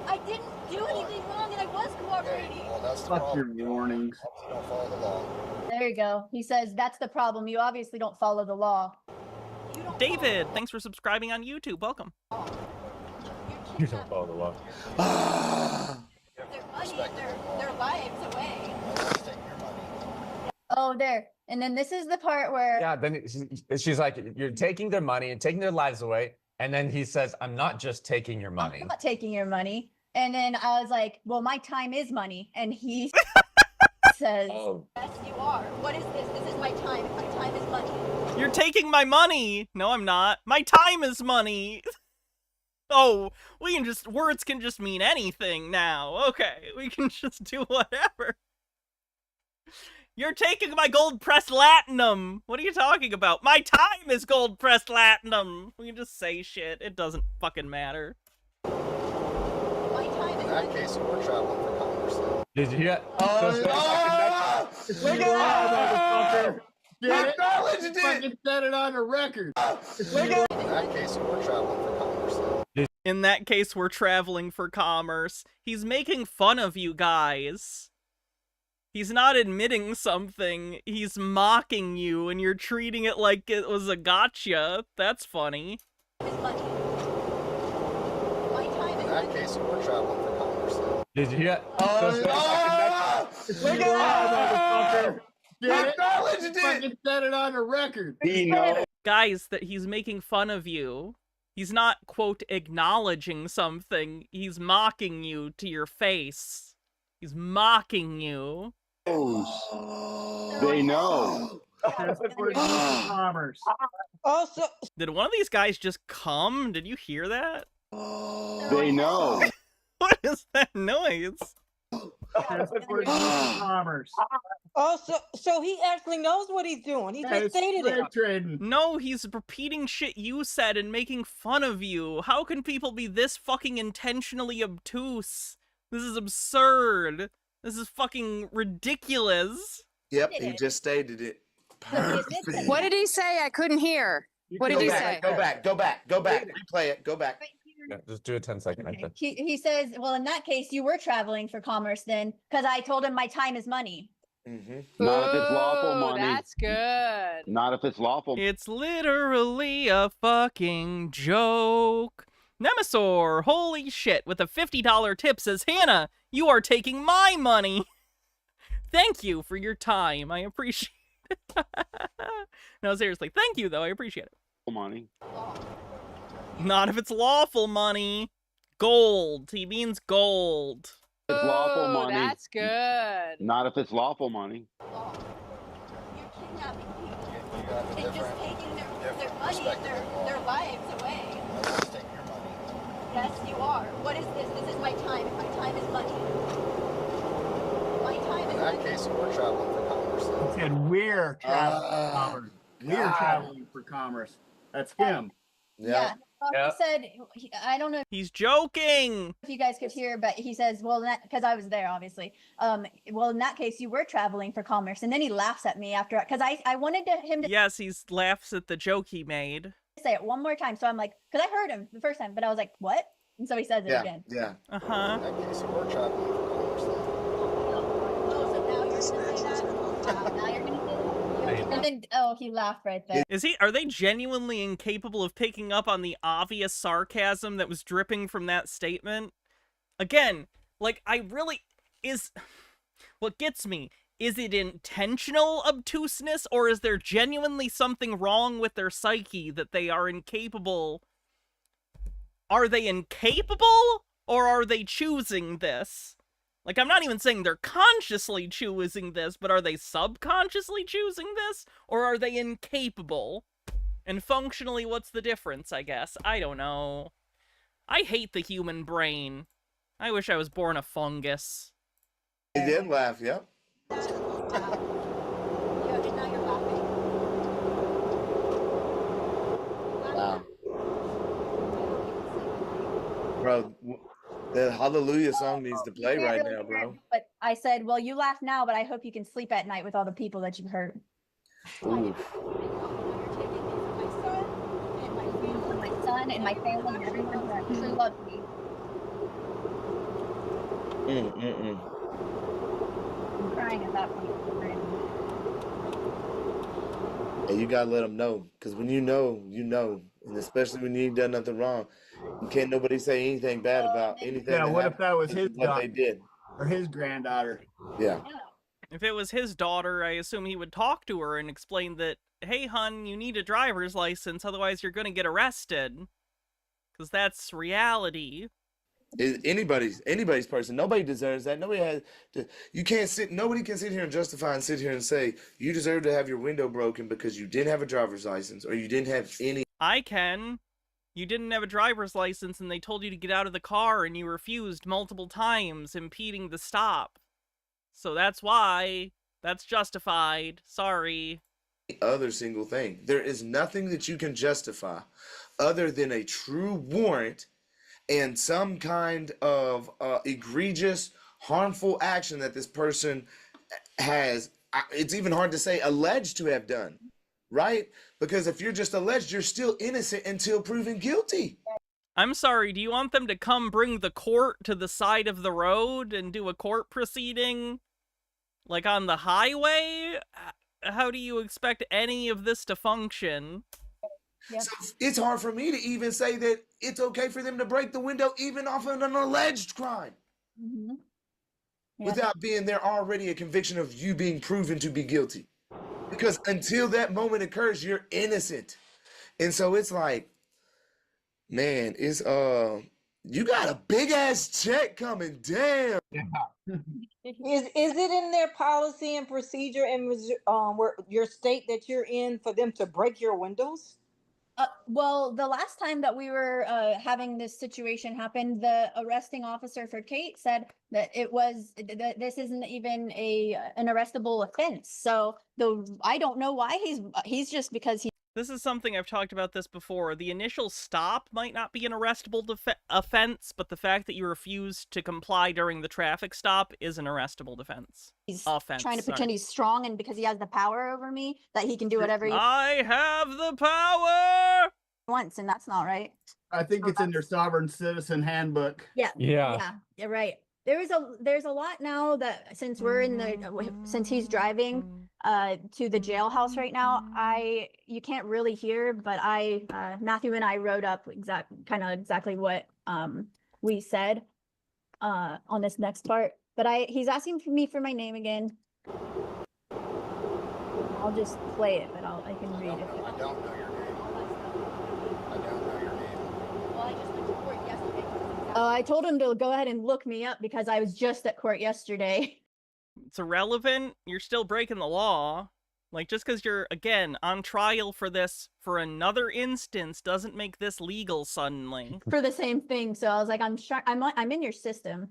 I didn't do anything wrong, and I was cooperating. Well, that's the problem. Your warnings. You don't follow the law. There you go. He says, that's the problem. You obviously don't follow the law. David, thanks for subscribing on YouTube. Welcome. You don't follow the law. Their money, their lives away. Oh, there. And then this is the part where... Yeah, then she's like, you're taking their money and taking their lives away. And then he says, I'm not just taking your money. I'm not taking your money. And then I was like, well, my time is money. And he says... Oh. Yes, you are. What is this? This is my time. My time is money. You're taking my money. No, I'm not. My time is money. Oh, words can just mean anything now. Okay, we can just do whatever. You're taking my gold-pressed latinum. What are you talking about? My time is gold-pressed latinum. We can just say shit. It doesn't fucking matter. My time is In that case, we're traveling for commerce. Did you hear? Look at that, motherfucker! Acknowledged it! Fucking set it on the record. In that case, we're traveling for commerce. In that case, we're traveling for commerce. He's making fun of you guys. He's not admitting something. He's mocking you, and you're treating it like it was a gotcha. That's funny. money. My time is In that case, we're traveling for commerce. Did you hear? Look at that, motherfucker! Acknowledged it! Fucking set it on the record. Guys, that he's making fun of you. He's not, quote, acknowledging something. He's mocking you to your face. He's mocking you. They know. Commerce. Also, Did one of these guys just come? Did you hear that? They know. What is that noise? Commerce. so he actually knows what he's doing. He just stated it. Trading. No, he's repeating shit you said and making fun of you. How can people be this fucking intentionally obtuse? This is absurd. This is fucking ridiculous. Yep, he just stated it. Perfect. What did he say? I couldn't hear. What did he say? Go back. Replay it. Go back. Yeah, just do a 10-second. Okay. He says, well, in that case, you were traveling for commerce then, because I told him my time is money. Not if it's lawful money. That's good. Not if it's lawful. It's literally a fucking joke. Nemesaur, holy shit, with a $50 tip says, Hannah, you are taking my money. Thank you for your time. I appreciate it. No, seriously, thank you, though. I appreciate it. Money. Not if it's lawful money. Gold. He means gold. It's lawful money. That's good. Not if it's lawful money. You're kidnapping people and just taking their money, their lives away. Yes, you are. What is this? This is my time. My time is money. My time is In that money. case, we're traveling for commerce. He said we're traveling for commerce. We're traveling for commerce. That's him. Yeah. He said, I don't know He's joking. if you guys could hear, but he says, well, because I was there, obviously. Well, in that case, you were traveling for commerce. And then he laughs at me after, because I wanted him to Yes, he laughs at the joke he made. say it one more time. So I'm like, because I heard him the first time, but I was like, what? And so he says it again. Yeah. Uh-huh. In that case, we're traveling for commerce. Oh, so now you're going to say that? Now you're going to say that? And then, oh, he laughed right there. Are they genuinely incapable of picking up on the obvious sarcasm that was dripping from that statement? Again, like, what gets me, is it intentional obtuseness, or is there genuinely something wrong with their psyche that they are incapable? Are they incapable, or are they choosing this? Like, I'm not even saying they're consciously choosing this, but are they subconsciously choosing this? Or are they incapable? And functionally, what's the difference, I guess? I don't know. I hate the human brain. I wish I was born a fungus. He did laugh, yep. Wow. Bro, the Hallelujah song needs to play right now, bro. But I said, well, you laugh now, but I hope you can sleep at night with all the people that you've hurt. Oof. My son and my family and everyone who actually loves me. I'm crying at that point. And you gotta let them know, because when you know, and especially when you ain't done nothing wrong, you can't nobody say anything bad about anything. Yeah, what if that was his what daughter they did, or his granddaughter? Yeah. If it was his daughter, I assume he would talk to her and explain that, hey, hun, you need a driver's license, otherwise you're gonna get arrested. Because that's reality. Anybody's person. Nobody deserves that. Nobody has to, nobody can sit here and justify and sit here and say you deserve to have your window broken because you didn't have a driver's license or you didn't have any. I can. You didn't have a driver's license and they told you to get out of the car and you refused multiple times, impeding the stop. So that's why. That's justified. Sorry. Other single thing. There is nothing that you can justify other than a true warrant and some kind of egregious, harmful action that this person has, it's even hard to say alleged to have done, right? Because if you're just alleged, you're still innocent until proven guilty. I'm sorry, do you want them to come bring the court to the side of the road and do a court proceeding? Like on the highway? How do you expect any of this to function? Yep. So it's hard for me to even say that it's okay for them to break the window even off of an alleged crime. Mm-hmm. Yep. Without being there already a conviction of you being proven to be guilty. Because until that moment occurs, you're innocent. And so it's like, man, it's you got a big ass check coming. Damn. Yeah. Is it in their policy and procedure in where your state that you're in for them to break your windows? Well, the last time that we were having this situation happen, the arresting officer for Kate said that this isn't even an arrestable offense. So I don't know why he's just because he. This is something I've talked about this before. The initial stop might not be an arrestable offense, but the fact that you refused to comply during the traffic stop is an arrestable defense. He's trying to pretend he's strong, and because he has the power over me, that he can do whatever I have the power! Once, and that's not right. I think it's in their sovereign citizen handbook. Yeah, right. There's a lot now that since he's driving to the jailhouse right now, you can't really hear, but Matthew and I wrote up exactly what we said on this next part. But he's asking me for my name again. I'll just play it, but I can read it. I don't know your name. I don't know your name. Well, I just went to court yesterday. I told him to go ahead and look me up because I was just at court yesterday. It's irrelevant. You're still breaking the law. Like, just because you're, again, on trial for this for another instance doesn't make this legal suddenly. For the same thing. So I was like, I'm in your system.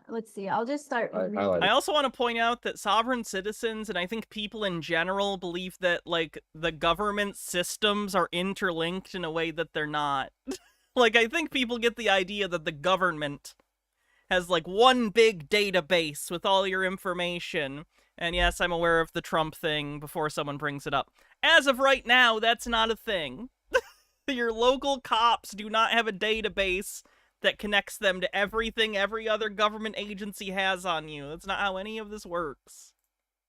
Let's see. I'll just start. I also want to point out that sovereign citizens, and I think people in general, believe that, like, the government systems are interlinked in a way that they're not. Like, I think people get the idea that the government has, like, one big database with all your information. And yes, I'm aware of the Trump thing before someone brings it up. As of right now, that's not a thing. Your local cops do not have a database that connects them to everything every other government agency has on you. That's not how any of this works.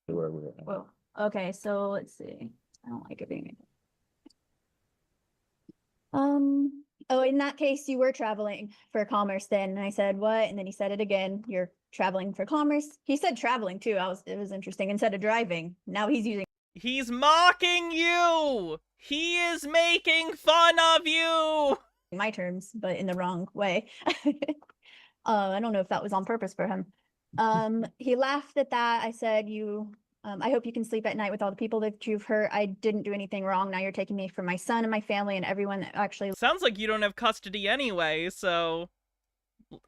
Well, Okay, so let's see. I don't like it being. Oh, in that case, you were traveling for commerce then. And I said, what? And then he said it again. You're traveling for commerce. He said traveling too. It was interesting. Instead of driving. Now he's using. He's mocking you! He is making fun of you! My terms, but in the wrong way. I don't know if that was on purpose for him. He laughed at that. I said, I hope you can sleep at night with all the people that you've hurt. I didn't do anything wrong. Now you're taking me from my son and my family and everyone that actually. Sounds like you don't have custody anyway, so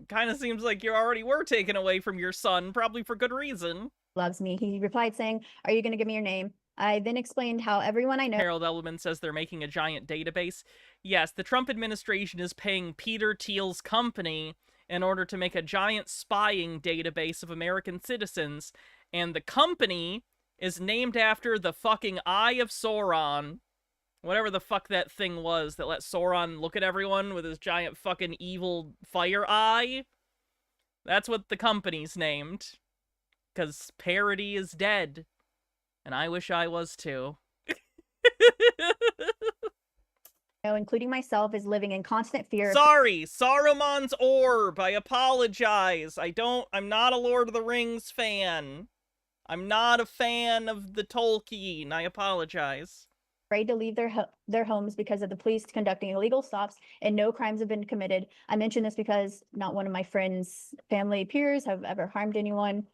kind of seems like you already were taken away from your son, probably for good reason. Loves me. He replied saying, are you going to give me your name? I then explained how everyone I know. Harold Edelman says they're making a giant database. Yes, the Trump administration is paying Peter Thiel's company in order to make a giant spying database of American citizens, and the company is named after the fucking Eye of Sauron. Whatever the fuck that thing was that let Sauron look at everyone with his giant fucking evil fire eye. That's what the company's named. Because parody is dead. And I wish I was too. Including myself, is living in constant fear. Sorry, Saruman's orb. I apologize. I'm not a Lord of the Rings fan. I'm not a fan of the Tolkien. I apologize. Afraid to leave their homes because of the police conducting illegal stops and no crimes have been committed. I mention this because not one of my friends, family, peers have ever harmed anyone.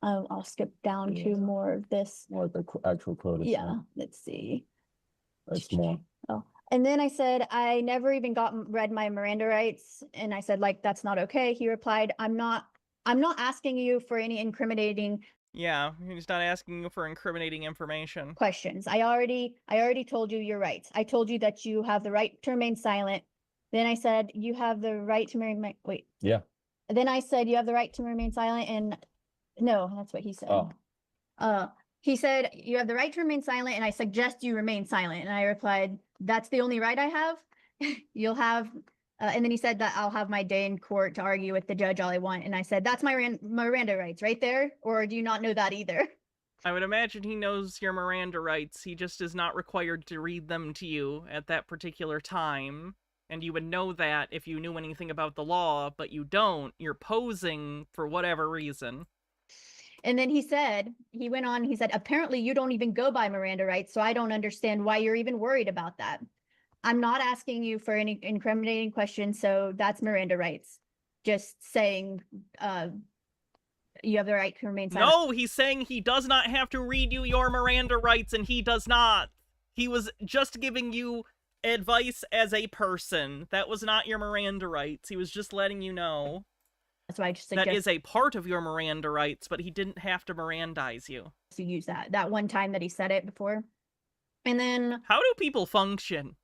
I'll skip down to more of this. More of the actual quote. Yeah, let's see. That's more. Oh, and then I said, I never even read my Miranda rights. And I said, like, that's not okay. He replied, I'm not asking you for any incriminating. Yeah, he's not asking you for incriminating information. Questions. I already told you your rights. I told you that you have the right to remain silent. Then I said, you have the right to remain, wait. Yeah. Then I said, you have the right to remain silent. And no, that's what he said. Oh. He said, you have the right to remain silent, and I suggest you remain silent. And I replied, that's the only right I have? You'll have, and then he said that I'll have my day in court to argue with the judge all I want. And I said, that's my Miranda rights right there? Or do you not know that either? I would imagine he knows your Miranda rights. He just is not required to read them to you at that particular time. And you would know that if you knew anything about the law, but you don't. You're posing for whatever reason. And then he went on, he said, apparently you don't even go by Miranda rights, so I don't understand why you're even worried about that. I'm not asking you for any incriminating questions, so that's Miranda rights. Just saying, you have the right to remain silent. No, he's saying he does not have to read you your Miranda rights, and he does not. He was just giving you advice as a person. That was not your Miranda rights. He was just letting you know. That's why I just suggest that is a part of your Miranda rights, but he didn't have to Mirandize you. To use that one time that he said it before. And then how do people function?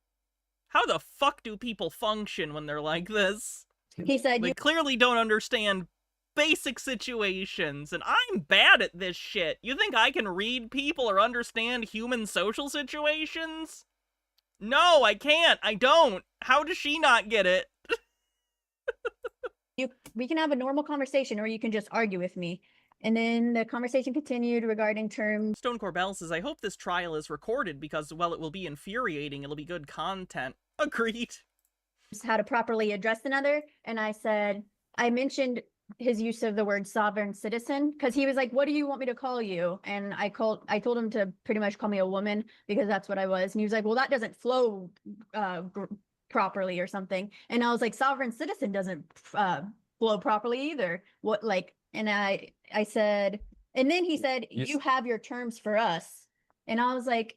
How the fuck do people function when they're like this? He said they clearly don't understand basic situations, and I'm bad at this shit. You think I can read people or understand human social situations? No, I can't. I don't. How does she not get it? We can have a normal conversation, or you can just argue with me. And then the conversation continued regarding terms. Stone Corbell says, I hope this trial is recorded because, well, it will be infuriating. It'll be good content. Agreed. How to properly address another. And I said, I mentioned his use of the word sovereign citizen because he was like, what do you want me to call you? And I told him to pretty much call me a woman because that's what I was. And he was like, well, that doesn't flow properly or something. And I was like, sovereign citizen doesn't flow properly either. What, like, and I said, and then he said, you have your terms for us. And I was like,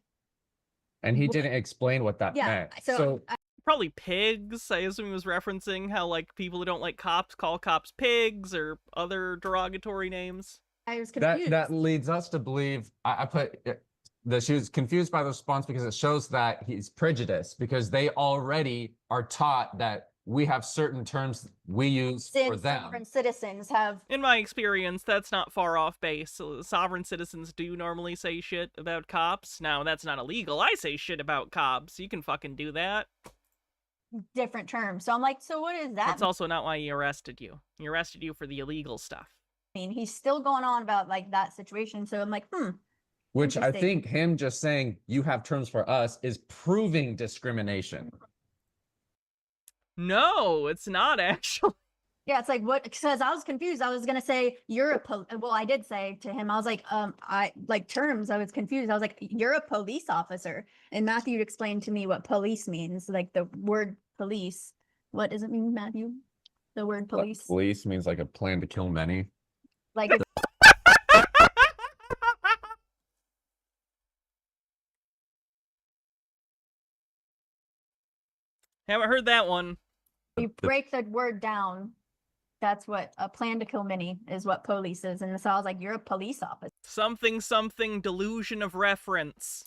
and he didn't explain what that meant. So probably pigs. I assume he was referencing how, like, people who don't like cops call cops pigs or other derogatory names. I was confused. That leads us to believe, I put that she was confused by the response because it shows that he's prejudiced because they already are taught that we have certain terms we use for them. Sovereign citizens have. In my experience, that's not far off base. So sovereign citizens do normally say shit about cops. Now, that's not illegal. I say shit about cops. You can fucking do that. Different terms. So I'm like, so what is that? That's also not why he arrested you. He arrested you for the illegal stuff. I mean, he's still going on about like that situation. So I'm like, Which I Interesting. think him just saying you have terms for us is proving discrimination. No, it's not actually. Yeah, it's like what? Because I was confused. I was gonna say you're a well, I did say to him, I was like, I like terms. I was confused. I was like, you're a police officer, and Matthew explained to me what police means, like the word police. What does it mean, Matthew? The word police. Police means like a plan to kill many. Like it's Haven't heard that one. you break the word down. That's what a plan to kill many is, what police is. And so I was like, you're a police officer. Something, something, delusion of reference.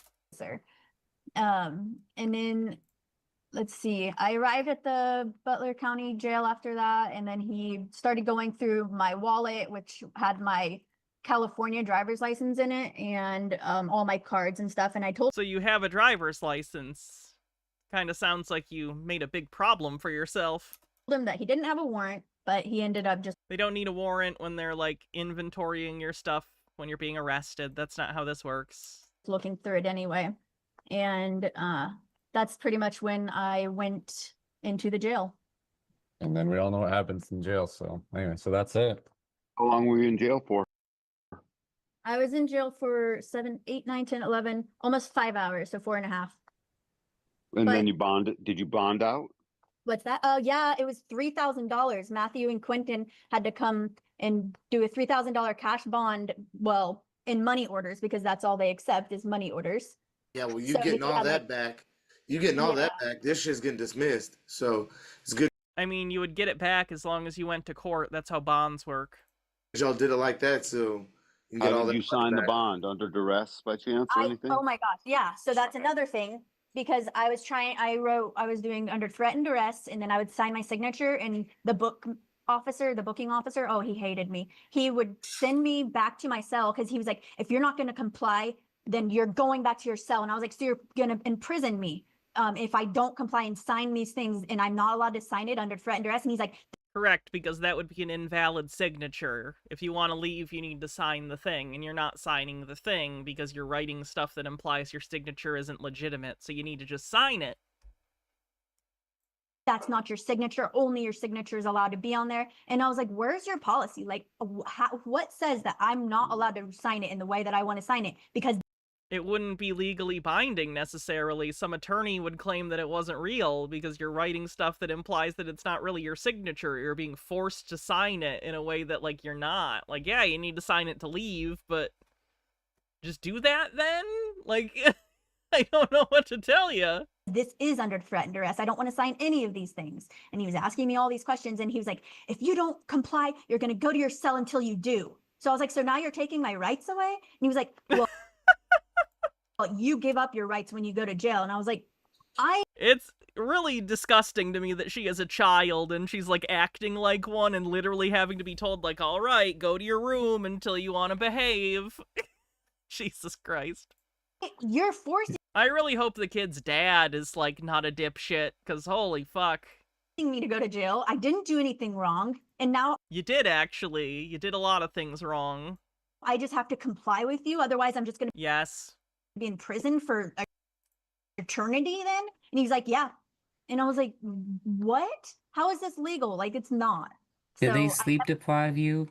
And then let's see, I arrived at the Butler County Jail after that, and then he started going through my wallet, which had my California driver's license in it, and all my cards and stuff. And I told So you have a driver's license. Kind of sounds like you made a big problem for yourself. him that he didn't have a warrant, but he ended up just They don't need a warrant when they're like inventorying your stuff when you're being arrested. That's not how this works. looking through it anyway. And that's pretty much when I went into the jail. And then we all know what happens in jail. So anyway, so that's it. How long were you in jail for? I was in jail for 7, 8, 9, 10, 11, almost 5 hours, so 4.5. And But- then you bonded. Did you bond out? What's that? Oh, yeah, it was $3,000. Matthew and Quentin had to come and do a $3,000 cash bond, well, in money orders, because that's all they accept is money orders. Yeah, well, you So getting we all had, that like- back. You getting all that back. This shit's getting dismissed. So it's good I mean, you would get it back as long as you went to court. That's how bonds work. y'all did it like that. So you can get How all did that you sign the back. bond? Under duress by chance or anything? Oh my gosh, yeah. So that's another thing, because I was doing under threat and duress, and then I would sign my signature, and the booking officer, oh, he hated me. He would send me back to my cell because he was like, if you're not going to comply, then you're going back to your cell. And I was like, so you're going to imprison me if I don't comply and sign these things, and I'm not allowed to sign it under threat and duress. And he's like, Correct, because that would be an invalid signature. If you want to leave, you need to sign the thing, and you're not signing the thing because you're writing stuff that implies your signature isn't legitimate, so you need to just sign it. that's not your signature. Only your signature is allowed to be on there. And I was like, where's your policy? Like, what says that I'm not allowed to sign it in the way that I want to sign it? Because It wouldn't be legally binding necessarily. Some attorney would claim that it wasn't real because you're writing stuff that implies that it's not really your signature. You're being forced to sign it in a way that, like, you're not. Like, yeah, you need to sign it to leave, but just do that then? Like, I don't know what to tell you. this is under threat and duress. I don't want to sign any of these things. And he was asking me all these questions, and he was like, if you don't comply, you're going to go to your cell until you do. So I was like, so now you're taking my rights away? And he was like, well, you give up your rights when you go to jail. And I was like, It's really disgusting to me that she is a child and she's, like, acting like one and literally having to be told, like, all right, go to your room until you want to behave. Jesus Christ. You're forcing I really hope the kid's dad is, like, not a dipshit, because holy fuck. me to go to jail. I didn't do anything wrong. And now You did, actually. You did a lot of things wrong. I just have to comply with you. Otherwise, I'm just going to Yes. be in prison for eternity then? And he's like, yeah. And I was like, what? How is this legal? Like, it's not. Did they So I sleep deprive you?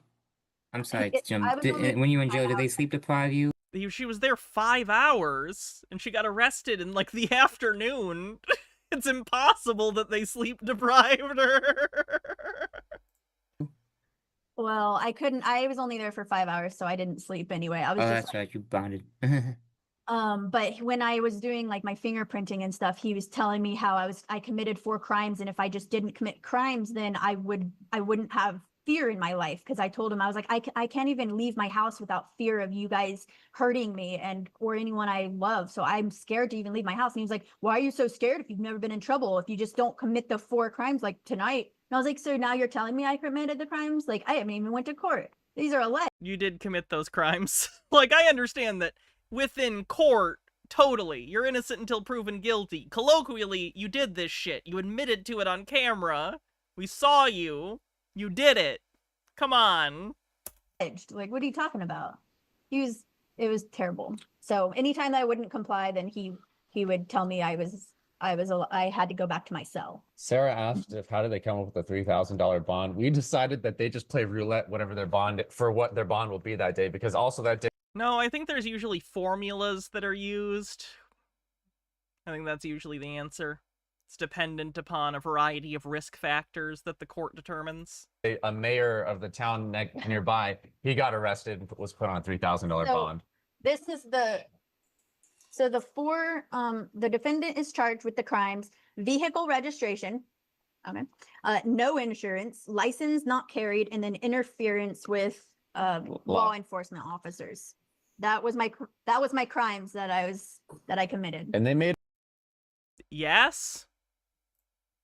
I'm sorry to I jump. was only When you were in 5 jail, did they hours. sleep deprive you? She was there 5 hours, and she got arrested in, like, the afternoon. It's impossible that they sleep deprived her. Well, I was only there for 5 hours, so I didn't sleep anyway. I was Oh, just that's right. You bonded. but when I was doing like my fingerprinting and stuff, he was telling me how I committed 4 crimes, and if I just didn't commit crimes, then I wouldn't have fear in my life. Because I told him, I was like, I can't even leave my house without fear of you guys hurting me or anyone I love. So I'm scared to even leave my house. And he was like, why are you so scared if you've never been in trouble? If you just don't commit the 4 crimes like tonight. And I was like, so now you're telling me I committed the crimes? Like, I haven't even went to court. These are alleged. You did commit those crimes. Like, I understand that within court, totally, you're innocent until proven guilty. Colloquially, you did this shit. You admitted to it on camera. We saw you. You did it. Come on. Like, what are you talking about? It it was terrible. So anytime that I wouldn't comply, then he would tell me I had to go back to my cell. Sarah asked how did they come up with the $3,000 bond? We decided that they just play roulette, whatever their bond for what their bond will be that day, because also that day. No, I think there's usually formulas that are used. I think that's usually the answer. It's dependent upon a variety of risk factors that the court determines. A mayor of the town nearby, he got arrested and was put on a $3,000 bond. This is the defendant is charged with the crimes: vehicle registration, okay, no insurance, license not carried, and then interference with law enforcement officers. That was my crimes that I committed. And they made yes.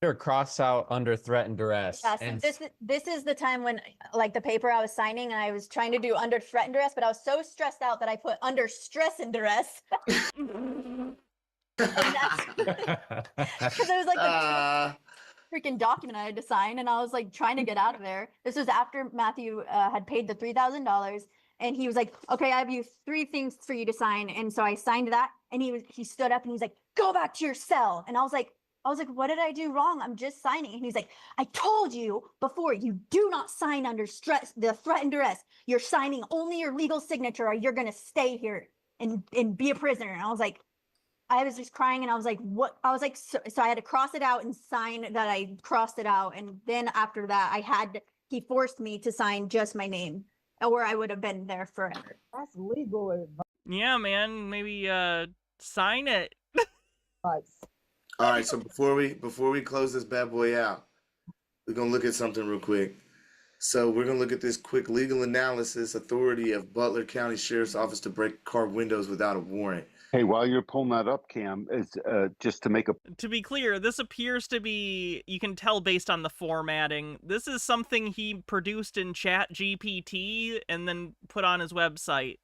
her cross out under threat and duress. Yeah, so this is the time when, like, the paper I was signing, and I was trying to do under threat and duress, but I was so stressed out that I put under stress and duress. Because it was like the freaking document I had to sign, and I was like trying to get out of there. This was after Matthew had paid the $3,000, and he was like, "Okay, I have 3 things for you to sign." And so I signed that, and he stood up and he's like, "Go back to your cell." And I was like, "What did I do wrong? I'm just signing." And he's like, "I told you before, you do not sign under stress, the threat and duress. You're signing only your legal signature, or you're going to stay here and be a prisoner." And I was just crying, and I was like, "What?" I was like, so I had to cross it out and sign that I crossed it out. And then after that, he forced me to sign just my name, or I would have been there forever. That's legal advice. Yeah, man, maybe sign it. All right, so before we close this bad boy out, we're gonna look at something real quick. So we're gonna look at this quick legal analysis: authority of Butler County Sheriff's Office to break car windows without a warrant. Hey, while you're pulling that up, Cam, is just to make a. To be clear, this appears to be, you can tell based on the formatting, this is something he produced in ChatGPT and then put on his website.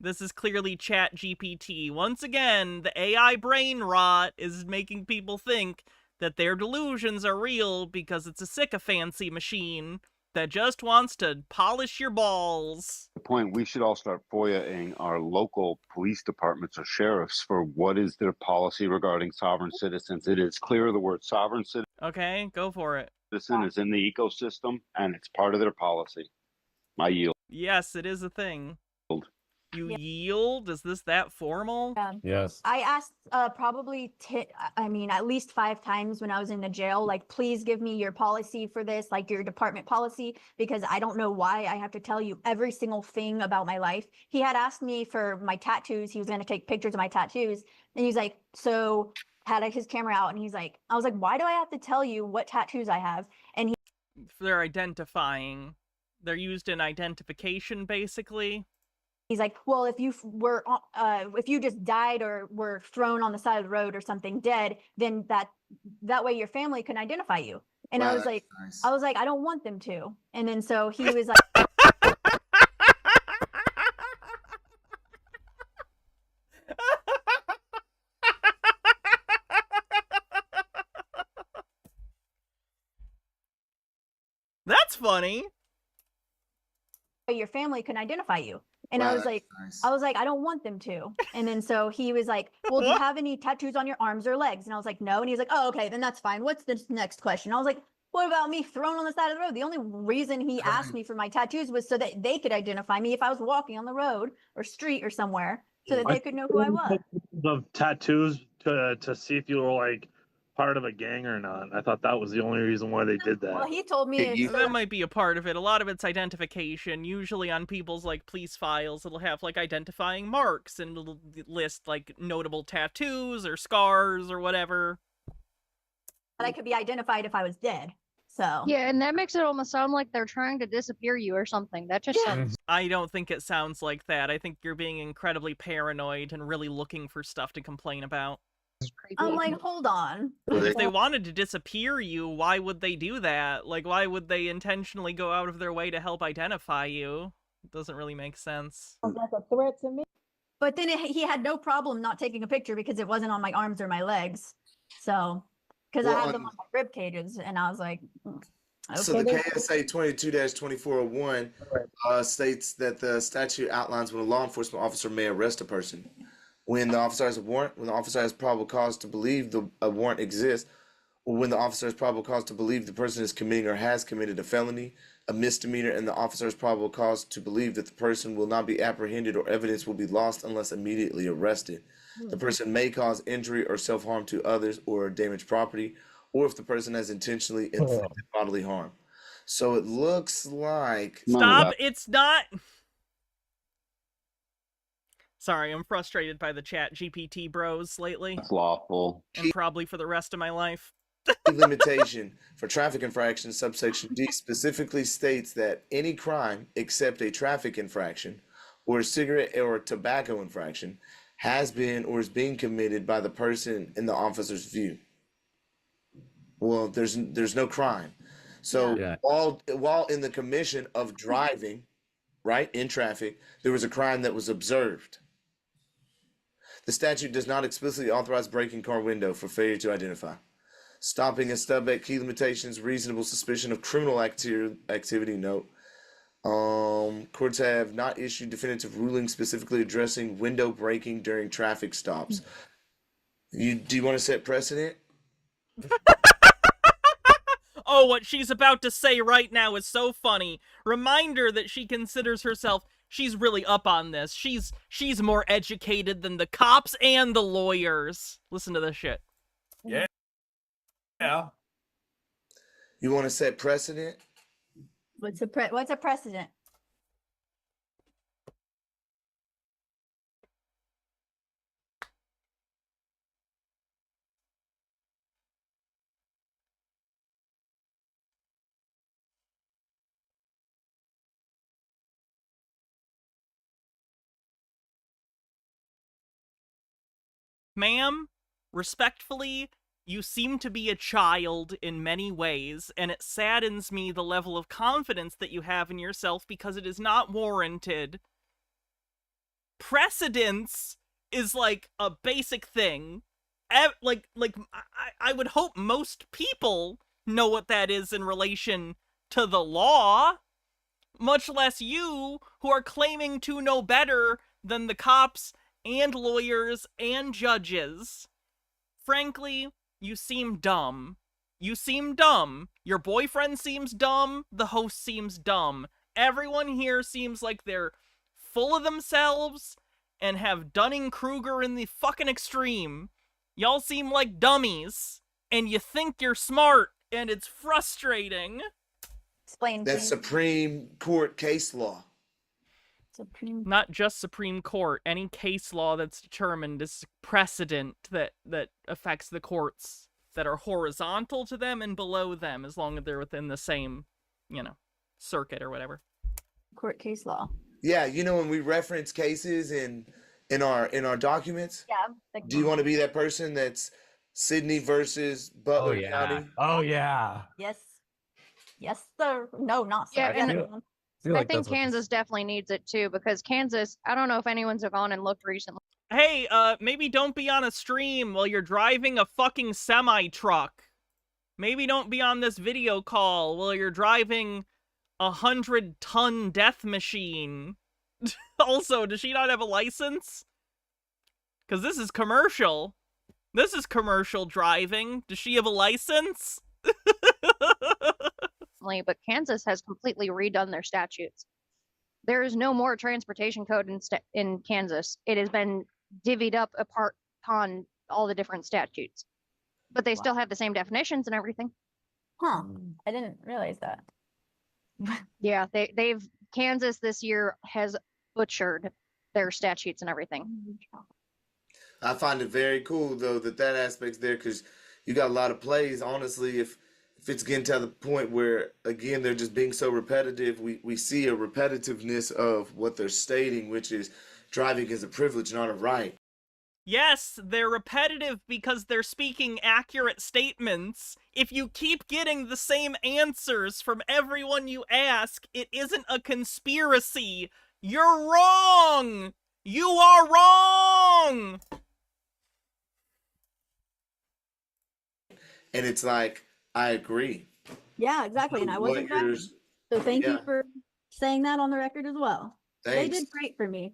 This is clearly ChatGPT. Once again, the AI brain rot is making people think that their delusions are real because it's a sycophancy machine that just wants to polish your balls. Point, we should all start FOIA-ing our local police departments or sheriffs for what is their policy regarding sovereign citizens. It is clear the word sovereign Okay, go for it. citizen is in the ecosystem, and it's part of their policy. I yield. Yes, it is a thing. You yield? Is this that formal? Yes. I asked probably at least 5 times when I was in the jail, like, "Please give me your policy for this, like your department policy, because I don't know why I have to tell you every single thing about my life." He had asked me for my tattoos. He was going to take pictures of my tattoos, and he's like, so had his camera out, and I was like, "Why do I have to tell you what tattoos I have?" And they're identifying. They're used in identification, basically. he's like, "Well, if you just died or were thrown on the side of the road or something dead, then that way your family can identify you." And Wow, I was like, nice. "I don't want them to." And then so he was like, That's funny. "Your family can identify you." And Wow, I was that's like, nice. "I don't want them to." And then so he was like, "Well, do you have any tattoos on your arms or legs?" And I was like, "No." And he's like, "Oh, okay, then that's fine. What's the next question?" I was like, "What about me thrown on the side of the road?" The only reason he asked me for my tattoos was so that they could identify me if I was walking on the road or street or somewhere, so that they could know who I was. Of tattoos to see if you were like part of a gang or not. I thought that was the only reason why they did that. Well, he told me it's so That might be a part of it. A lot of it's identification. Usually on people's like police files, it'll have like identifying marks and it'll list like notable tattoos or scars or whatever. that I could be identified if I was dead. So Yeah, and that makes it almost sound like they're trying to disappear you or something. That just sounds. I don't think it sounds like that. I think you're being incredibly paranoid and really looking for stuff to complain about. I'm like, hold on. If they wanted to disappear you, why would they do that? Like, why would they intentionally go out of their way to help identify you? It doesn't really make sense. Sounds like a threat to me. But then he had no problem not taking a picture because it wasn't on my arms or my legs. So, because I Well, had them on my rib cages, and I was like, So the KSA 22-2401 states that the statute outlines when a law enforcement officer may arrest a person. When the officer has a warrant, when the officer has probable cause to believe a warrant exists, or when the officer has probable cause to believe the person is committing or has committed a felony, a misdemeanor, and the officer has probable cause to believe that the person will not be apprehended or evidence will be lost unless immediately arrested. The person may cause injury or self-harm to others or damage property, or if the person has intentionally inflicted bodily harm. So it looks like... Stop, it's not... Sorry, I'm frustrated by the chat GPT bros lately. That's lawful. And probably for the rest of my life. Limitation for traffic infraction, subsection D specifically states that any crime except a traffic infraction or a cigarette or tobacco infraction has been or is being committed by the person in the officer's view. Well, there's no crime. So while in the commission of driving, right, in traffic, there was a crime that was observed. The statute does not explicitly authorize breaking car window for failure to identify. Stopping a stub at key limitations, reasonable suspicion of criminal activity, note. Courts have not issued definitive rulings specifically addressing window breaking during traffic stops. Do you want to set precedent? Oh, what she's about to say right now is so funny. Reminder that she considers herself, she's really up on this. She's more educated than the cops and the lawyers. Listen to this shit. Yeah. Yeah. You want to set precedent? What's a precedent? Ma'am, respectfully, you seem to be a child in many ways, and it saddens me the level of confidence that you have in yourself because it is not warranted. Precedence is like a basic thing. I would hope most people know what that is in relation to the law, much less you, who are claiming to know better than the cops and lawyers and judges. Frankly, you seem dumb. You seem dumb. Your boyfriend seems dumb. The host seems dumb. Everyone here seems like they're full of themselves and have Dunning-Kruger in the fucking extreme. Y'all seem like dummies, and you think you're smart, and it's frustrating. Explain. That's Supreme Court case law. Not just Supreme Court. Any case law that's determined is precedent that affects the courts that are horizontal to them and below them, as long as they're within the same, circuit or whatever. Court case law. Yeah, when we reference cases in our documents. Yeah. Do you want to be that person that's Sydney versus Butler County? Oh yeah. Yes. Yes, sir. No, not sir. Yeah, Yeah, I think Kansas definitely needs it too, because Kansas, I don't know if anyone's gone and looked recently. Hey, maybe don't be on a stream while you're driving a fucking semi-truck. Maybe don't be on this video call while you're driving a 100-ton death machine. Also, does she not have a license? Because this is commercial. This is commercial driving. Does she have a license? But Kansas has completely redone their statutes. There is no more transportation code in Kansas. It has been divvied up apart on all the different statutes, but they still have the same definitions and everything. Huh. I didn't realize that. Yeah, they've Kansas this year has butchered their statutes and everything. I find it very cool though that aspect's there, because you got a lot of plays. Honestly, if it's getting to the point where, again, they're just being so repetitive, we see a repetitiveness of what they're stating, which is driving is a privilege, not a right. Yes, they're repetitive because they're speaking accurate statements. If you keep getting the same answers from everyone you ask, it isn't a conspiracy. You're wrong! You are wrong! And it's like, I agree. Yeah, exactly. And I wasn't driving. lawyers. So thank you Yeah. for saying that on the record as well. They Thanks. did great for me.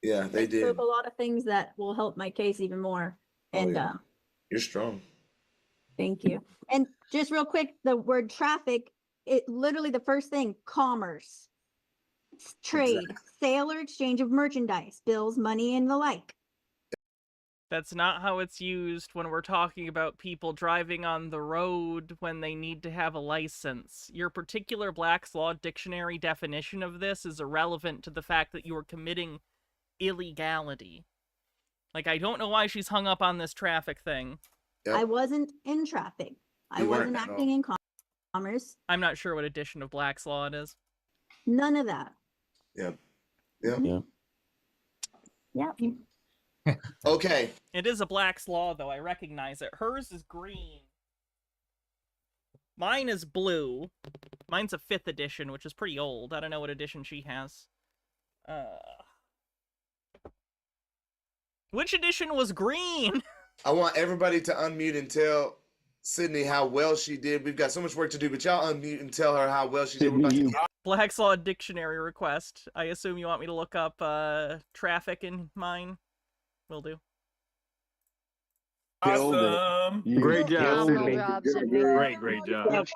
Yeah, they did. Spoke a lot of things that will help my case even more. Oh, And yeah. You're strong. thank you. And just real quick, the word traffic, it literally the first thing, commerce, trade, sale or exchange of merchandise, bills, money, and the like. That's not how it's used when we're talking about people driving on the road when they need to have a license. Your particular Black's Law Dictionary definition of this is irrelevant to the fact that you are committing illegality. Like, I don't know why she's hung up on this traffic thing. I wasn't in traffic. I You weren't wasn't at acting in commerce. I'm not sure what edition of Black's Law it is. None of that. Yeah. Yeah. Yeah. Okay. It is a Black's Law, though. I recognize it. Hers is green. Mine is blue. Mine's a 5th edition, which is pretty old. I don't know what edition she has. Which edition was green? I want everybody to unmute and tell Sydney how well she did. We've got so much work to do, but y'all unmute and tell her how well she did. We're about to... Black's Law Dictionary request. I assume you want me to look up traffic in mine? Will do. Awesome. Great job, Phenomenal Sydney. job, Sydney. Great job.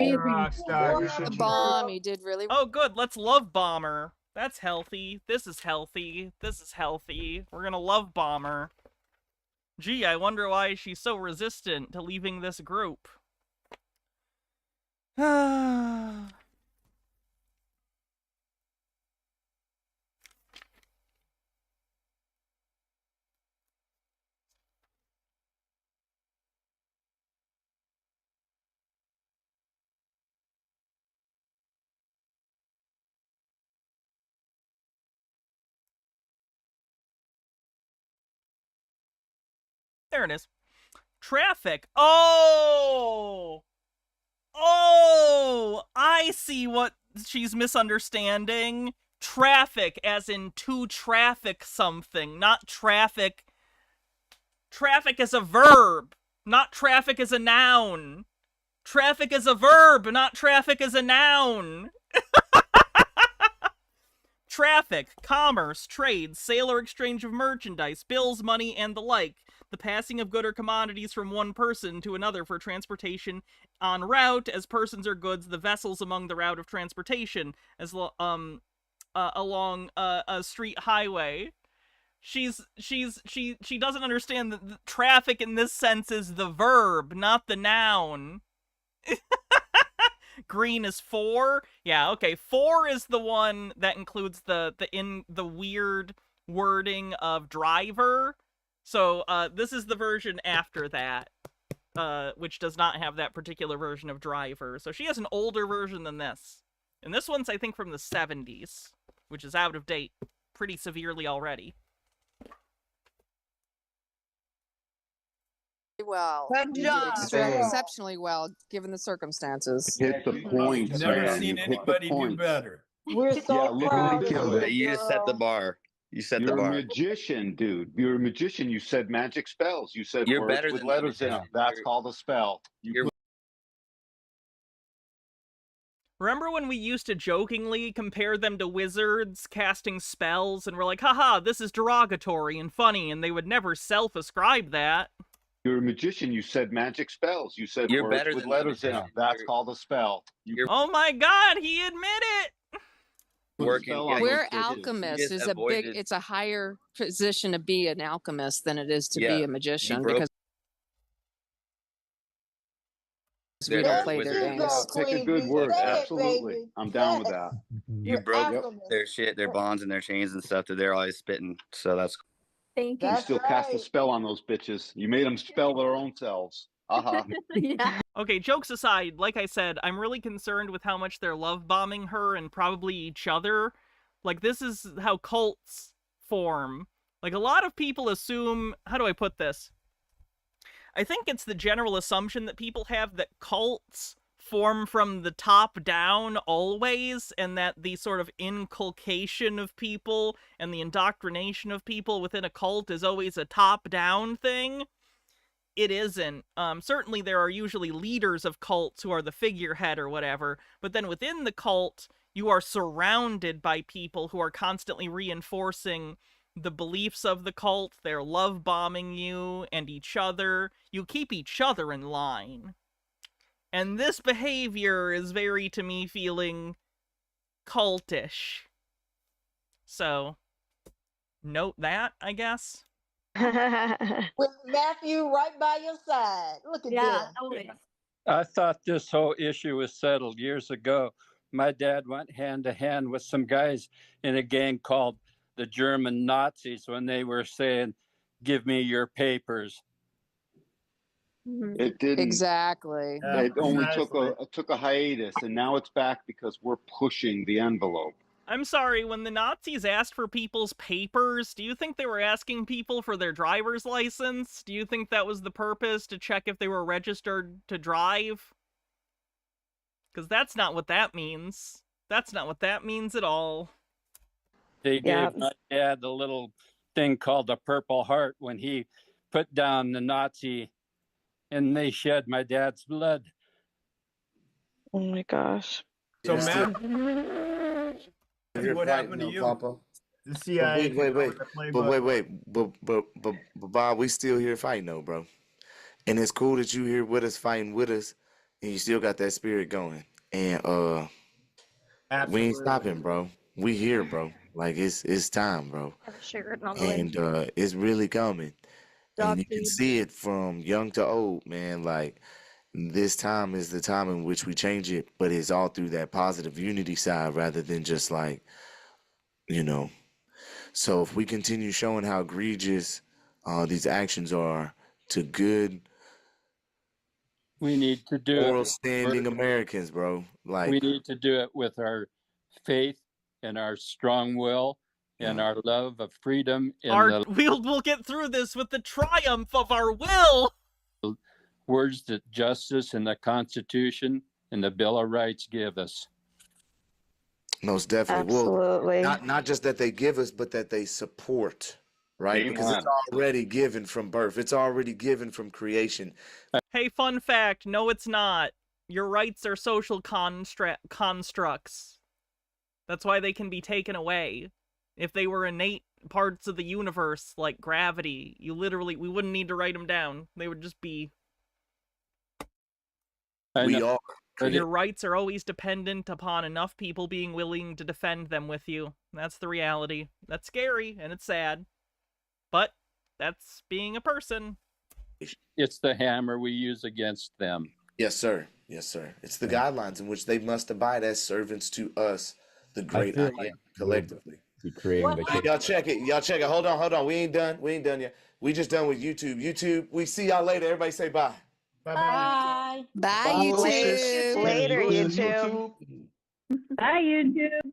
You're rock star. the bomb. You did really well. Oh, good. Let's love Bomber. That's healthy. This is healthy. This is healthy. We're gonna love Bomber. Gee, I wonder why she's so resistant to leaving this group. There it is. Traffic. Oh! Oh! I see what she's misunderstanding. Traffic, as in to traffic something, not traffic. Traffic is a verb, not traffic is a noun. Traffic is a verb, not traffic is a noun. Traffic, commerce, trade, sale or exchange of merchandise, bills, money, and the like. The passing of good or commodities from one person to another for transportation en route as persons or goods, the vessels among the route of transportation, as along a street highway. She doesn't understand that the traffic in this sense is the verb, not the noun. Green is 4. Yeah, okay. 4 is the one that includes the weird wording of driver. So this is the version after that, which does not have that particular version of driver. So she has an older version than this. And this one's, I think, from the 70s, which is out of date pretty severely already. Well, Good you job. did exceptionally well given the circumstances. Hit the points, Never man. seen You hit the anybody do points. better. We're so Yeah, look proud at of you. you, You just set the girl. bar. You set You're the bar. a magician, dude. You're a magician. You said magic spells. You said You're words better with than letters in that. them. That's called a spell. You Remember when we used to jokingly compare them to wizards casting spells, and we're like, haha, this is derogatory and funny, and they would never self-ascribe that. You're a magician. You said magic spells. You said You're words better with than letters in them. magician. That's called a spell. You Oh my god, he admitted! put a Working. spell Yeah, on you those We're just- bitches. alchemists. you Is just avoided- it's a higher position to be an alchemist than it is to Yeah, be a you magician broke- because we They're don't play wizards. their There you go, games. Pick a Queen good Bee. word. Say it, Absolutely. baby. I'm down Say with it. that. You You're broke alchemist. their shit, their bonds and their chains and stuff that they're always spitting. So that's Thank you. You That's still cast a right. spell on those bitches. You made them spell their own selves. Uh-huh. Yeah. Okay, jokes aside, like I said, I'm really concerned with how much they're love bombing her and probably each other. Like, this is how cults form. Like, a lot of people assume... How do I put this? I think it's the general assumption that people have that cults form from the top down always, and that the sort of inculcation of people and the indoctrination of people within a cult is always a top down thing. it isn't. Certainly there are usually leaders of cults who are the figurehead or whatever, but then within the cult, you are surrounded by people who are constantly reinforcing the beliefs of the cult. They're love bombing you and each other. You keep each other in line. And this behavior is very, to me, feeling cultish. So, note that, I guess. With Matthew right by your side. Look at them. I thought this whole issue was settled years ago. My dad went hand to hand with some guys in a gang called the German Nazis when they were saying, "Give me your papers." It didn't. Exactly. It only took a hiatus, and now it's back because we're pushing the envelope. I'm sorry, when the Nazis asked for people's papers, do you think they were asking people for their driver's license? Do you think that was the purpose, to check if they were registered to drive? Because that's not what that means. That's not what that means at all. They gave my dad a little thing called the Purple Heart when he put down the Nazi, and they shed my dad's blood. Oh my gosh. So Matt, What happened to you? Papa? The CIA. But Bob, we still here fighting though, bro. And it's cool that you here with us, fighting with us, and you still got that spirit going. And we ain't stopping, bro. We here, bro. Like it's time, bro. And it's really coming. And you can see it from young to old, man. Like, this time is the time in which we change it, but it's all through that positive unity side rather than just like, you know. So if we continue showing how egregious these actions are to good, We need to do moral it. standing Americans, bro. Like, We need to do it with our faith and our strong will and our love of freedom and We'll get through this with the triumph of our will. the words that justice and the Constitution and the Bill of Rights give us. most definitely. Absolutely. Well, not just that they give us, but that they support, right? Because it's already given from birth. It's already given from creation. Hey, fun fact, no it's not. Your rights are social constructs. That's why they can be taken away. If they were innate parts of the universe, like gravity, we wouldn't need to write them down. They would just be. We are. Your rights are always dependent upon enough people being willing to defend them with you. That's the reality. That's scary, and it's sad. But that's being a person. It's the hammer we use against them. Yes, sir. Yes, sir. It's the guidelines in which they must abide as servants to us, the great I am, collectively. Y'all check it. Y'all check it. Hold on. We ain't done. We ain't done yet. We just done with YouTube. YouTube, we see y'all later. Everybody say bye. Bye. Bye, YouTube. Later, YouTube. Bye, YouTube.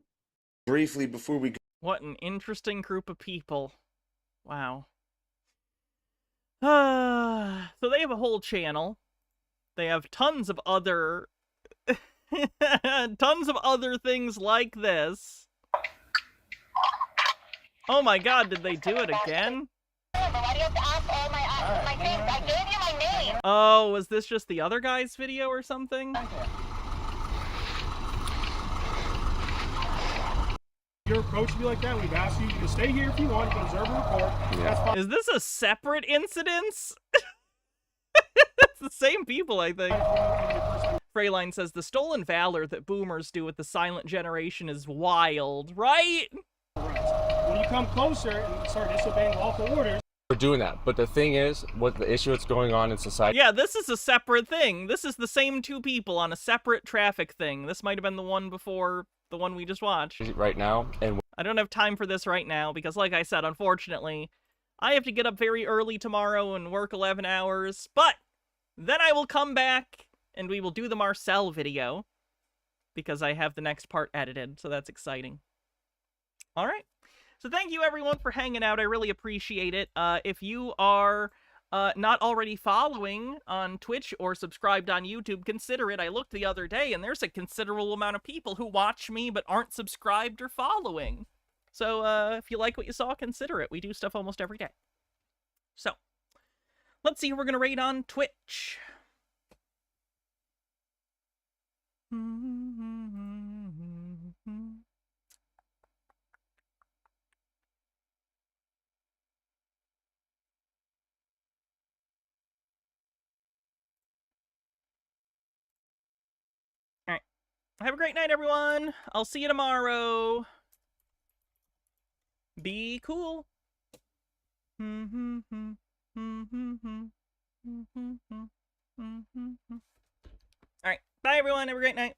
Briefly before we go. What an interesting group of people. Wow. So they have a whole channel. They have tons of other things like this. Oh my god, did they do it again? Oh, was this just the other guy's video or something? Your approach to be like that, we've asked you to stay here if you want, you can observe and report. That's fine. Is this a separate incident? It's the same people, I think. Freyline says, the stolen valor that boomers do with the silent generation is wild, right? When you come closer and start disobeying lawful orders, We're doing that, but the thing is, what the issue that's going on in society. Yeah, this is a separate thing. This is the same two people on a separate traffic thing. This might have been the one before the one we just watched. Right now, and I don't have time for this right now because, like I said, unfortunately, I have to get up very early tomorrow and work 11 hours, but then I will come back and we will do the Marcel video because I have the next part edited, so that's exciting. All right. So thank you, everyone, for hanging out. I really appreciate it. If you are not already following on Twitch or subscribed on YouTube, consider it. I looked the other day, and there's a considerable amount of people who watch me but aren't subscribed or following. So if you like what you saw, consider it. We do stuff almost every day. So Let's see who we're gonna raid on Twitch. Alright. Have a great night, everyone. I'll see you tomorrow. Be cool. Alright. Bye, everyone. Have a great night.